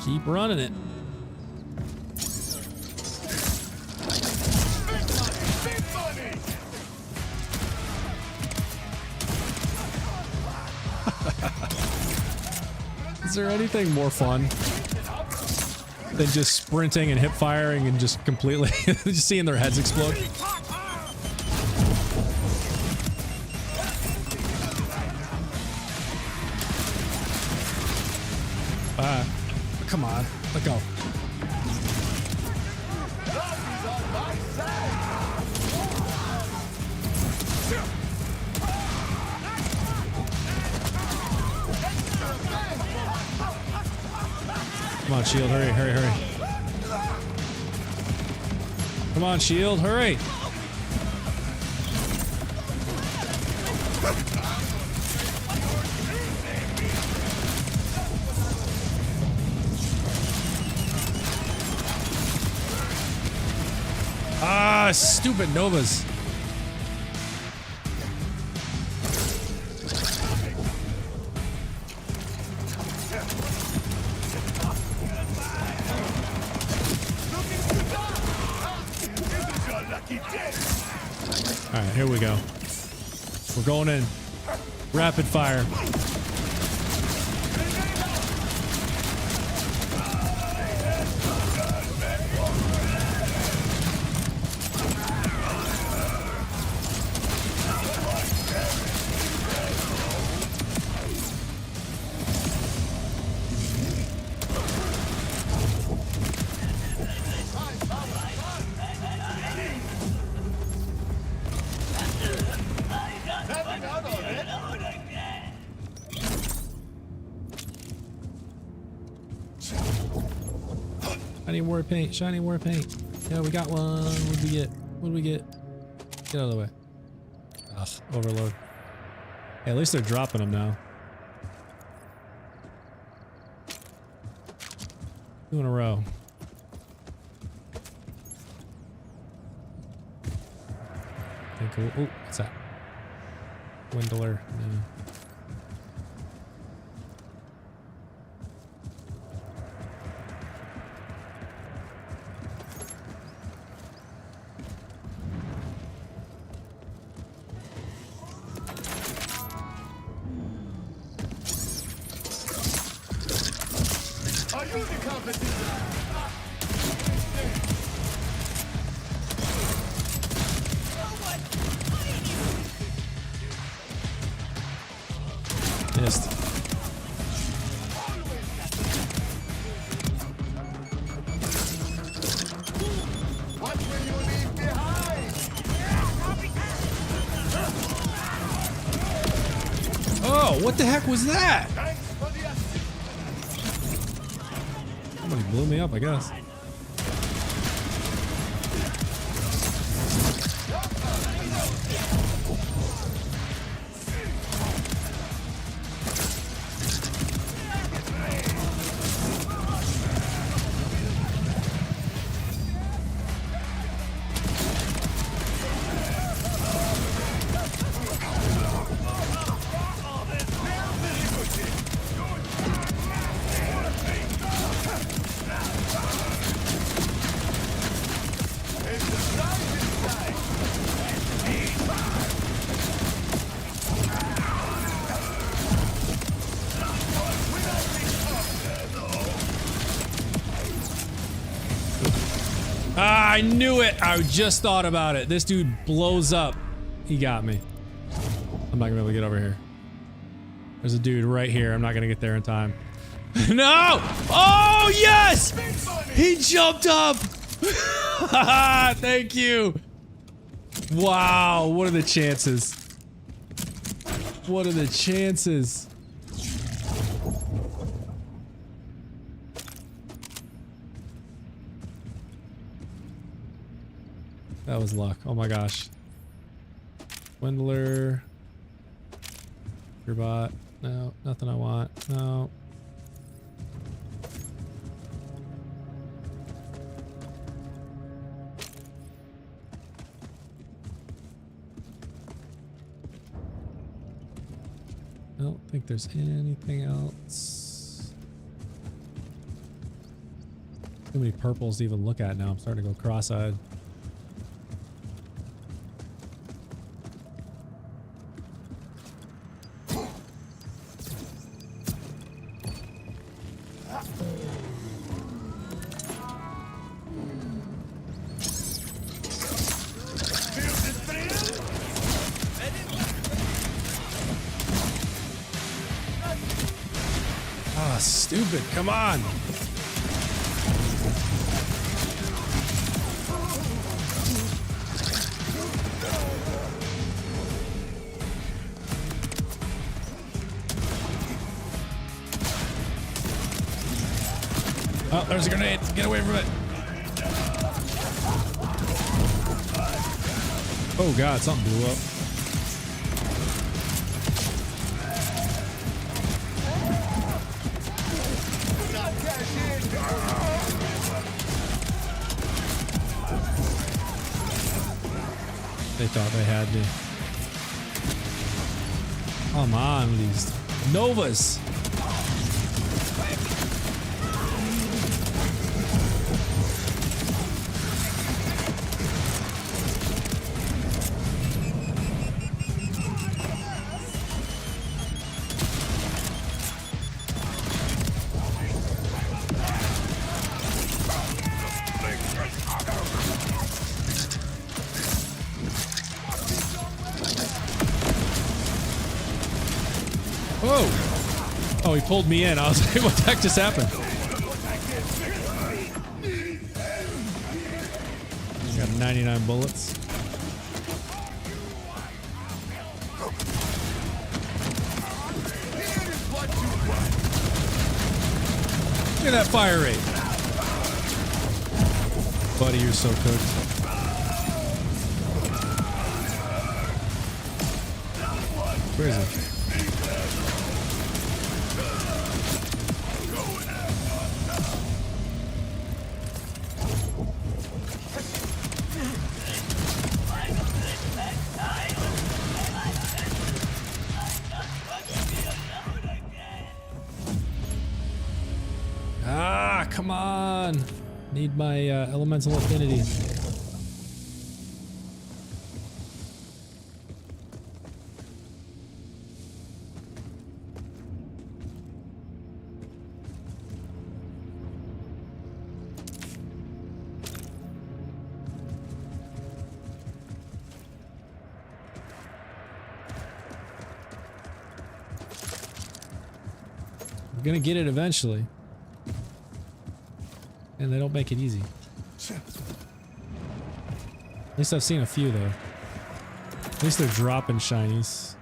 Keep running it. Is there anything more fun than just sprinting and hip firing and just completely just seeing their heads explode? Come on, let go. Come on, Shield, hurry, hurry, hurry. Come on, Shield, hurry. Ah, stupid Novas. All right, here we go. We're going in. Rapid fire. Shiny war paint, shiny war paint. Yeah, we got one. What did we get? What did we get? Get out of the way. Ugh, overload. Hey, at least they're dropping them now. 2 in a row. Okay, cool. Oh, what's that? Dwindler. Yeah. Missed. Oh, what the heck was that? Somebody blew me up, I guess. Ah, I knew it. I just thought about it. This dude blows up. He got me. I'm not gonna be able to get over here. There's a dude right here. I'm not gonna get there in time. No! Oh, yes! He jumped up! Thank you. Wow, what are the chances? What are the chances? That was luck. Oh my gosh. Swindler. Your bot. No, nothing I want. No. I don't think there's anything else. Too many purples to even look at now. I'm starting to go cross-eyed. Ah, stupid. Come on. Oh, there's a grenade. Get away from it. Oh god, something blew up. They thought they had me. Come on, these Novas. Whoa! Oh, he pulled me in. I was like, what the heck just happened? Got 99 bullets. Look at that fire rate. Buddy, you're so cooked. Where is he? Ah, come on. Need my elemental affinity. I'm gonna get it eventually. And they don't make it easy. At least I've seen a few though. At least they're dropping shinies.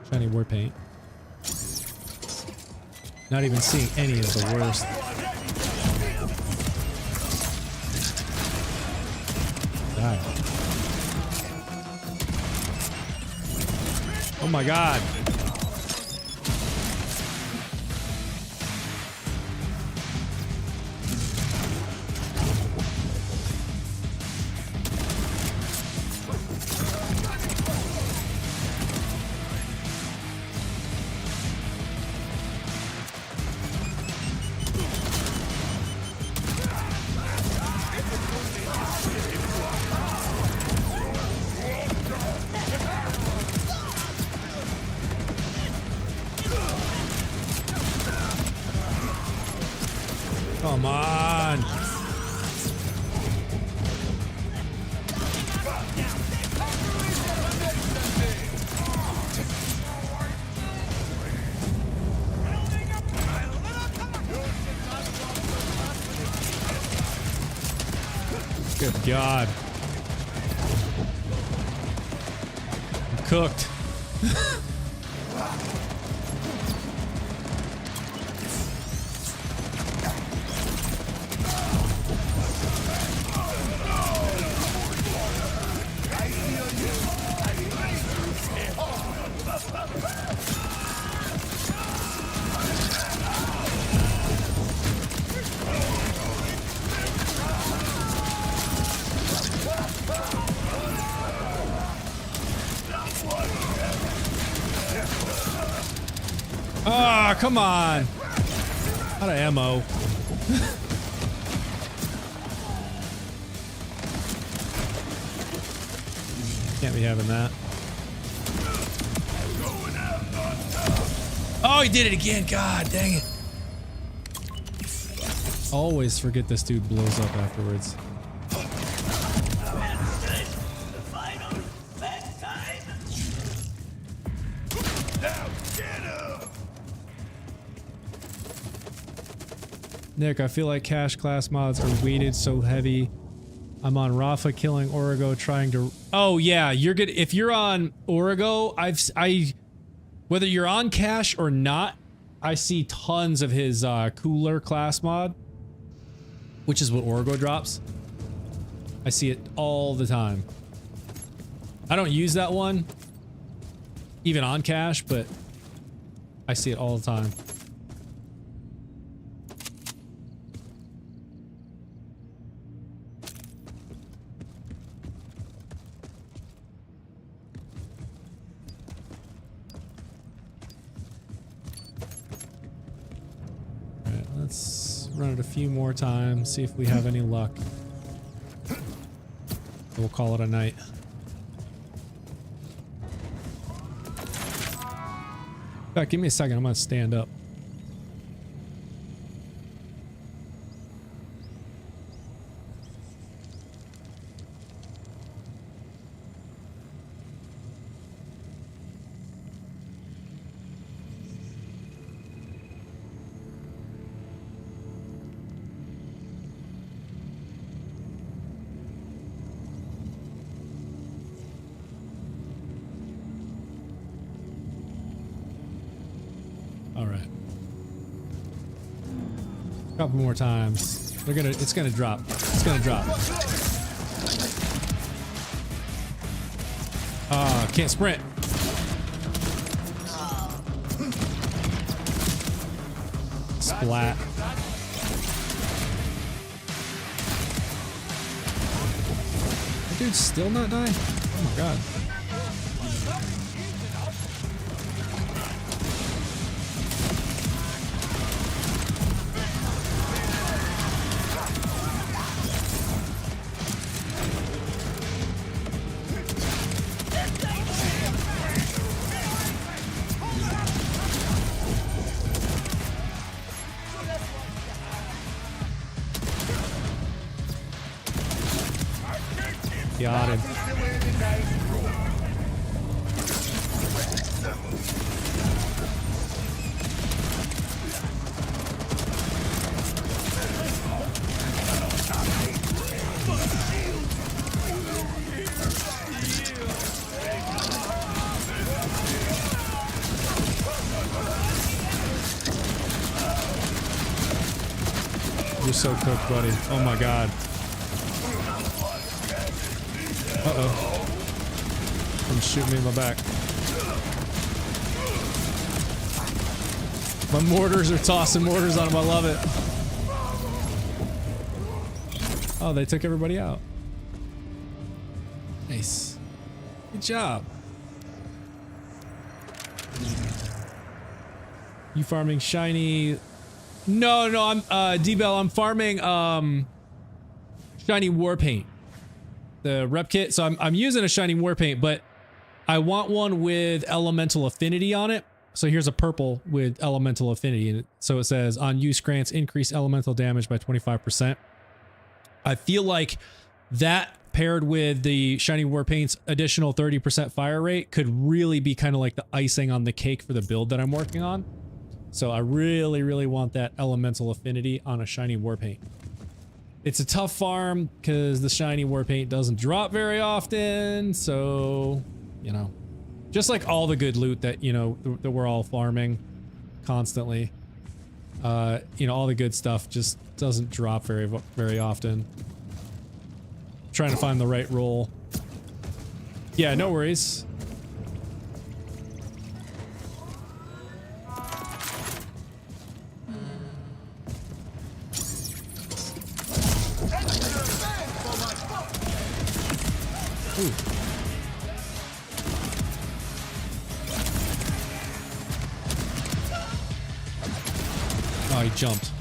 Shiny war paint. Not even seeing any of the worst. Die. Oh my god. Come on. Good God. I'm cooked. Ah, oh, come on. Out of ammo. Can't be having that. Oh, he did it again. God dang it. Always forget this dude blows up afterwards. Nick, I feel like cash class mods are weighted so heavy. I'm on Rafa killing Origo trying to... Oh yeah, you're good. If you're on Origo, whether you're on cash or not, I see tons of his cooler class mod, which is what Origo drops. I see it all the time. I don't use that one, even on cash, but I see it all the time. Let's run it a few more times, see if we have any luck. We'll call it a night. In fact, give me a second, I'm gonna stand up. Couple more times. It's gonna drop. It's gonna drop. Ah, can't sprint. Splat. That dude's still not dying? Oh my god. Got him. You're so cooked, buddy. Oh my god. Uh-oh. I'm shooting me in the back. My mortars are tossing mortars on him. I love it. Oh, they took everybody out. Nice. Good job. You farming shiny? No, I'm D-Bell. I'm farming shiny war paint. The rep kit. So I'm using a shiny war paint, but I want one with elemental affinity on it. So here's a purple with elemental affinity. And so it says on use grants increase elemental damage by 25%. I feel like that paired with the shiny war paint's additional 30% fire rate could really be kind of like the icing on the cake for the build that I'm working on. So I really, really want that elemental affinity on a shiny war paint. It's a tough farm because the shiny war paint doesn't drop very often. So, you know, just like all the good loot that, you know, that we're all farming constantly. You know, all the good stuff just doesn't drop very often. Trying to find the right roll. Yeah, no worries. Ooh. Oh, he jumped.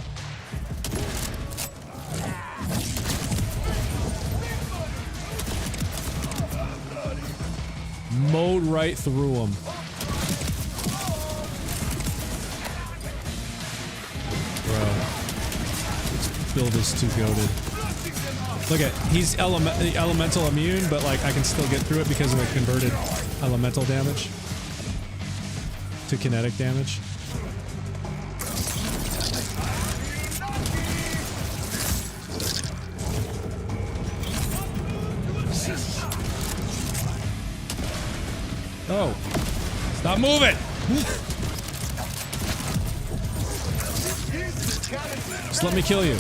Mowed right through him. Bro. This build is too goated. Look at, he's elemental immune, but like I can still get through it because of the converted elemental damage to kinetic damage. Oh, stop moving! Just let me kill you.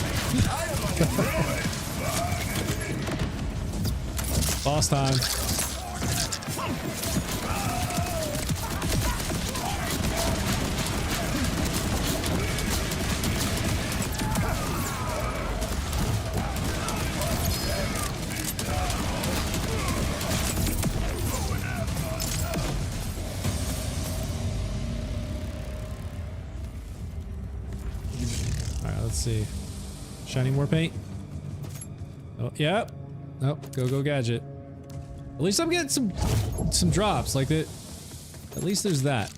Boss time. Alright, let's see. Shiny war paint. Oh, yeah. Oh, go gadget. At least I'm getting some drops like that. At least there's that.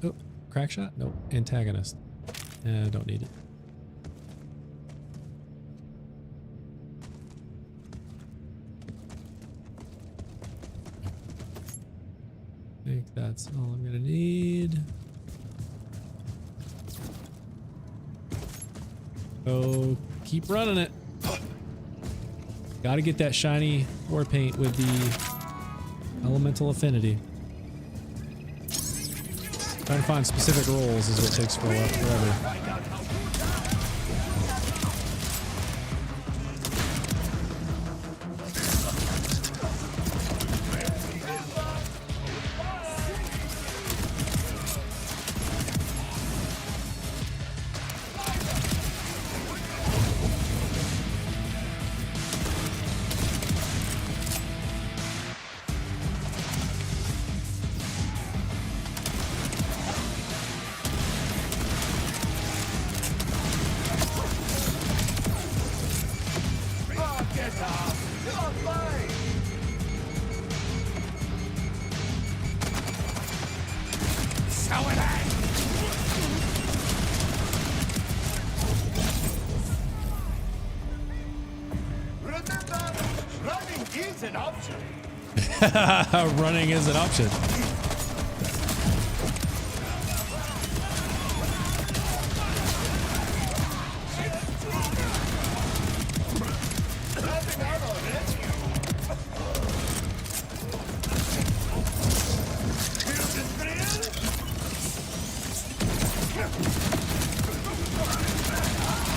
Oh, crack shot? Nope. Antagonist. Don't need it. I think that's all I'm gonna need. Oh, keep running it. Gotta get that shiny war paint with the elemental affinity. Trying to find specific rolls is what takes forever. Running is an option.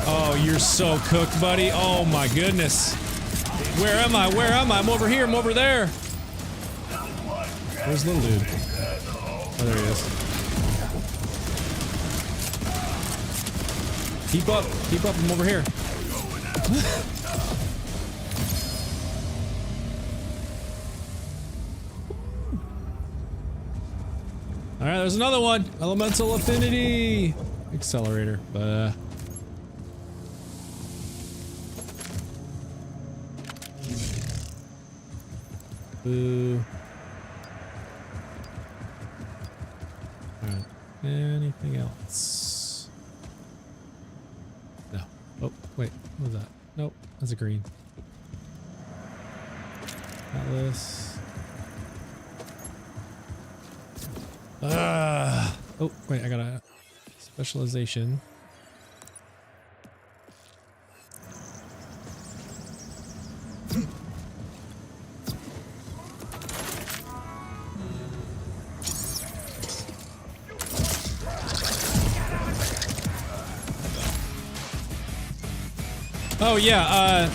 Oh, you're so cooked, buddy. Oh my goodness. Where am I? Where am I? I'm over here. I'm over there. Where's little dude? Oh, there he is. Keep up. Keep up. I'm over here. Alright, there's another one. Elemental affinity. Accelerator. Boo. Alright. Anything else? No. Oh, wait. What was that? Nope. That's a green. Atlas. Oh, wait. I got a specialization. Oh yeah,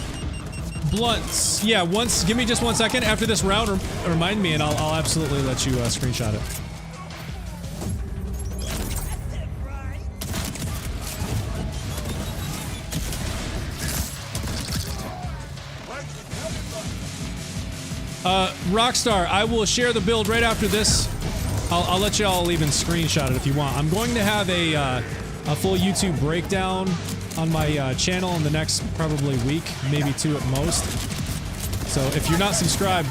blunts. Yeah, give me just 1 second after this round, remind me and I'll absolutely let you screenshot it. Rockstar, I will share the build right after this. I'll let y'all even screenshot it if you want. I'm going to have a full YouTube breakdown on my channel in the next probably week, maybe 2 at most. So if you're not subscribed,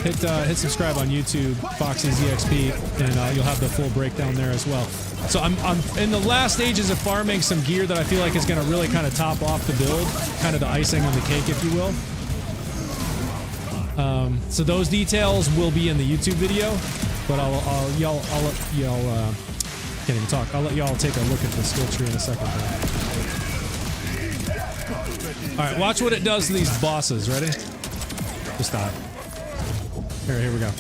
hit subscribe on YouTube, FoxyZXP, and you'll have the full breakdown there as well. So I'm in the last stages of farming some gear that I feel like is going to really kind of top off the build, kind of the icing on the cake, if you will. So those details will be in the YouTube video, but I'll let y'all can't even talk. I'll let y'all take a look at the skill tree in a second. All right, watch what it does to these bosses. Ready? Just die. Here we go.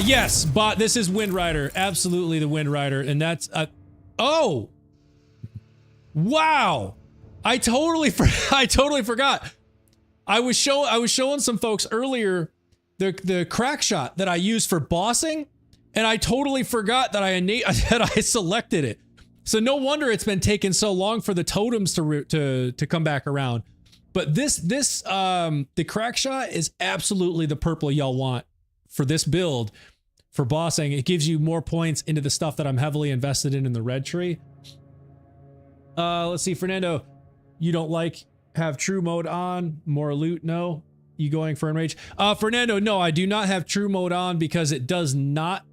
Yes, bot. This is Wind Rider. Absolutely the Wind Rider, and that's oh, wow! I totally forgot. I was showing some folks earlier the crack shot that I used for bossing, and I totally forgot that I selected it. So no wonder it's been taking so long for the totems to come back around. But the crack shot is absolutely the purple y'all want for this build. For bossing, it gives you more points into the stuff that I'm heavily invested in the red tree. Let's see, Fernando, you don't have true mode on, more loot? No. You going for enrage? Fernando, no, I do not have true mode on because it does not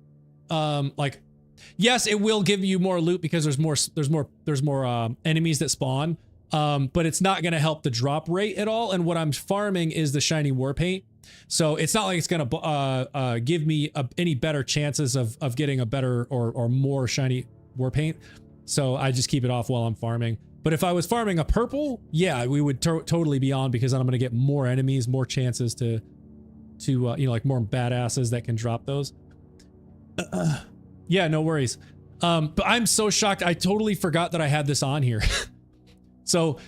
yes, it will give you more loot because there's more enemies that spawn. But it's not going to help the drop rate at all. And what I'm farming is the shiny war paint. So it's not like it's going to give me any better chances of getting a better or more shiny war paint. So I just keep it off while I'm farming. But if I was farming a purple, yeah, we would totally be on because then I'm going to get more enemies, more chances to like more badasses that can drop those. Yeah, no worries. But I'm so shocked. I totally forgot that I had this on here. So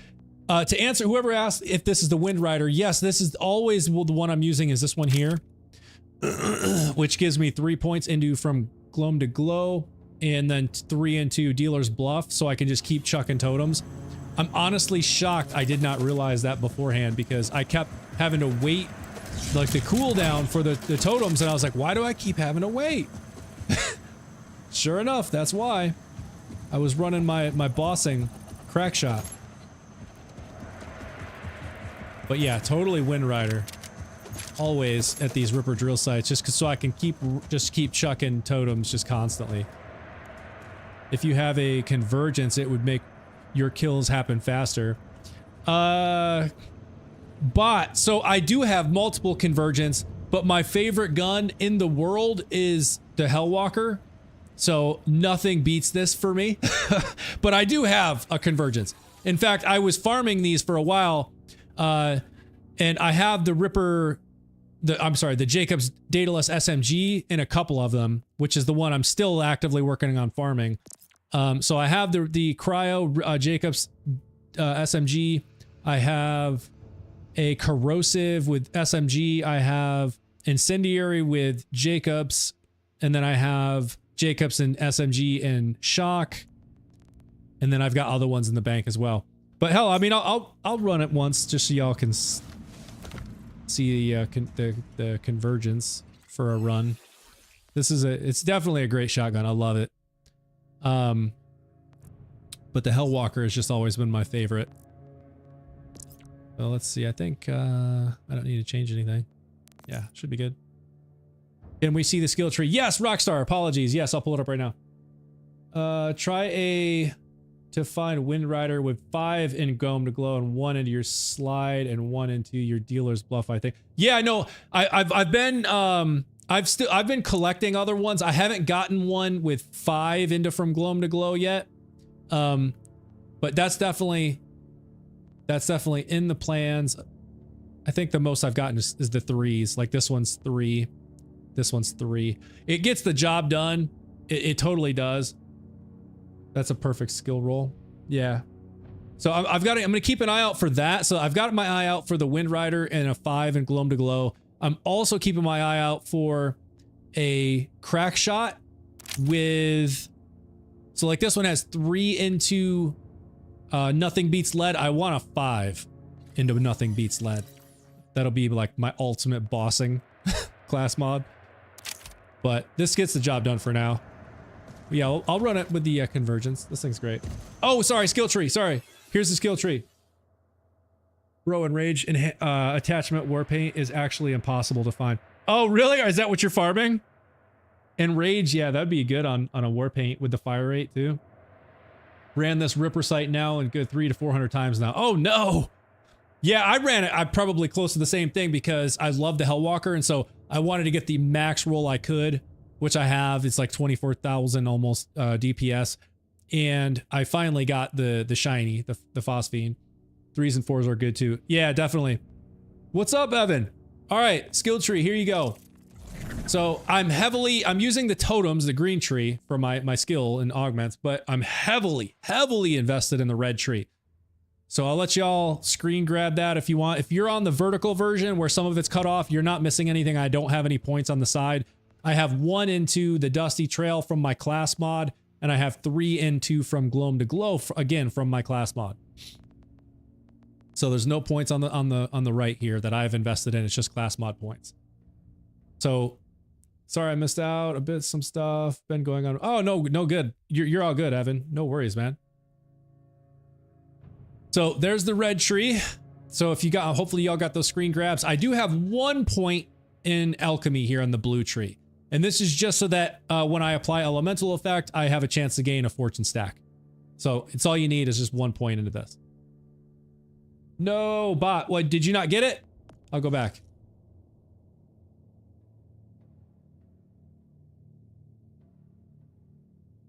to answer whoever asked if this is the Wind Rider, yes, this is always the one I'm using is this one here, which gives me 3 points into from Gloam to Glow, and then 3 into Dealer's Bluff, so I can just keep chucking totems. I'm honestly shocked I did not realize that beforehand because I kept having to wait like the cooldown for the totems, and I was like, why do I keep having to wait? Sure enough, that's why. I was running my bossing crack shot. But yeah, totally Wind Rider. Always at these Ripper drill sites, just so I can keep chucking totems just constantly. If you have a convergence, it would make your kills happen faster. Bot. So I do have multiple convergence, but my favorite gun in the world is the Hellwalker. So nothing beats this for me. But I do have a convergence. In fact, I was farming these for a while. And I have the Ripper, the Jacobs Daedalus SMG in a couple of them, which is the one I'm still actively working on farming. So I have the Cryo Jacobs SMG. I have a Corrosive with SMG. I have Incendiary with Jacobs. And then I have Jacobs and SMG and Shock. And then I've got other ones in the bank as well. But hell, I mean, I'll run it once just so y'all can see the convergence for a run. It's definitely a great shotgun. I love it. But the Hellwalker has just always been my favorite. Well, let's see. I think I don't need to change anything. Yeah, should be good. Can we see the skill tree? Yes, Rockstar. Apologies. Yes, I'll pull it up right now. Try a to find Wind Rider with 5 in Gloam to Glow and 1 into your slide and 1 into your dealer's bluff, I think. Yeah, I know. I've been collecting other ones. I haven't gotten one with 5 into from Gloam to Glow yet. But that's definitely in the plans. I think the most I've gotten is the 3s. Like this one's 3. This one's 3. It gets the job done. It totally does. That's a perfect skill roll. Yeah. So I'm gonna keep an eye out for that. So I've got my eye out for the Wind Rider and a 5 in Gloam to Glow. I'm also keeping my eye out for a crack shot with, so like this one has 3 into Nothing Beats Lead. I want a 5 into Nothing Beats Lead. That'll be like my ultimate bossing class mod. But this gets the job done for now. Yeah, I'll run it with the convergence. This thing's great. Oh, sorry, skill tree. Sorry. Here's the skill tree. Bro, Enrage and attachment war paint is actually impossible to find. Oh, really? Is that what you're farming? Enrage, yeah, that'd be good on a war paint with the fire rate too. Ran this Ripper site now and good 300 to 400 times now. Oh no! Yeah, I ran it. I'm probably close to the same thing because I love the Hellwalker, and so I wanted to get the max roll I could, which I have. It's like 24,000 almost DPS, and I finally got the shiny, the Phosphine. 3s and 4s are good too. Yeah, definitely. What's up, Evan? All right, skill tree. Here you go. So I'm using the totems, the green tree for my skill and augments, but I'm heavily invested in the red tree. So I'll let y'all screen grab that if you want. If you're on the vertical version where some of it's cut off, you're not missing anything. I don't have any points on the side. I have 1 into the Dusty Trail from my class mod, and I have 3 into from Gloam to Glow again from my class mod. So there's no points on the right here that I've invested in. It's just class mod points. So sorry I missed out a bit. Some stuff been going on. Oh no good. You're all good, Evan. No worries, man. So there's the red tree. So if you got, hopefully y'all got those screen grabs. I do have 1 point in alchemy here on the blue tree. And this is just so that when I apply elemental effect, I have a chance to gain a fortune stack. So it's all you need is just 1 point into this. No, bot. What, did you not get it? I'll go back.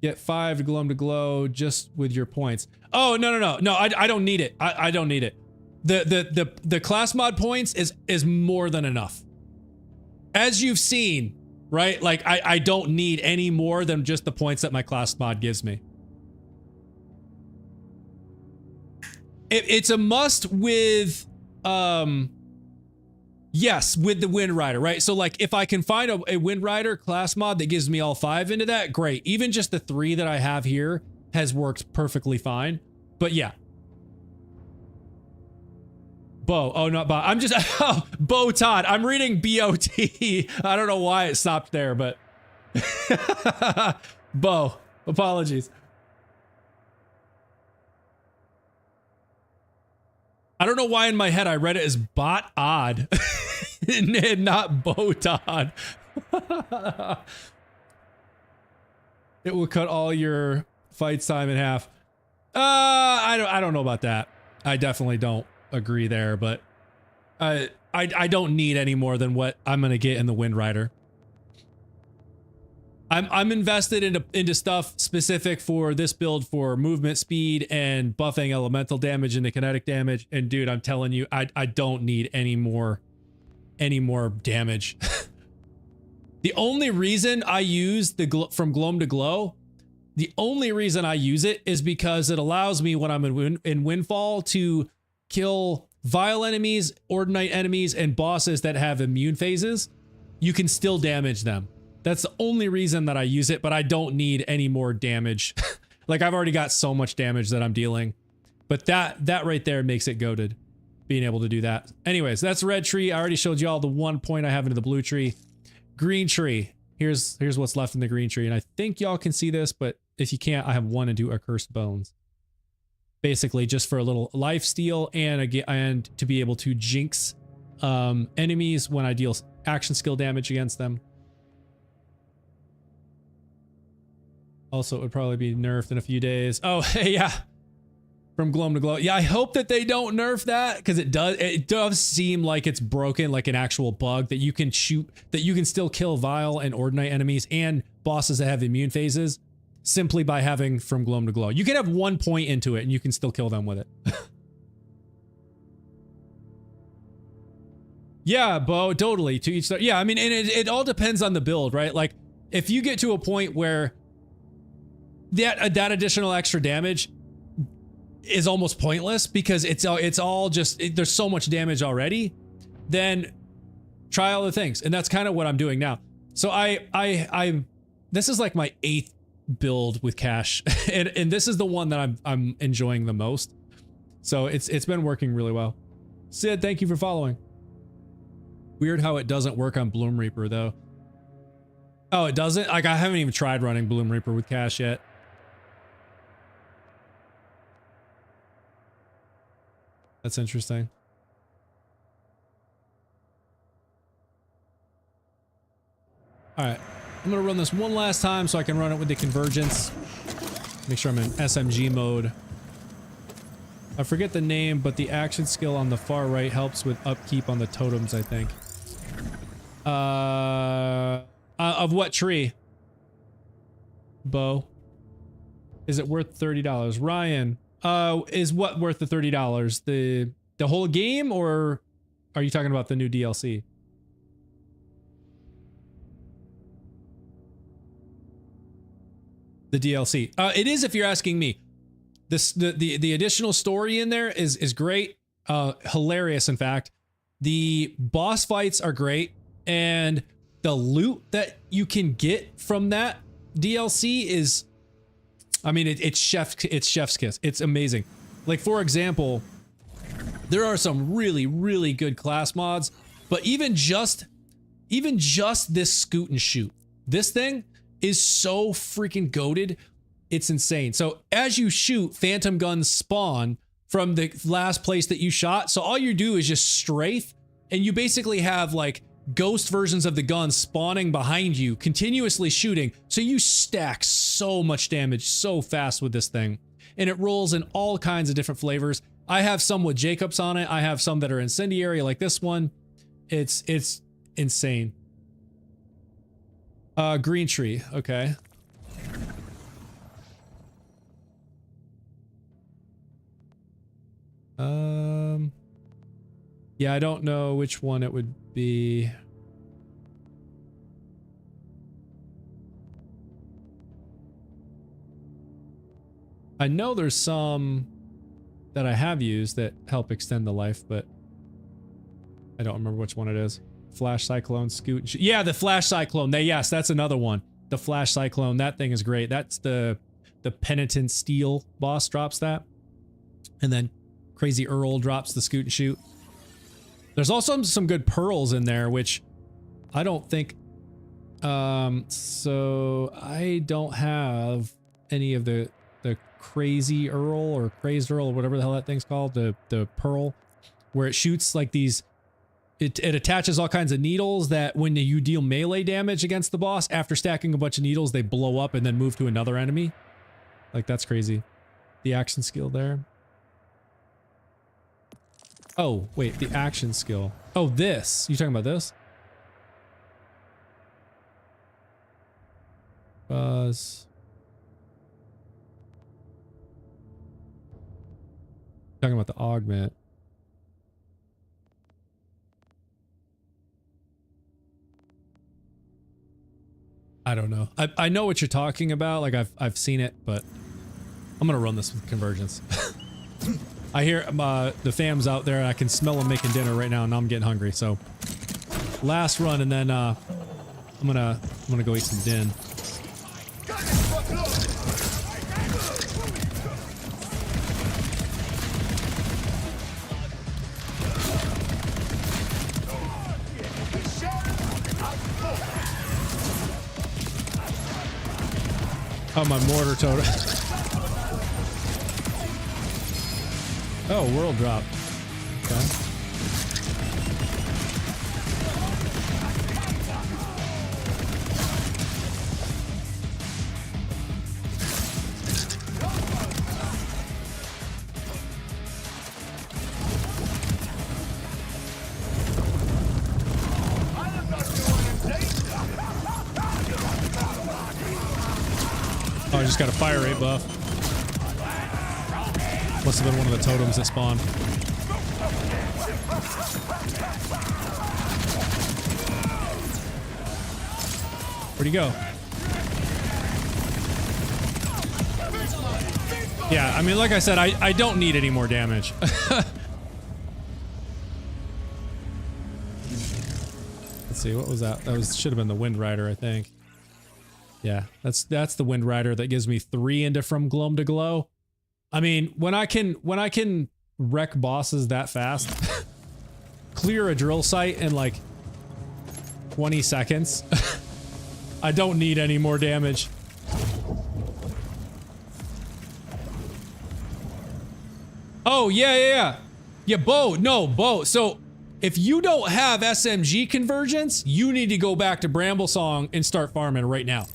Get 5 to Gloam to Glow just with your points. Oh, no, I don't need it. I don't need it. The class mod points is more than enough. As you've seen, right? Like I don't need any more than just the points that my class mod gives me. It's a must with, yes, with the Wind Rider, right? So like if I can find a Wind Rider class mod that gives me all 5 into that, great. Even just the 3 that I have here has worked perfectly fine. But yeah. Bo, oh, not Bo. I'm just, oh, Bo Todd. I'm reading B-O-T. I don't know why it stopped there, but Bo, apologies. I don't know why in my head I read it as bot odd and not Botod. It will cut all your fight time in half. I don't know about that. I definitely don't agree there, but I don't need any more than what I'm gonna get in the Wind Rider. I'm invested into stuff specific for this build for movement speed and buffing elemental damage into kinetic damage. And dude, I'm telling you, I don't need any more damage. The only reason I use the from Gloam to Glow, the only reason I use it is because it allows me when I'm in Windfall to kill vile enemies, ordinate enemies, and bosses that have immune phases. You can still damage them. That's the only reason that I use it, but I don't need any more damage. Like I've already got so much damage that I'm dealing. But that right there makes it goated, being able to do that. Anyways, that's red tree. I already showed you all the 1 point I have into the blue tree. Green tree. Here's what's left in the green tree. And I think y'all can see this, but if you can't, I have 1 into Accursed Bones. Basically just for a little life steal and to be able to jinx enemies when I deal action skill damage against them. Also, it would probably be nerfed in a few days. Oh, hey, yeah. from gloam to glow. Yeah, I hope that they don't nerf that, because it does seem like it's broken, like an actual bug that you can shoot, that you can still kill Vile and Ordinite enemies and bosses that have immune phases simply by having from gloam to glow. You can have 1 point into it and you can still kill them with it. Yeah, Bo, totally. To each, yeah, I mean, and it all depends on the build, right? Like, if you get to a point where that additional extra damage is almost pointless because it's all just, there's so much damage already, then try all the things. And that's kind of what I'm doing now. So this is like my 8th build with cash, and this is the one that I'm enjoying the most. So it's been working really well. Sid, thank you for following. Weird how it doesn't work on Bloom Reaper though. Oh, it doesn't? Like, I haven't even tried running Bloom Reaper with cash yet. That's interesting. All right, I'm gonna run this one last time so I can run it with the convergence. Make sure I'm in SMG mode. I forget the name, but the action skill on the far right helps with upkeep on the totems, I think. Of what tree? Bo. Is it worth $30? Ryan, is what worth the $30? The whole game, or are you talking about the new DLC? The DLC. It is, if you're asking me. The additional story in there is great. Hilarious, in fact. The boss fights are great, and the loot that you can get from that DLC is, I mean, it's chef's kiss. It's amazing. Like, for example, there are some really good class mods, but even just this scoot and shoot, this thing is so freaking goated. It's insane. So as you shoot, phantom guns spawn from the last place that you shot. So all you do is just strafe, and you basically have like ghost versions of the gun spawning behind you, continuously shooting. So you stack so much damage so fast with this thing, and it rolls in all kinds of different flavors. I have some with Jacobs on it. I have some that are incendiary, like this one. It's insane. Green tree. Okay. Yeah, I don't know which one it would be. I know there's some that I have used that help extend the life, but I don't remember which one it is. Flash Cyclone, Scoot. Yeah, the Flash Cyclone. Yes, that's another one. The Flash Cyclone. That thing is great. That's the Penitent Steel boss drops that. And then Crazy Earl drops the Scoot and Shoot. There's also some good pearls in there, which I don't think... so I don't have any of the Crazy Earl or Crazed Earl or whatever the hell that thing's called. The pearl, where it shoots like these... It attaches all kinds of needles that when you deal melee damage against the boss, after stacking a bunch of needles, they blow up and then move to another enemy. Like, that's crazy. The action skill there. Oh, wait, the action skill. Oh, this. You talking about this? Buzz. Talking about the augment. I don't know. I know what you're talking about. Like, I've seen it, but I'm gonna run this with convergence. I hear the fam's out there, and I can smell them making dinner right now, and I'm getting hungry. So, last run, and then I'm gonna go eat some din. Oh, my mortar totem. Oh, world drop. Okay. just got a fire rate buff. Must have been one of the totems that spawned. Where'd he go? Yeah, I mean, like I said, I don't need any more damage. Let's see, what was that? That should have been the Wind Rider, I think. Yeah, that's the Wind Rider that gives me 3 into From Gloam to Glow. I mean, when I can wreck bosses that fast, clear a drill site in like 20 seconds, I don't need any more damage. Oh, yeah. Yeah, Bo. So, if you don't have SMG convergence, you need to go back to Bramblesong and start farming right now.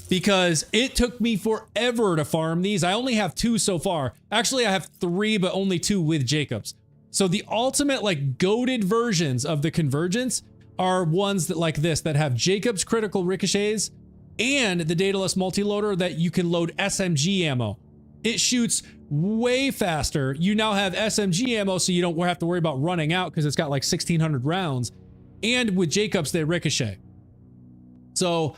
Because it took me forever to farm these. I only have 2 so far. Actually, I have 3, but only 2 with Jacobs. So the ultimate, like, goated versions of the convergence are ones that like this, that have Jacobs critical ricochets and the Daedalus multiloader that you can load SMG ammo. It shoots way faster. You now have SMG ammo, so you don't have to worry about running out because it's got like 1,600 rounds. And with Jacobs, they ricochet. So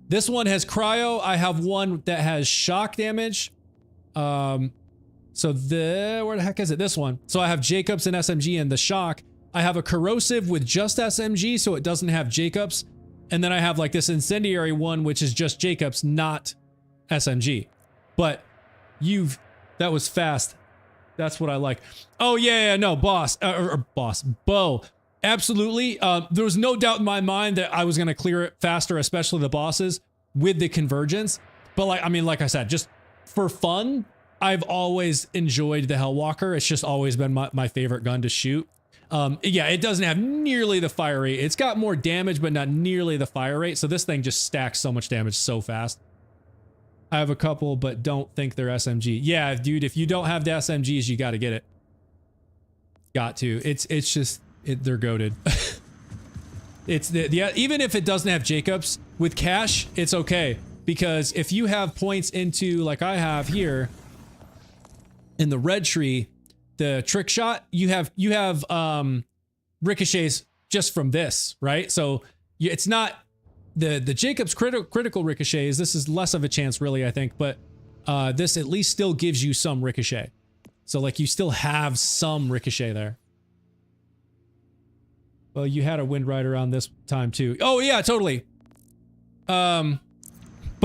this one has cryo. I have one that has shock damage. Where the heck is it? This one. So I have Jacobs and SMG and the shock. I have a corrosive with just SMG, so it doesn't have Jacobs. And then I have like this incendiary one, which is just Jacobs, not SMG. But that was fast. That's what I like. Oh yeah, no, Bo. Absolutely. There was no doubt in my mind that I was going to clear it faster, especially the bosses with the convergence. But like, I mean, like I said, just for fun, I've always enjoyed the Hellwalker. It's just always been my favorite gun to shoot. Yeah, it doesn't have nearly the fire rate. It's got more damage, but not nearly the fire rate. So this thing just stacks so much damage so fast. I have a couple, but don't think they're SMG. Yeah, dude, if you don't have the SMGs, you got to get it. Got to. It's just, they're goated. Even if it doesn't have Jacobs, with cash, it's okay. Because if you have points into, like I have here, in the red tree, the trick shot, you have ricochets just from this, right? So it's not the Jacobs critical ricochets. This is less of a chance, really, I think, but this at least still gives you some ricochet. So like you still have some ricochet there. Well, you had a Wind Rider on this time too. Oh yeah, totally. But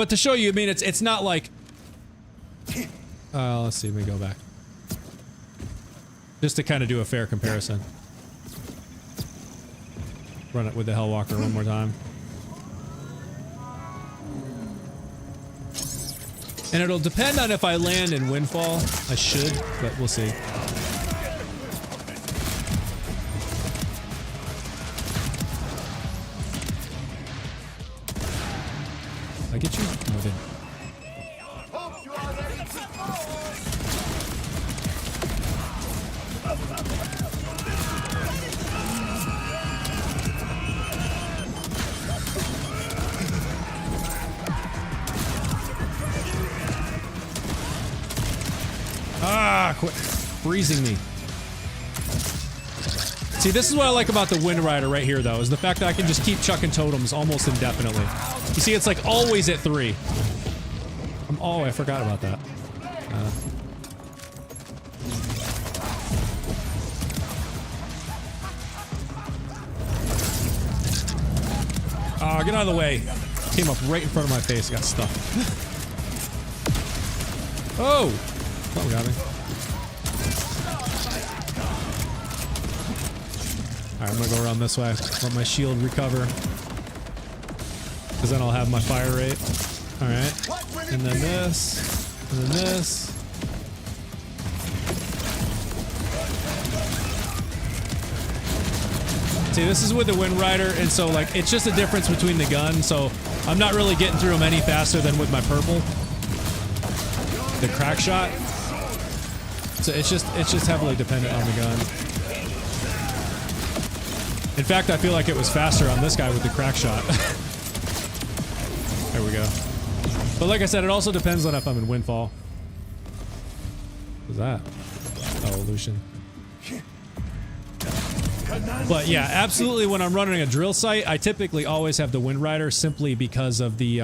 to show you, I mean, it's not like. Let's see. Let me go back. Just to kind of do a fair comparison. Run it with the Hellwalker one more time. And it'll depend on if I land in Windfall. I should, but we'll see. Did I get you? No, I didn't. Ah, quit freezing me. See, this is what I like about the Wind Rider right here, though, is the fact that I can just keep chucking totems almost indefinitely. You see, it's like always at 3. Oh, I forgot about that. Oh, get out of the way. Came up right in front of my face, got stuck. Oh! Something got me. Alright, I'm gonna go around this way. Let my shield recover. Because then I'll have my fire rate. Alright. And then this. And then this. See, this is with the Wind Rider, and so, like, it's just a difference between the gun, so I'm not really getting through them any faster than with my purple. The crack shot. So it's just heavily dependent on the gun. In fact, I feel like it was faster on this guy with the crack shot. There we go. But like I said, it also depends on if I'm in Windfall. What's that? Oh, Lucian. But yeah, absolutely when I'm running a drill site, I typically always have the Wind Rider simply because of the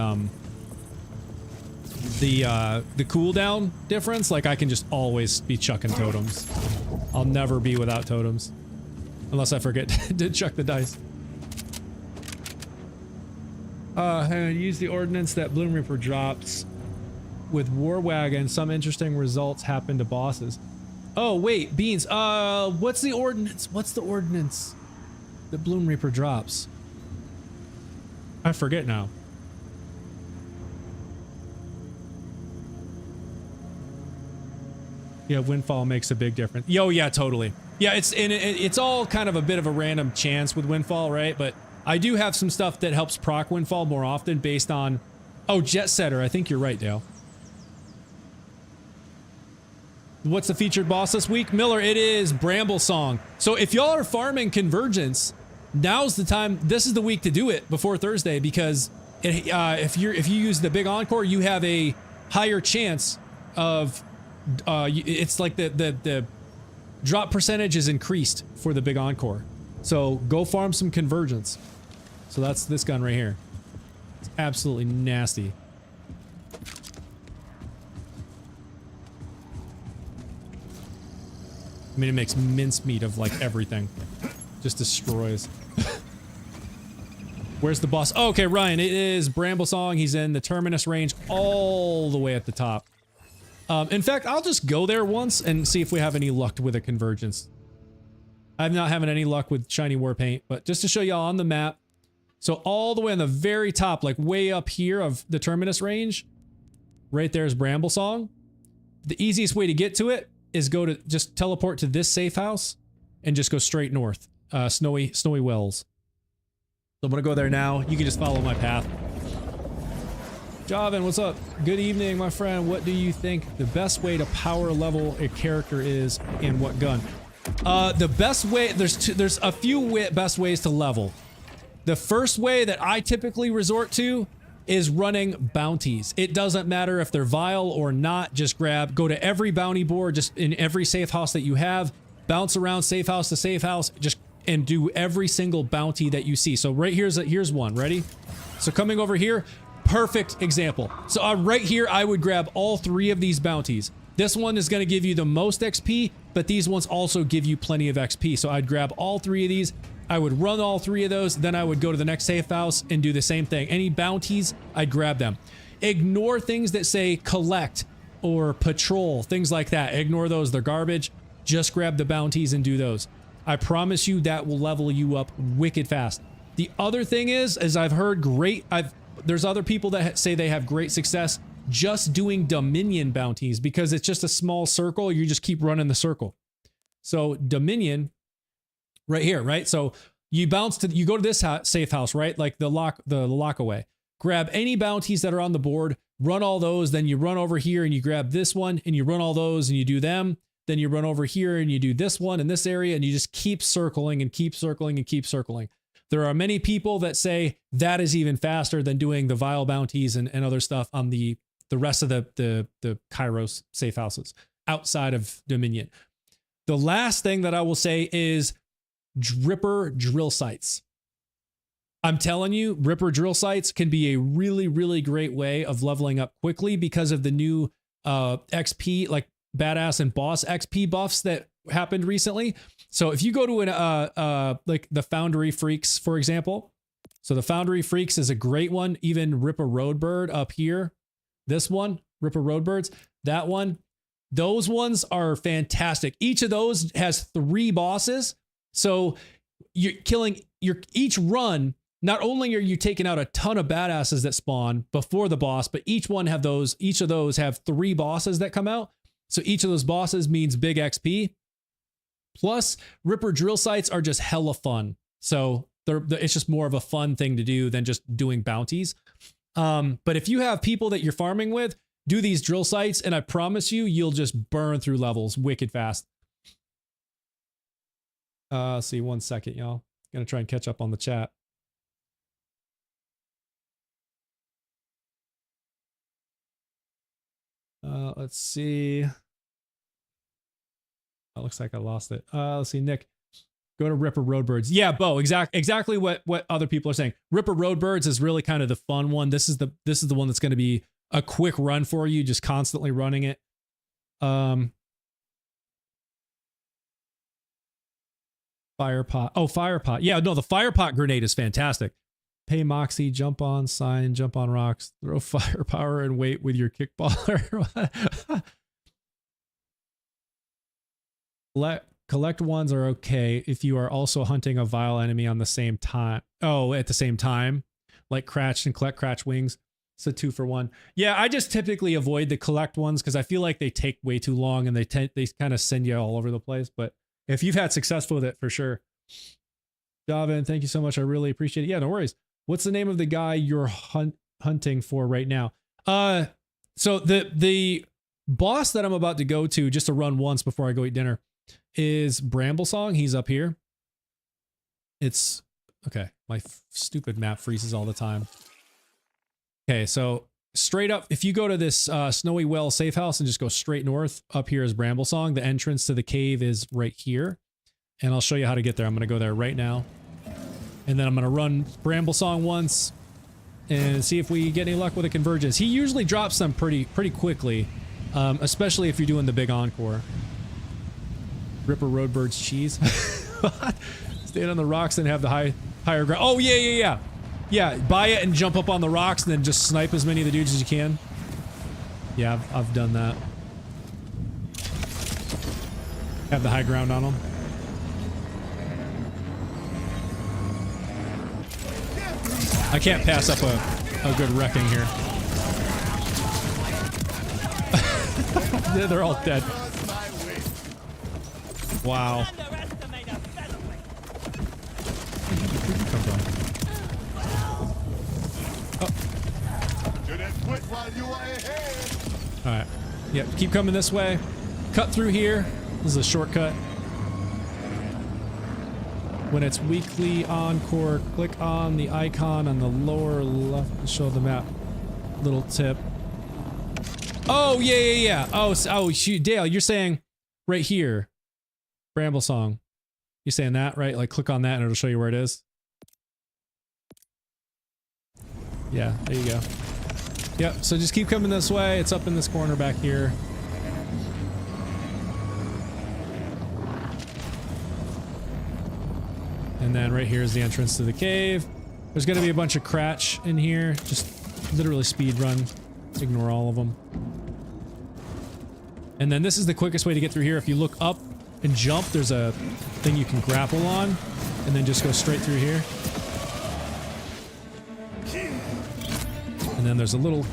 cooldown difference. Like I can just always be chucking totems. I'll never be without totems. Unless I forget to chuck the dice. Use the ordnance that Bloom Reaper drops with War Wagon. Some interesting results happen to bosses. Oh, wait, Beans. What's the ordnance? What's the ordnance that Bloom Reaper drops? I forget now. Yeah, Windfall makes a big difference. Yo, yeah, totally. Yeah, it's all kind of a bit of a random chance with Windfall, right? But I do have some stuff that helps proc Windfall more often based on... Oh, Jet Setter. I think you're right, Dale. What's the featured boss this week? Miller, it is Bramble Song. So if y'all are farming Convergence, now's the time. This is the week to do it before Thursday because if you use the big Encore, you have a higher chance of... it's like the drop percentage is increased for the big Encore. So go farm some Convergence. So that's this gun right here. It's absolutely nasty. I mean, it makes mincemeat of like everything. Just destroys. Where's the boss? Oh, okay, Ryan, it is Bramble Song. He's in the Terminus range all the way at the top. In fact, I'll just go there once and see if we have any luck with a Convergence. I'm not having any luck with Shiny War Paint, but just to show y'all on the map. So all the way on the very top, like way up here of the Terminus range, right there is Bramble Song. The easiest way to get to it is just teleport to this safe house and just go straight north. Snowy Wells. So I'm gonna go there now. You can just follow my path. Javin, what's up? Good evening, my friend. What do you think the best way to power level a character is and what gun? The best way, there's a few best ways to level. The first way that I typically resort to is running bounties. It doesn't matter if they're vile or not, just go to every bounty board, just in every safe house that you have, bounce around safe house to safe house, and do every single bounty that you see. So right here's one, ready? So coming over here, perfect example. So right here, I would grab all 3 of these bounties. This one is gonna give you the most XP, but these ones also give you plenty of XP. So I'd grab all 3 of these, I would run all 3 of those, then I would go to the next safe house and do the same thing. Any bounties, I'd grab them. Ignore things that say collect or patrol, things like that. Ignore those, they're garbage. Just grab the bounties and do those. I promise you that will level you up wicked fast. The other thing is I've heard there's other people that say they have great success just doing Dominion bounties because it's just a small circle. You just keep running the circle. So Dominion... right here, right? So you go to this safe house, right? Like the lock away. Grab any bounties that are on the board, run all those, then you run over here and you grab this one and you run all those and you do them. Then you run over here and you do this one in this area and you just keep circling and keep circling and keep circling. There are many people that say that is even faster than doing the vile bounties and other stuff on the rest of the Kairos safe houses outside of Dominion. The last thing that I will say is Ripper drill sites. I'm telling you, Ripper drill sites can be a really, really great way of leveling up quickly because of the new XP, like badass and boss XP buffs that happened recently. So if you go to like the Foundry Freaks, for example, so the Foundry Freaks is a great one. Even Ripper Roadbird up here, this one, Ripper Roadbirds, that one, those ones are fantastic. Each of those has 3 bosses. So you're killing each run. Not only are you taking out a ton of badasses that spawn before the boss, but each of those have 3 bosses that come out. So each of those bosses means big XP. Plus, Ripper drill sites are just hella fun. So it's just more of a fun thing to do than just doing bounties. But if you have people that you're farming with, do these drill sites, and I promise you, you'll just burn through levels wicked fast. See, 1 second, y'all. Gonna try and catch up on the chat. Let's see. It looks like I lost it. Let's see, Nick. Go to Ripper Roadbirds. Yeah, Bo, exactly what other people are saying. Ripper Roadbirds is really kind of the fun one. This is the one that's going to be a quick run for you, just constantly running it. Fire pot. Oh, fire pot. Yeah, no, the fire pot grenade is fantastic. Pay Moxie, jump on sign, jump on rocks, throw firepower and wait with your kickballer. Collect ones are okay if you are also hunting a vile enemy on the same time. Oh, at the same time, like Cratch and collect Cratch wings. So 2 for 1. Yeah, I just typically avoid the collect ones because I feel like they take way too long and they kind of send you all over the place. But if you've had success with it, for sure. Javin, thank you so much. I really appreciate it. Yeah, no worries. What's the name of the guy you're hunting for right now? So the boss that I'm about to go to, just to run once before I go eat dinner, is Bramblesong. He's up here. It's okay. My stupid map freezes all the time. Okay, so straight up, if you go to this Snowy Well safe house and just go straight north, up here is Bramblesong. The entrance to the cave is right here. And I'll show you how to get there. I'm going to go there right now. And then I'm going to run Bramblesong once and see if we get any luck with a convergence. He usually drops them pretty quickly, especially if you're doing the big encore. Ripper Roadbird's cheese. Stand on the rocks and have the higher ground. Oh, yeah. Yeah, buy it and jump up on the rocks and then just snipe as many of the dudes as you can. Yeah, I've done that. Have the high ground on them. I can't pass up a good wrecking here. They're all dead. Wow. Where'd you come from? Oh. Alright. Yep, keep coming this way. Cut through here. This is a shortcut. When it's weekly encore, click on the icon on the lower left to show the map. Little tip. Oh, yeah. Oh, shoot, Dale, you're saying right here. Bramblesong. You're saying that, right? Like, click on that and it'll show you where it is. Yeah, there you go. Yep, so just keep coming this way. It's up in this corner back here. And then right here is the entrance to the cave. There's going to be a bunch of Cratch in here. Just literally speed run. Ignore all of them. And then this is the quickest way to get through here. If you look up and jump, there's a thing you can grapple on. And then just go straight through here. And then there's a little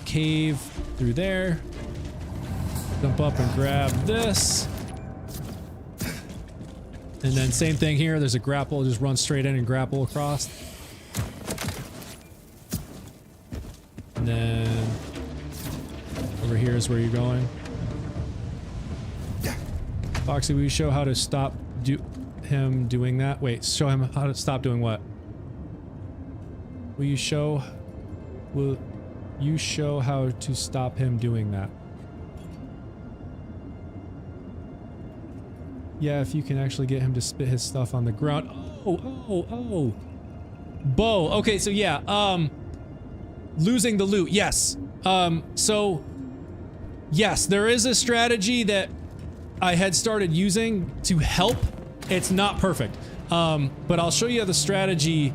cave through there. Jump up and grab this. And then same thing here, there's a grapple, just run straight in and grapple across. And then over here is where you're going. Foxy, will you show how to stop him doing that? Wait, show him how to stop doing what? Will you show how to stop him doing that? Yeah, if you can actually get him to spit his stuff on the ground. Oh. Bo. Okay, so yeah, losing the loot. Yes. So yes, there is a strategy that I had started using to help. It's not perfect. But I'll show you the strategy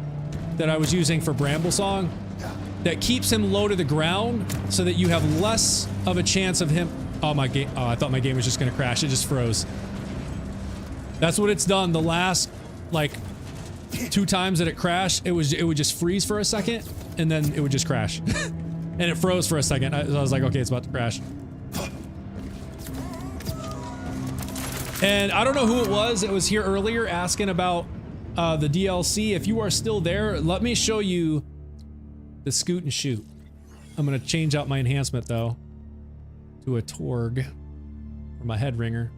that I was using for Bramblesong that keeps him low to the ground so that you have less of a chance of him. Oh, my game. Oh, I thought my game was just going to crash. It just froze. That's what it's done the last, like, 2 times that it crashed. It would just freeze for a second, and then it would just crash. And it froze for a second. I was like, okay, it's about to crash. And I don't know who it was. It was here earlier asking about the DLC. If you are still there, let me show you the scoot and shoot. I'm going to change out my enhancement, though, to a Torg for my head ringer.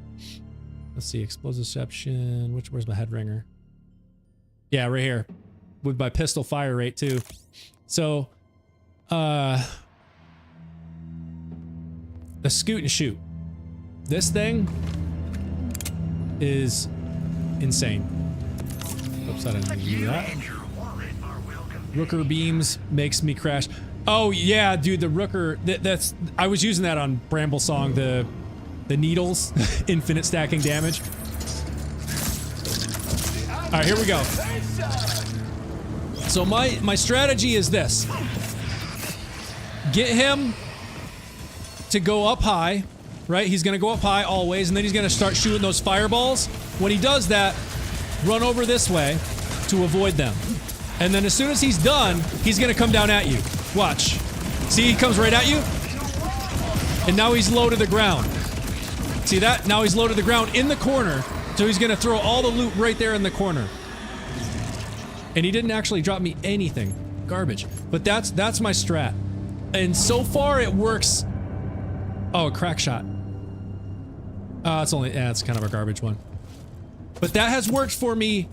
Let's see, Explosiveception. Where's my head ringer? Yeah, right here. With my pistol fire rate, too. So, the scoot and shoot. This thing is insane. Oops, I didn't do that. Rooker beams makes me crash. Oh yeah, dude, the Rooker. That's I was using that on Bramble Song. The needles, infinite stacking damage. All right, here we go. So my strategy is this: get him to go up high, right? He's gonna go up high always, and then he's gonna start shooting those fireballs. When he does that, run over this way to avoid them. And then as soon as he's done, he's gonna come down at you. Watch. See, he comes right at you. And now he's low to the ground. See that? Now he's low to the ground in the corner. So he's gonna throw all the loot right there in the corner. And he didn't actually drop me anything. Garbage. But that's my strat. And so far it works. Oh, a crack shot. It's only, yeah, it's kind of a garbage one. But that has worked for me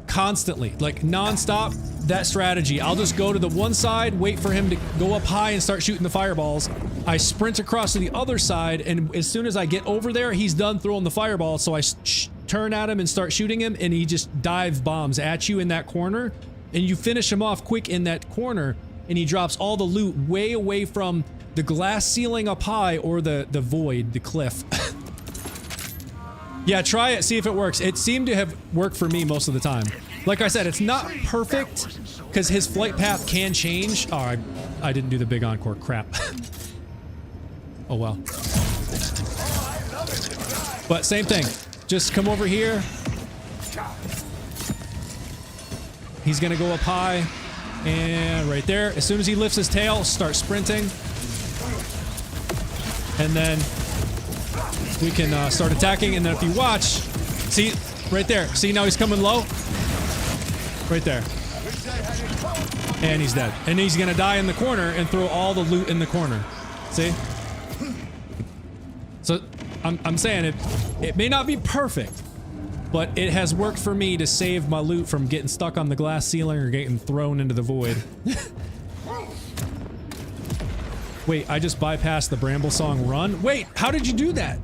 constantly, like non-stop. That strategy, I'll just go to the one side, wait for him to go up high and start shooting the fireballs. I sprint across to the other side, and as soon as I get over there, he's done throwing the fireballs, so I turn at him and start shooting him, and he just dive bombs at you in that corner, and you finish him off quick in that corner, and he drops all the loot way away from the glass ceiling up high or the void, the cliff. Yeah, try it, see if it works. It seemed to have worked for me most of the time. Like I said, it's not perfect, because his flight path can change. Oh, I didn't do the big encore. Crap. Oh well. But same thing. Just come over here. He's gonna go up high. And right there. As soon as he lifts his tail, start sprinting. And then we can start attacking, and then if you watch, see, right there. See, now he's coming low? Right there. And he's dead. And he's gonna die in the corner and throw all the loot in the corner. See? So, I'm saying it may not be perfect, but it has worked for me to save my loot from getting stuck on the glass ceiling or getting thrown into the void. Wait, I just bypassed the Bramble Song run? Wait, how did you do that?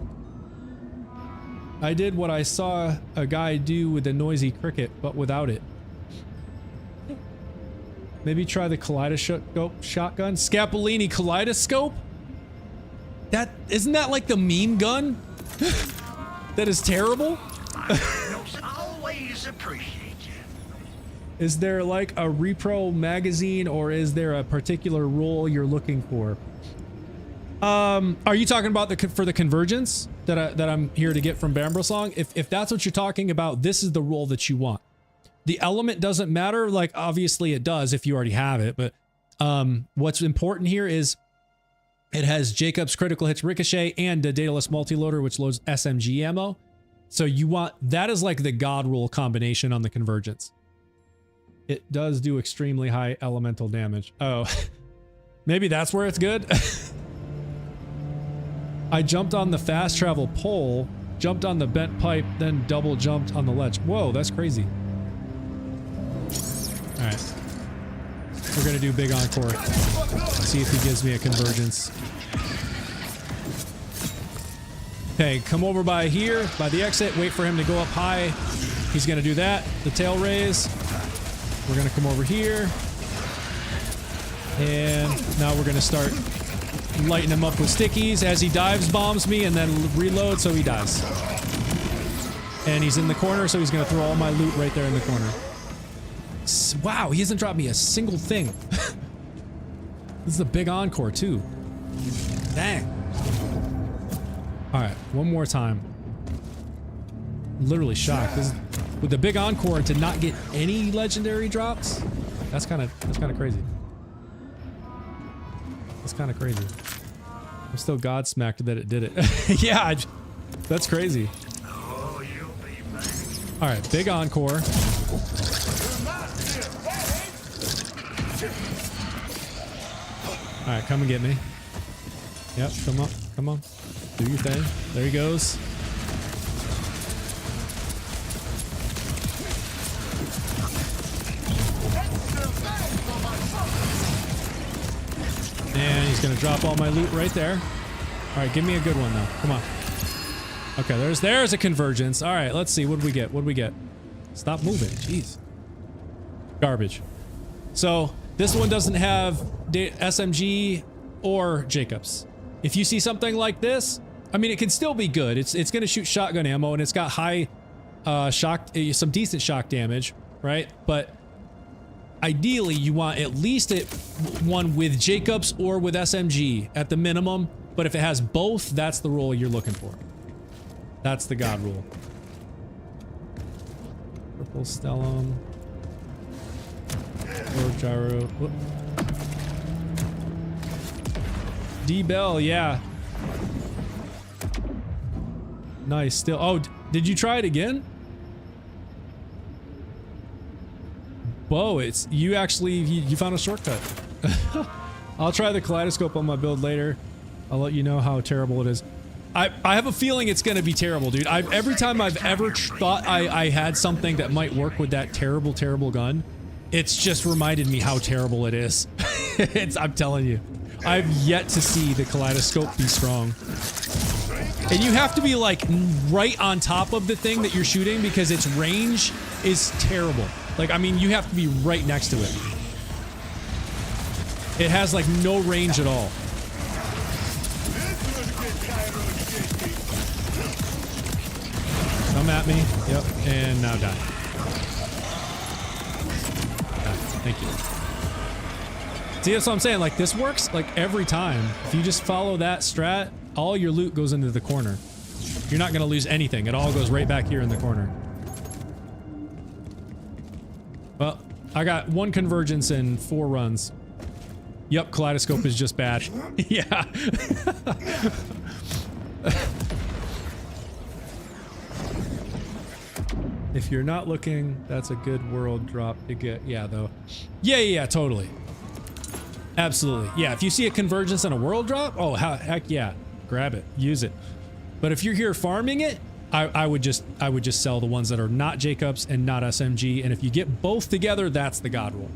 I did what I saw a guy do with the noisy cricket, but without it. Maybe try the kaleidoscope shotgun? Scapolini kaleidoscope? Isn't that like the meme gun? That is terrible? Always appreciate you. Is there like a repro magazine, or is there a particular role you're looking for? Are you talking about for the convergence that I'm here to get from Bramble Song? If that's what you're talking about, this is the role that you want. The element doesn't matter. Like, obviously it does if you already have it, but what's important here is it has Jacob's critical hits ricochet and a dataless multiloader, which loads SMG ammo. So you want, that is like the god roll combination on the convergence. It does do extremely high elemental damage. Oh, maybe that's where it's good. I jumped on the fast travel pole, jumped on the bent pipe, then double jumped on the ledge. Whoa, that's crazy. All right. We're going to do big encore. See if he gives me a convergence. Okay, come over by here, by the exit, wait for him to go up high. He's going to do that. The tail raise. We're going to come over here. And now we're going to start lighting him up with stickies as he dives bombs me and then reload so he dies. And he's in the corner, so he's going to throw all my loot right there in the corner. Wow, he hasn't dropped me a single thing. This is a big encore too. Dang. All right, one more time. Literally shocked. This is, with the big encore to not get any legendary drops. That's kind of crazy. That's kind of crazy. I'm still godsmacked that it did it. Yeah, that's crazy. Oh, you'll be back. All right, big encore. All right, come and get me. Yep, come on, come on. Do your thing. There he goes. And he's gonna drop all my loot right there. All right, give me a good one, though. Come on. Okay, there's a convergence. All right, let's see. What do we get? What do we get? Stop moving. Jeez. Garbage. So this one doesn't have SMG or Jacobs. If you see something like this, I mean, it can still be good. It's going to shoot shotgun ammo, and it's got high some decent shock damage, right? But ideally, you want at least one with Jacobs or with SMG at the minimum. But if it has both, that's the rule you're looking for. That's the god rule. Purple Stellum. Or Gyro. Whoop. D-Bell, yeah. Nice, still. Oh, did you try it again? Whoa, it's you actually you found a shortcut. I'll try the kaleidoscope on my build later. I'll let you know how terrible it is. I have a feeling it's gonna be terrible, dude. Every time I've ever thought I had something that might work with that terrible gun, it's just reminded me how terrible it is. I'm telling you. I've yet to see the kaleidoscope be strong. And you have to be like right on top of the thing that you're shooting because its range is terrible. Like, I mean, you have to be right next to it. It has like no range at all. Come at me. Yep. And now die. Thank you. See, that's what I'm saying. Like, this works like every time. If you just follow that strat, all your loot goes into the corner. You're not going to lose anything. It all goes right back here in the corner. Well, I got 1 convergence and 4 runs. Yep, kaleidoscope is just bad. Yeah. If you're not looking, that's a good world drop to get. Yeah, though. Yeah, totally. Absolutely. Yeah, if you see a convergence and a world drop, oh, heck yeah. Grab it. Use it. But if you're here farming it, I would just sell the ones that are not Jacobs and not SMG. And if you get both together, that's the god rule.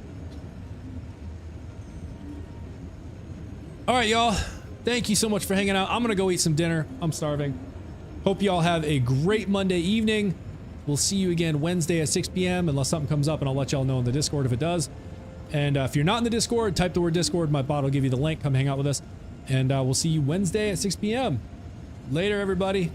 All right, y'all. Thank you so much for hanging out. I'm going to go eat some dinner. I'm starving. Hope y'all have a great Monday evening. We'll see you again Wednesday at 6 p.m. unless something comes up, and I'll let y'all know in the Discord if it does. And if you're not in the Discord, type the word Discord. My bot will give you the link. Come hang out with us. And we'll see you Wednesday at 6 p.m. Later, everybody.